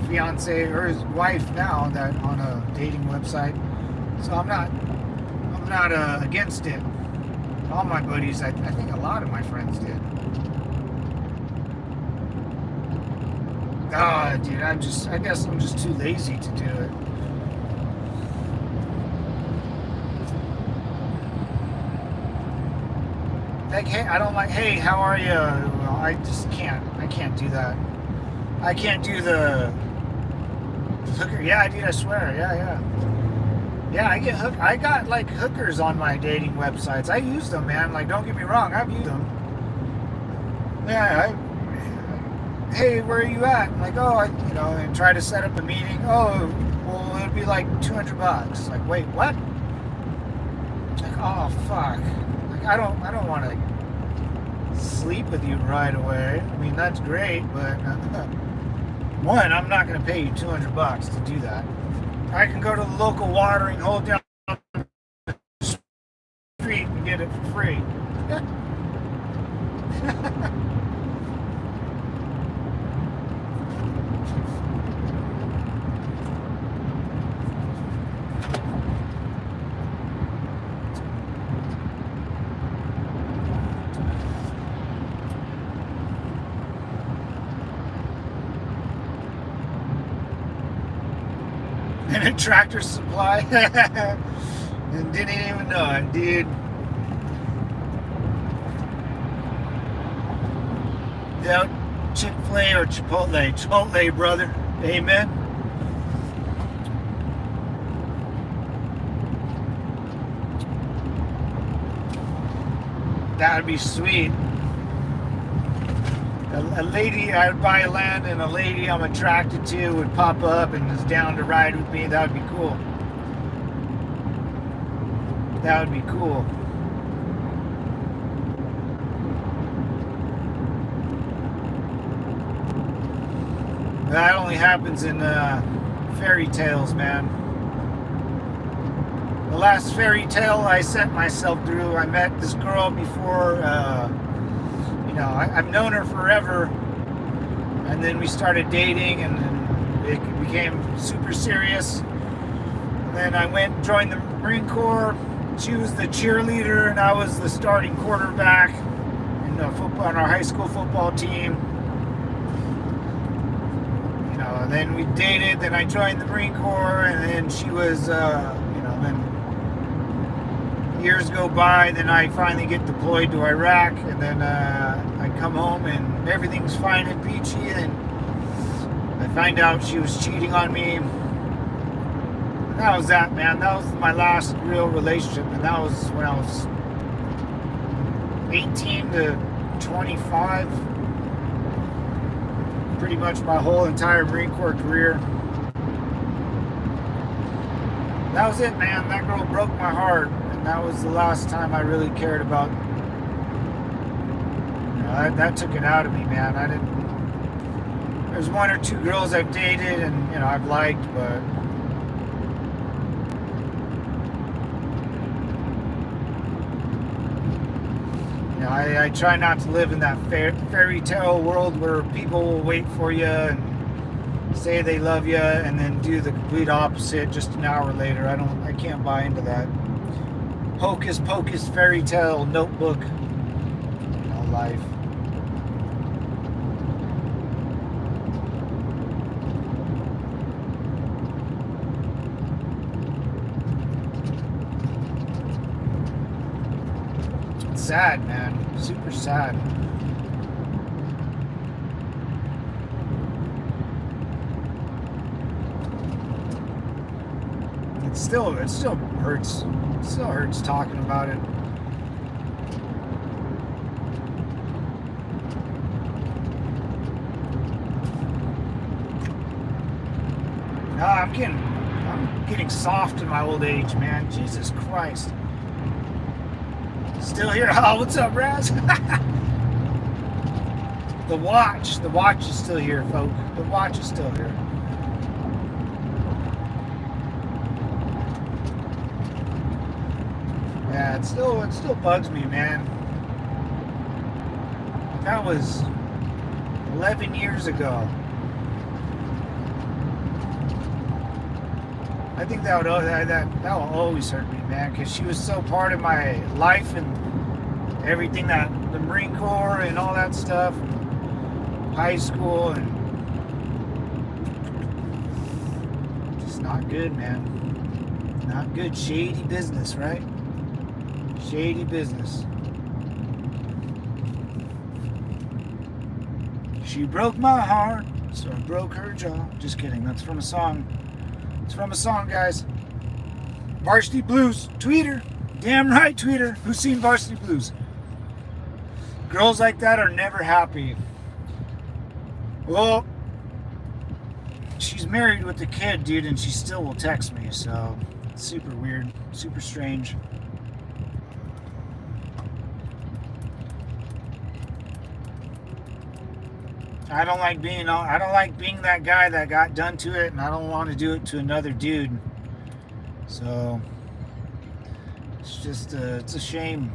fiance or his wife now that on a dating website, so I'm not against it. All my buddies, I think a lot of my friends did. Dude, I guess I'm just too lazy to do it. Like, hey, I don't like, hey, how are you? Well, I just can't. I can't do that. I can't do the hooker. Yeah, dude, I swear. Yeah, I get hooked. I got like hookers on my dating websites. I use them, man. Like, don't get me wrong, I've used them. Yeah, hey, where are you at? I'm like, and try to set up a meeting. Oh, well, it'd be like $200. Like, wait, what? Like, oh, fuck. Like, I don't want to sleep with you right away. I mean, that's great, but one, I'm not going to pay you $200 to do that. I can go to the local watering hole down the street and get it for free. And a Tractor Supply and didn't even know it, dude. Yeah, Chick-fil-A or Chipotle, brother. Amen. That'd be sweet. A lady, I'd buy land and a lady I'm attracted to would pop up and is down to ride with me. That would be cool. That would be cool. That only happens in fairy tales, man. The last fairy tale I sent myself through, I met this girl before, I've known her forever, and then we started dating, and then it became super serious. And then I went and joined the Marine Corps. She was the cheerleader, and I was the starting quarterback in football on our high school football team. And then we dated. Then I joined the Marine Corps, and then she was, then years go by. Then I finally get deployed to Iraq, and then I come home, and everything's fine and peachy. And I find out she was cheating on me. And that was that, man. That was my last real relationship, and that was when I was 18 to 25. Pretty much my whole entire Marine Corps career. That was it, man. That girl broke my heart, and that was the last time I really cared about. That took it out of me, man. There's one or two girls I've dated and I've liked, but I try not to live in that fairy tale world where people will wait for you and say they love you and then do the complete opposite just an hour later. I can't buy into that hocus pocus fairy tale notebook life. It's sad, man. Super sad. It still hurts. It still hurts talking about it. I'm getting soft in my old age, man. Jesus Christ. Still here? Oh, what's up, Raz? The watch is still here, folks. The watch is still here. Yeah, it still bugs me, man. That was 11 years ago. I think that will always hurt me, man, because she was so part of my life and everything, that the Marine Corps and all that stuff, high school, and just not good, man. Not good. Shady business, right? Shady business. She broke my heart, so I broke her jaw. Just kidding. That's from a song. It's from a song, guys. Varsity Blues. Tweeter. Damn right, Tweeter. Who's seen Varsity Blues? Girls like that are never happy. Well, she's married with a kid, dude, and she still will text me, so it's super weird. Super strange. I don't like being that guy that got done to it, and I don't want to do it to another dude. So it's just it's a shame.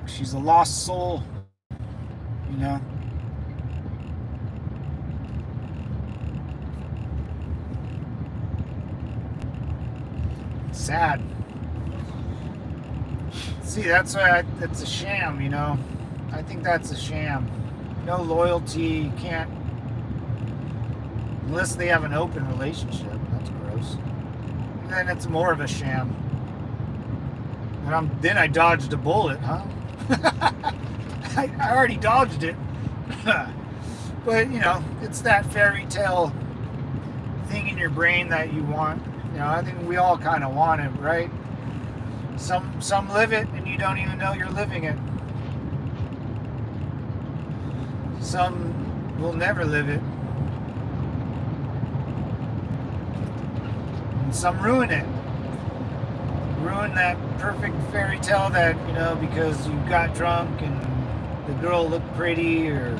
She's a lost soul, you know. Sad. See, that's why it's a sham, you know. I think that's a sham. No loyalty, you can't, unless they have an open relationship. That's gross. And then it's more of a sham. And then I dodged a bullet, huh? I already dodged it. But, you know, it's that fairy tale thing in your brain that you want. You know, I think we all kind of want it, right? Some live it and you don't even know you're living it. Some will never live it. And some ruin it. Ruin that perfect fairy tale that, you know, because you got drunk and the girl looked pretty, or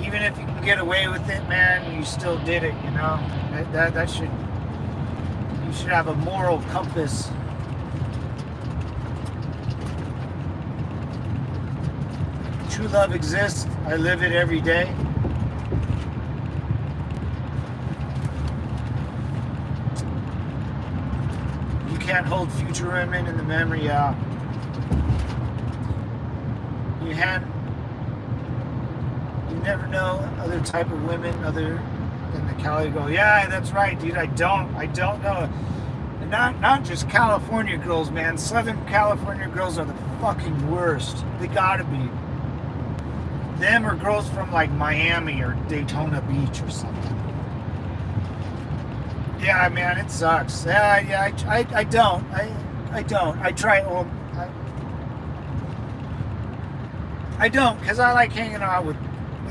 even if you can get away with it, man, you still did it, you know. That should, you should have a moral compass. true love exists. I live it every day. You can't hold future women in the memory. You never know other type of women other than the Cali girl. Yeah, that's right, dude. I don't know. And not just California girls, man. Southern California girls are the fucking worst. They gotta be. Them or girls from like Miami or Daytona Beach or something. Yeah, man, it sucks. Yeah, I don't. I try. Well, I don't, because I like hanging out with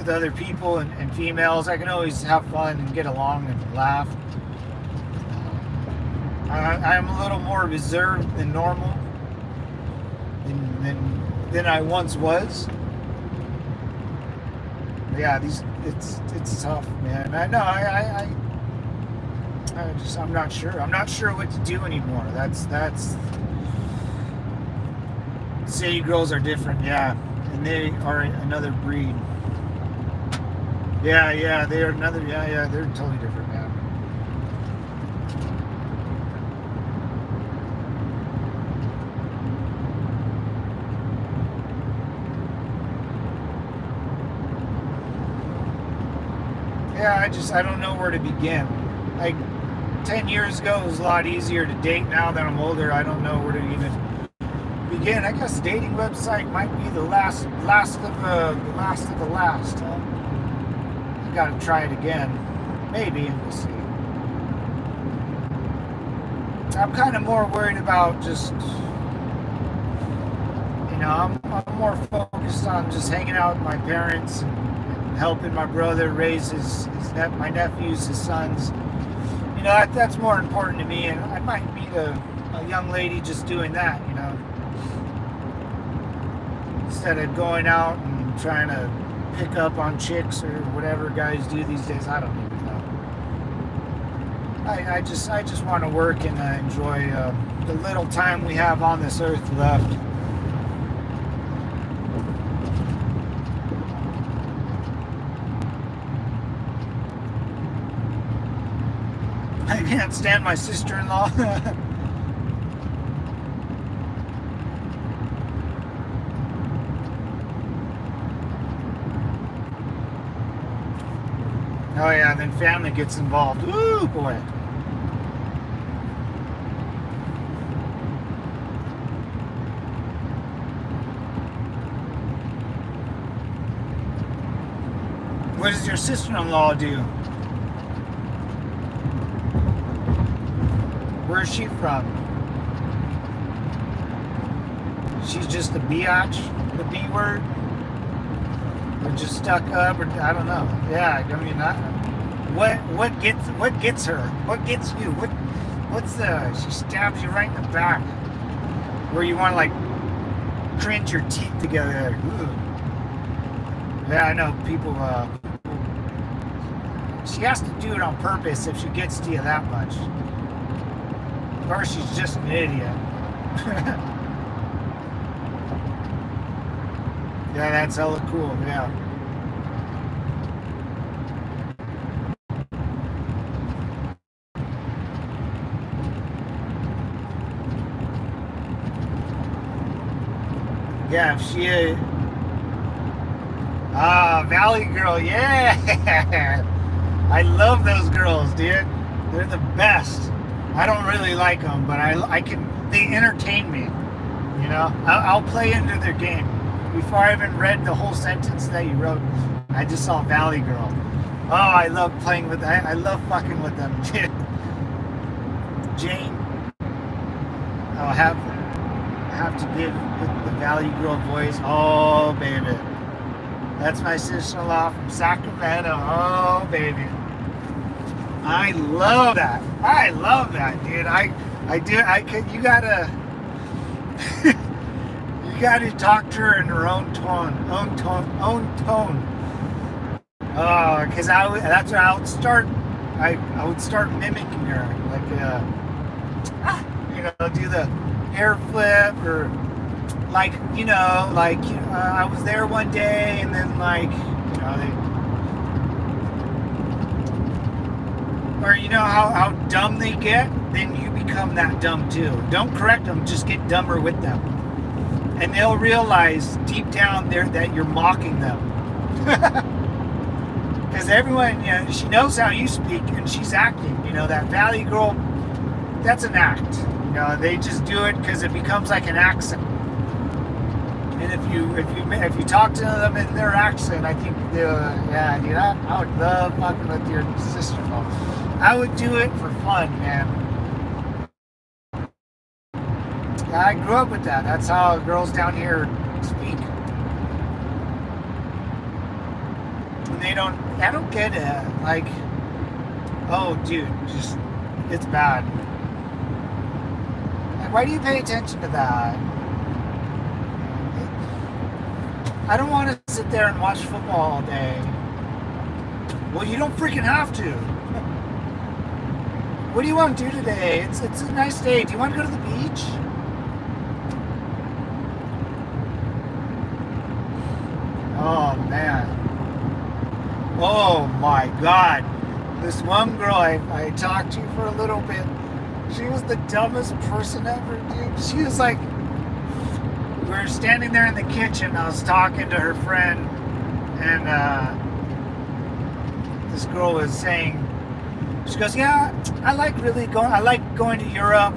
other people and females. I can always have fun and get along and laugh. I'm a little more reserved than normal than I once was. But yeah, it's tough, man. I know. I'm not sure. I'm not sure what to do anymore. That's. City girls are different, yeah, and they are another breed. Yeah, they are another. Yeah, they're totally different, man. Yeah, I don't know where to begin. Like 10 years ago, it was a lot easier to date. Now that I'm older, I don't know where to even begin. I guess dating website might be the last of the last. Huh? I gotta try it again. Maybe, we'll see. I'm kind of more worried about just, I'm more focused on just hanging out with my parents and helping my brother raise my nephews, his sons. That's more important to me, and I might meet a young lady just doing that, instead of going out and trying to pick up on chicks or whatever guys do these days. I don't even know. I just want to work and enjoy the little time we have on this earth left. I can't stand my sister-in-law. Oh yeah, then family gets involved. Ooh, boy. What does your sister-in-law do? Where's she from? She's just a biatch, the B word? Or just stuck up, or I don't know. Yeah, I mean, what gets her? What gets you? She stabs you right in the back, where you want to like clench your teeth together. Ooh. Yeah, I know people. She has to do it on purpose if she gets to you that much, or she's just an idiot. Yeah, that's hella cool, yeah. Yeah, if she... Valley Girl, yeah! I love those girls, dude. They're the best. I don't really like them, but they entertain me, I'll play into their game. Before I even read the whole sentence that you wrote, I just saw Valley Girl. Oh, I love playing with I love fucking with them. Jane. I'll have to give the Valley Girl voice. Oh, baby. That's my sister-in-law from Sacramento. Oh, baby. I love that. I love that, dude. You gotta... You gotta talk to her in her own tone. Oh, because that's what I would start. I would start mimicking her, like do the hair flip or like, I was there one day, and then like, or how dumb they get, then you become that dumb too. Don't correct them, just get dumber with them. And they'll realize deep down there that you're mocking them. Because everyone, she knows how you speak, and she's acting. That Valley girl, that's an act. They just do it because it becomes like an accent. And if you talk to them in their accent, I think yeah, dude, I would love fucking with your sister-in-law. I would do it for fun, man. I grew up with that. That's how girls down here speak. And I don't get it. Like, oh, dude, it's bad. Like, why do you pay attention to that? I don't want to sit there and watch football all day. Well, you don't freaking have to. What do you want to do today? It's a nice day. Do you want to go to the beach? Oh, man. Oh, my God. This one girl I talked to for a little bit, she was the dumbest person ever, dude. She was like, we were standing there in the kitchen. I was talking to her friend, and this girl was saying, she goes, yeah, I like going to Europe.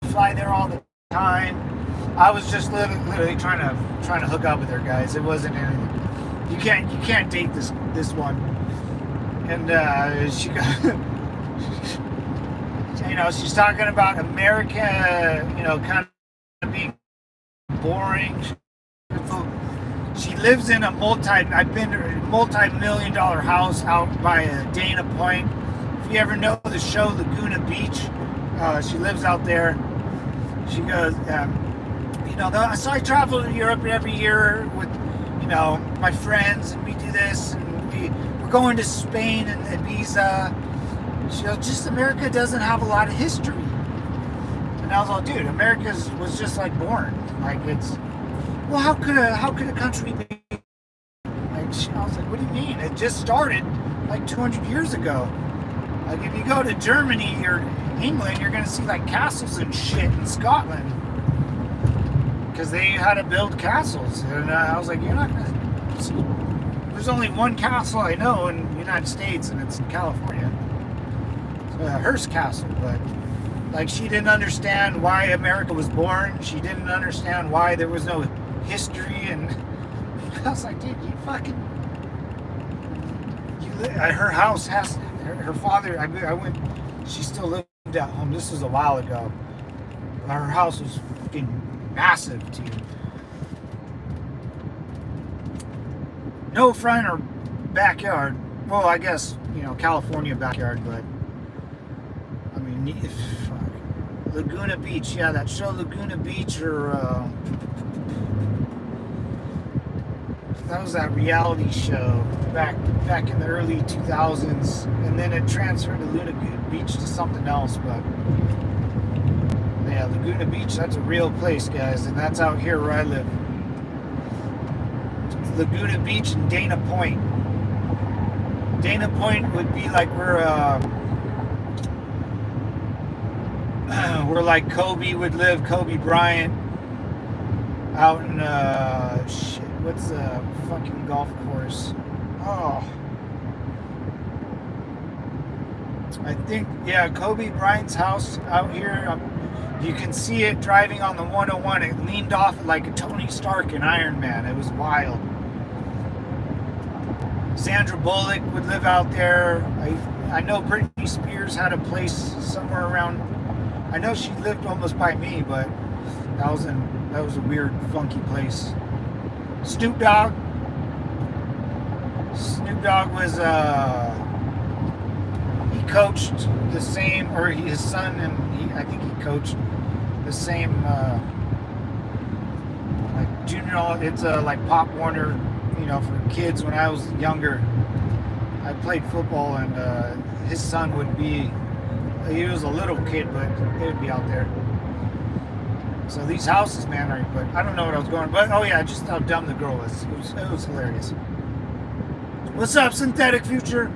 We fly there all the time. I was just literally trying to hook up with her, guys. It wasn't anything. You can't date this one. And she goes, she's talking about America, kind of being boring. She lives in a multi-million-dollar house out by Dana Point. If you ever know the show Laguna Beach, she lives out there. She goes, so I travel to Europe every year with, my friends, and we do this, and we're going to Spain and Ibiza. She goes, just America doesn't have a lot of history. And I was like, dude, America was just like born. Like, it's, well, how could a country be? Like, I was like, what do you mean? It just started like 200 years ago. Like, if you go to Germany or England, you're gonna see like castles and shit in Scotland because they had to build castles. And I was like, you're not gonna see. There's only one castle I know in the United States, and it's in California. It's Hearst Castle, but like, she didn't understand why America was born. She didn't understand why there was no history, and I was like, dude, her house has, her father, I went, she still lived at home. This was a while ago. Her house was fucking massive, dude. No front or backyard. Well, I guess, California backyard, but I mean, Laguna Beach, yeah, that show Laguna Beach, or that was that reality show back in the early 2000s, and then it transferred to Laguna Beach to something else. But yeah, Laguna Beach, that's a real place, guys, and that's out here where I live. It's Laguna Beach and Dana Point. Dana Point would be like where like Kobe would live, Kobe Bryant, out in what's the fucking golf course? Oh, I think, yeah, Kobe Bryant's house out here. You can see it driving on the 101. It leaned off like a Tony Stark in Iron Man. It was wild. Sandra Bullock would live out there. I know Britney Spears had a place somewhere around. I know she lived almost by me, but that was a weird, funky place. Snoop Dogg was he coached the same, or his son, and I think he coached the same like junior. It's like Pop Warner, for kids. When I was younger, I played football, and his son would be. He was a little kid, but they would be out there. So these houses, man, are. But I don't know what I was going. But oh yeah, just how dumb the girl was. It was hilarious. What's up, Synthetic Future?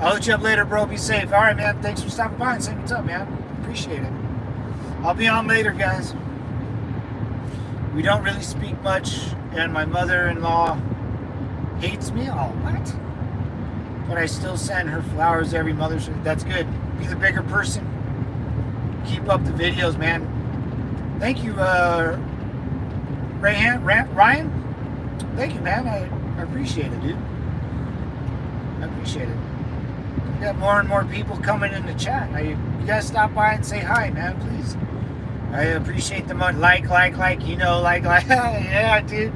I'll hit you up later, bro. Be safe. All right, man. Thanks for stopping by and saying what's up, man. Appreciate it. I'll be on later, guys. We don't really speak much, and my mother-in-law hates me. Oh, what? But I still send her flowers every Mother's Day. That's good. Be the bigger person. Keep up the videos, man. Thank you, Ryan. Thank you, man. I appreciate it, dude. I appreciate it. We got more and more people coming in the chat. You guys stop by and say hi, man, please. I appreciate the like, you know, like, yeah, dude.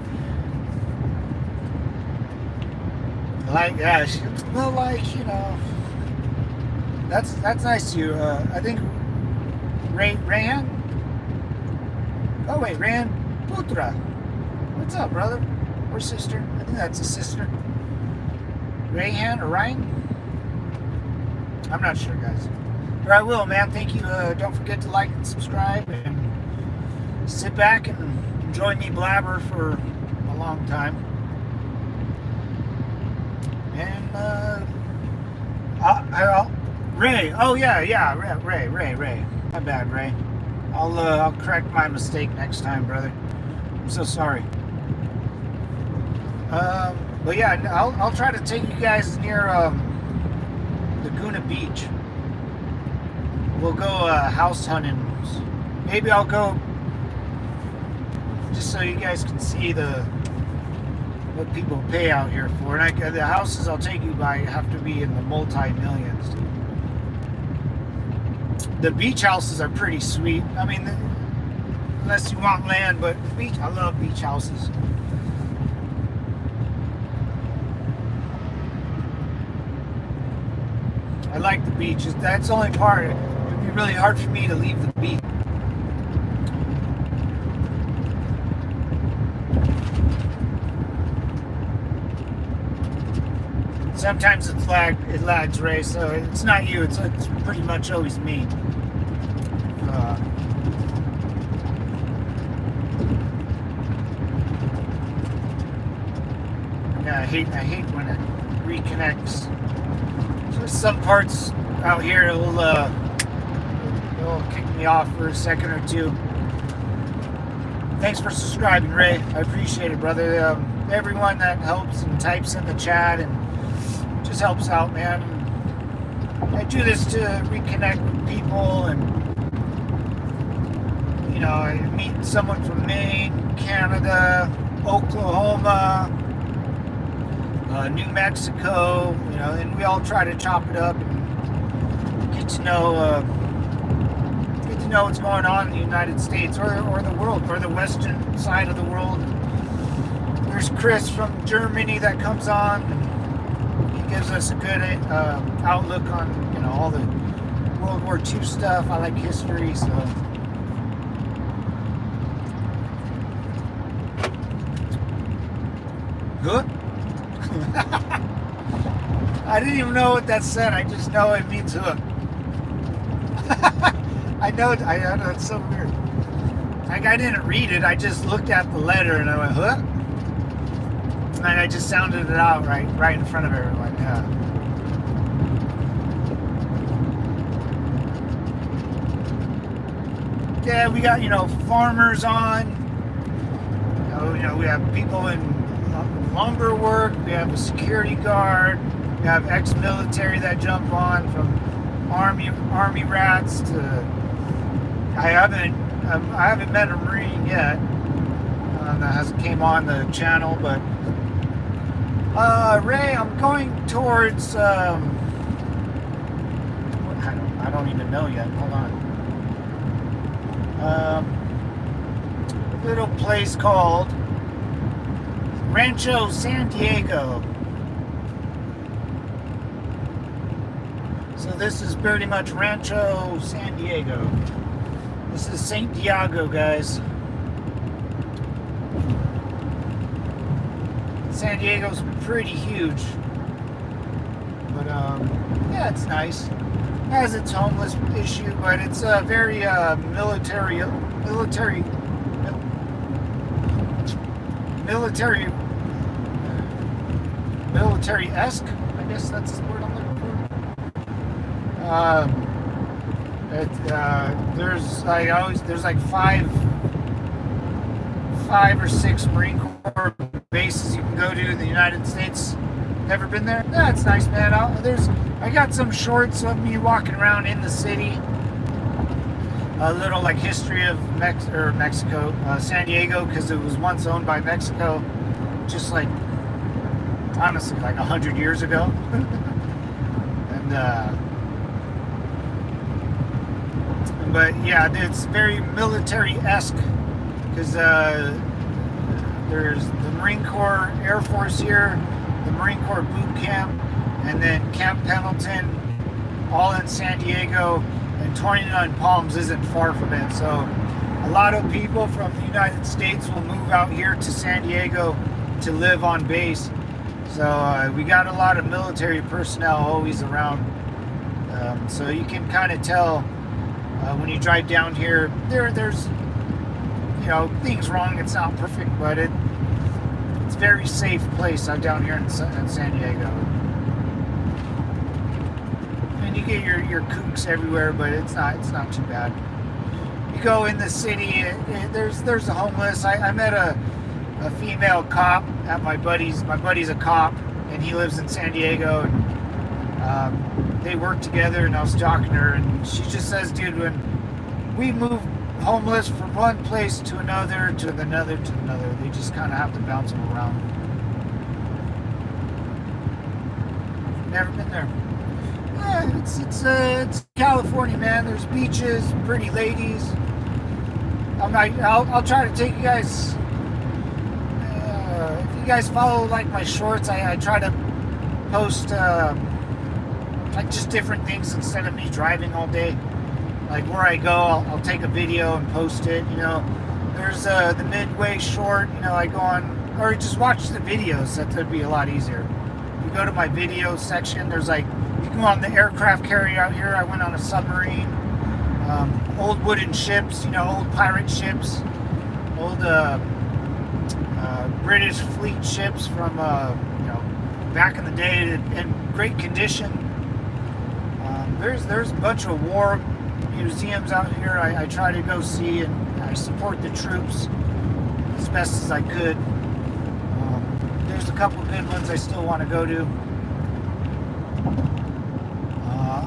Like, yeah, well, like, you know, that's nice to you. I think Rayan. Oh wait, Rayan Putra. What's up, brother or sister? I think that's a sister. Rayan or Ryan? I'm not sure, guys. But I will, man. Thank you. Don't forget to like and subscribe, and sit back and enjoy me blabber for a long time. And Ray. Oh yeah, Ray. My bad, Ray. I'll correct my mistake next time, brother. I'm so sorry. But yeah, I'll try to take you guys near Laguna Beach. We'll go house hunting. Maybe I'll go just so you guys can see what people pay out here for. And the houses I'll take you by have to be in the multi-millions. The beach houses are pretty sweet. I mean, unless you want land, but beach. I love beach houses. I like the beach. That's the only part. It'd be really hard for me to leave the beach. Sometimes it lags, Ray, so it's not you. It's pretty much always me. Yeah, I hate when it reconnects. Some parts out here it'll kick me off for a second or two. Thanks for subscribing, Ray. I appreciate it, brother. Everyone that helps and types in the chat and just helps out, man. I do this to reconnect with people, and you know, I meet someone from Maine, Canada, Oklahoma, New Mexico, you know, and we all try to chop it up and get to know what's going on in the United States or the world, or the western side of the world. There's Chris from Germany that comes on, and he gives us a good outlook on, you know, all the World War II stuff. I like history, so. Good. I didn't even know what that said. I just know it means hook. I know it's so weird. Like, I didn't read it. I just looked at the letter and I went, hook. And I just sounded it out right in front of everyone. Yeah, we got, you know, farmers on. You know, we have people in lumber work. We have a security guard. We have ex-military that jump on, from army rats to. I haven't met a Marine yet that hasn't came on the channel, but Ray, I'm going towards I don't even know yet. Hold on. A little place called Rancho San Diego. So this is pretty much Rancho San Diego. This is St. Diego, guys. San Diego's pretty huge. But, yeah, it's nice. has its homeless issue, but it's a very military-esque. I guess that's the word I'm looking for. There's like five or six Marine Corps bases you can go to in the United States. Never been there? Yeah, it's nice, man. I got some shorts of me walking around in the city. A little like history of Mexico, San Diego, because it was once owned by Mexico, just like honestly like 100 years ago. And but yeah, it's very military-esque because there's the Marine Corps Air Force here, the Marine Corps boot camp, and then Camp Pendleton, all in San Diego, and 29 Palms isn't far from it. So a lot of people from the United States will move out here to San Diego to live on base. So we got a lot of military personnel always around. So you can kind of tell when you drive down here, there's things wrong. It's not perfect, but it's a very safe place out down here in San Diego. And you get your kooks everywhere, but it's not too bad. You go in the city, there's the homeless. I met a female cop at my buddy's a cop, and he lives in San Diego, and they work together, and I was talking to her, and she just says, dude, when we move homeless from one place to another, they just kind of have to bounce them around. Never been there. It's California, man. There's beaches, pretty ladies. I'll try to take you guys. If you guys follow like my shorts, I try to post like just different things instead of me driving all day. Like where I go, I'll take a video and post it. There's the Midway short. I go on, or just watch the videos. That'd be a lot easier. You go to my video section. There's like, you can go on the aircraft carrier out here. I went on a submarine. Old wooden ships. Old pirate ships. Old British fleet ships from back in the day in great condition. There's a bunch of war museums out here I try to go see, and I support the troops as best as I could. There's a couple good ones I still want to go to.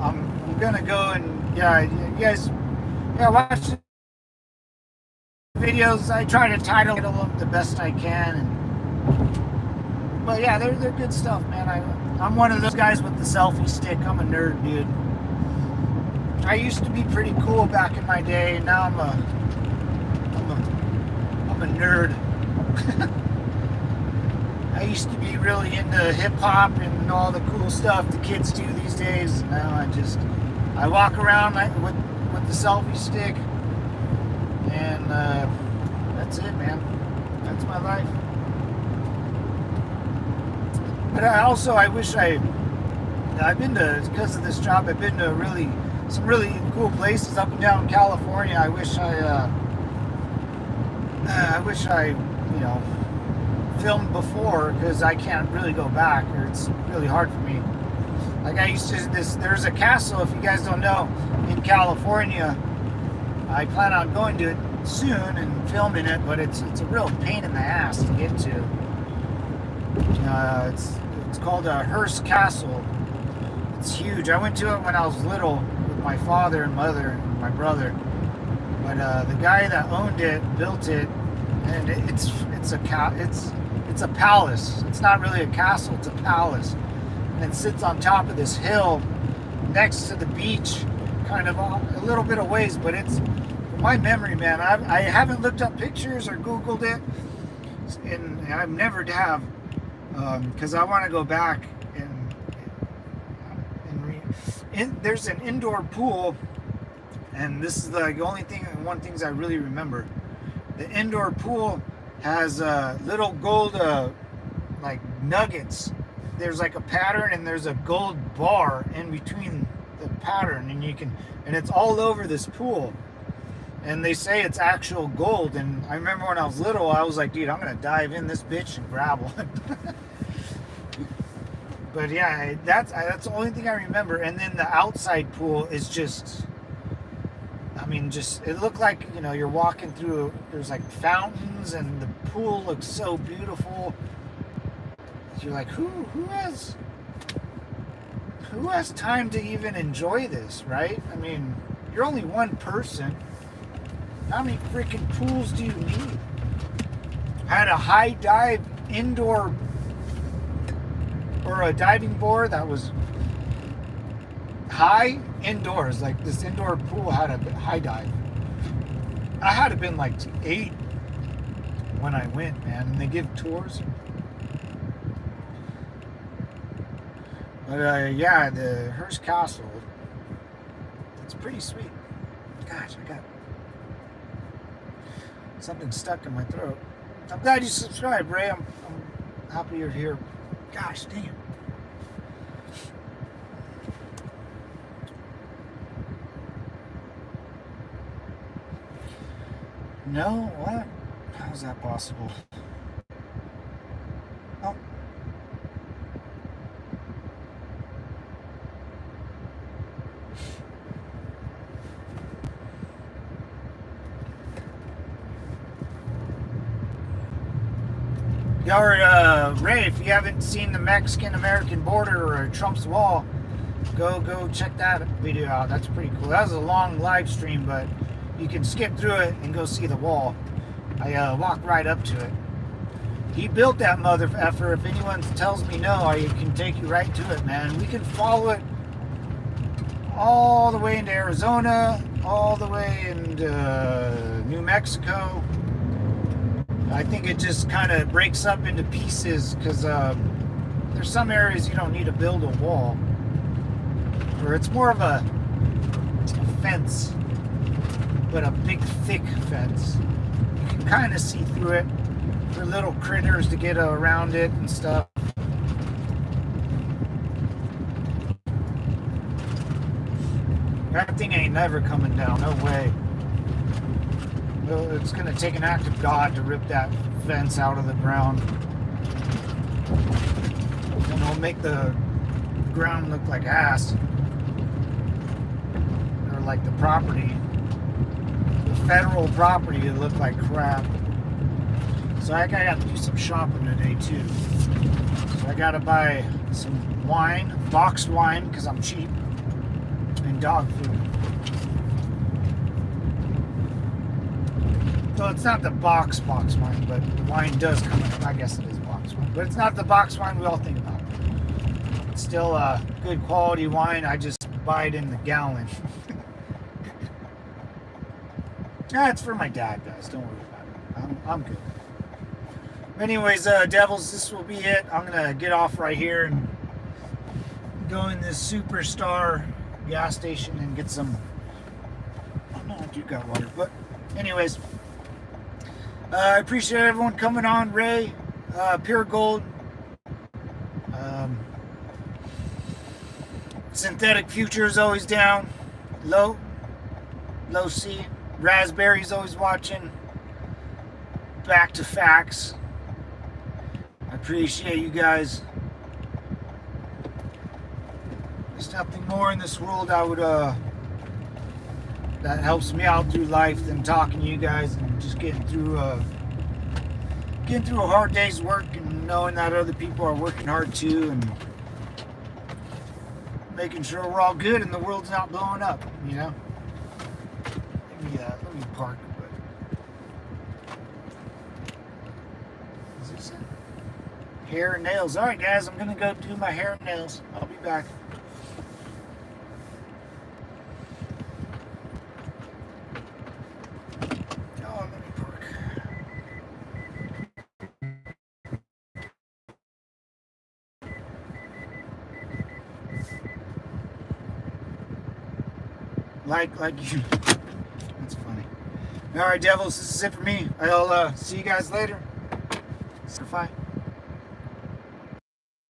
I'm gonna go and you guys watch the videos. I try to title them the best I can, but yeah, they're good stuff, man. I'm one of those guys with the selfie stick. I'm a nerd, dude. I used to be pretty cool back in my day, and now I'm a nerd. I used to be really into hip hop and all the cool stuff the kids do these days. Now I walk around with the selfie stick, and that's it, man. That's my life. But I wish I've been to, because of this job, I've been to some really cool places up and down California. I wish I filmed before, because I can't really go back, or it's really hard for me. Like there's a castle, if you guys don't know, in California. I plan on going to it soon and filming it, but it's a real pain in the ass to get to. It's called Hearst Castle. It's huge. I went to it when I was little with my father and mother and my brother. But the guy that owned it built it, and it's a palace. It's not really a castle. It's a palace, and it sits on top of this hill next to the beach, kind of a little bit of ways. But it's, from my memory, man, I haven't looked up pictures or Googled it, and I've never have, because I want to go back and there's an indoor pool, and this is the one things I really remember. The indoor pool has little gold like nuggets. There's like a pattern, and there's a gold bar in between the pattern, and and it's all over this pool. And they say it's actual gold. And I remember when I was little, I was like, dude, I'm gonna dive in this bitch and grab one. But yeah, that's the only thing I remember. And then the outside pool is just, I mean, just, it looked like, you know, you're walking through, there's like fountains, and the pool looks so beautiful. You're like, who has time to even enjoy this, right? I mean, you're only one person. How many freaking pools do you need? I had a high dive indoor, or a diving board that was high indoors. Like, this indoor pool had a high dive. I had to been like 8 when I went, man, and they give tours. But yeah, the Hearst Castle, it's pretty sweet. Gosh, I got something stuck in my throat. I'm glad you subscribed, Ray. I'm happy you're here. Gosh, damn. No? What? How's that possible? Oh. Ray, if you haven't seen the Mexican-American border or Trump's wall, go check that video out. That's pretty cool. That was a long live stream, but you can skip through it and go see the wall. I walked right up to it. He built that mother effer. If anyone tells me no, I can take you right to it, man. We can follow it all the way into Arizona, all the way into New Mexico. I think it just kind of breaks up into pieces, because there's some areas you don't need to build a wall, or it's more of a fence, but a big thick fence. You can kind of see through it for little critters to get around it and stuff. That thing ain't never coming down, no way. It's going to take an act of God to rip that fence out of the ground. And it'll make the ground look like ass. Or like the property. The federal property, it looked like crap. So I got to do some shopping today too. So I got to buy some wine, boxed wine, because I'm cheap, and dog food. So it's not the box wine, but the wine does come in. I guess it is box wine. But it's not the box wine we all think about. It's still a good quality wine. I just buy it in the gallon. Yeah, it's for my dad, guys. Don't worry about it. I'm good. Anyways, devils, this will be it. I'm going to get off right here and go in this Superstar gas station and get some... Oh, no, I do got water. But anyways... I appreciate everyone coming on. Ray, Pure Gold, Synthetic Future is always down. Low C, Raspberry's always watching. Back to Facts. I appreciate you guys. There's nothing more in this world I would that helps me out through life than talking to you guys and just getting through a hard day's work, and knowing that other people are working hard too, and making sure we're all good and the world's not blowing up, you know. Let me park. Is this it? Hair and nails. All right, guys, I'm gonna go do my hair and nails. I'll be back. Like you. That's funny. All right, devils, this is it for me. I'll see you guys later. Bye.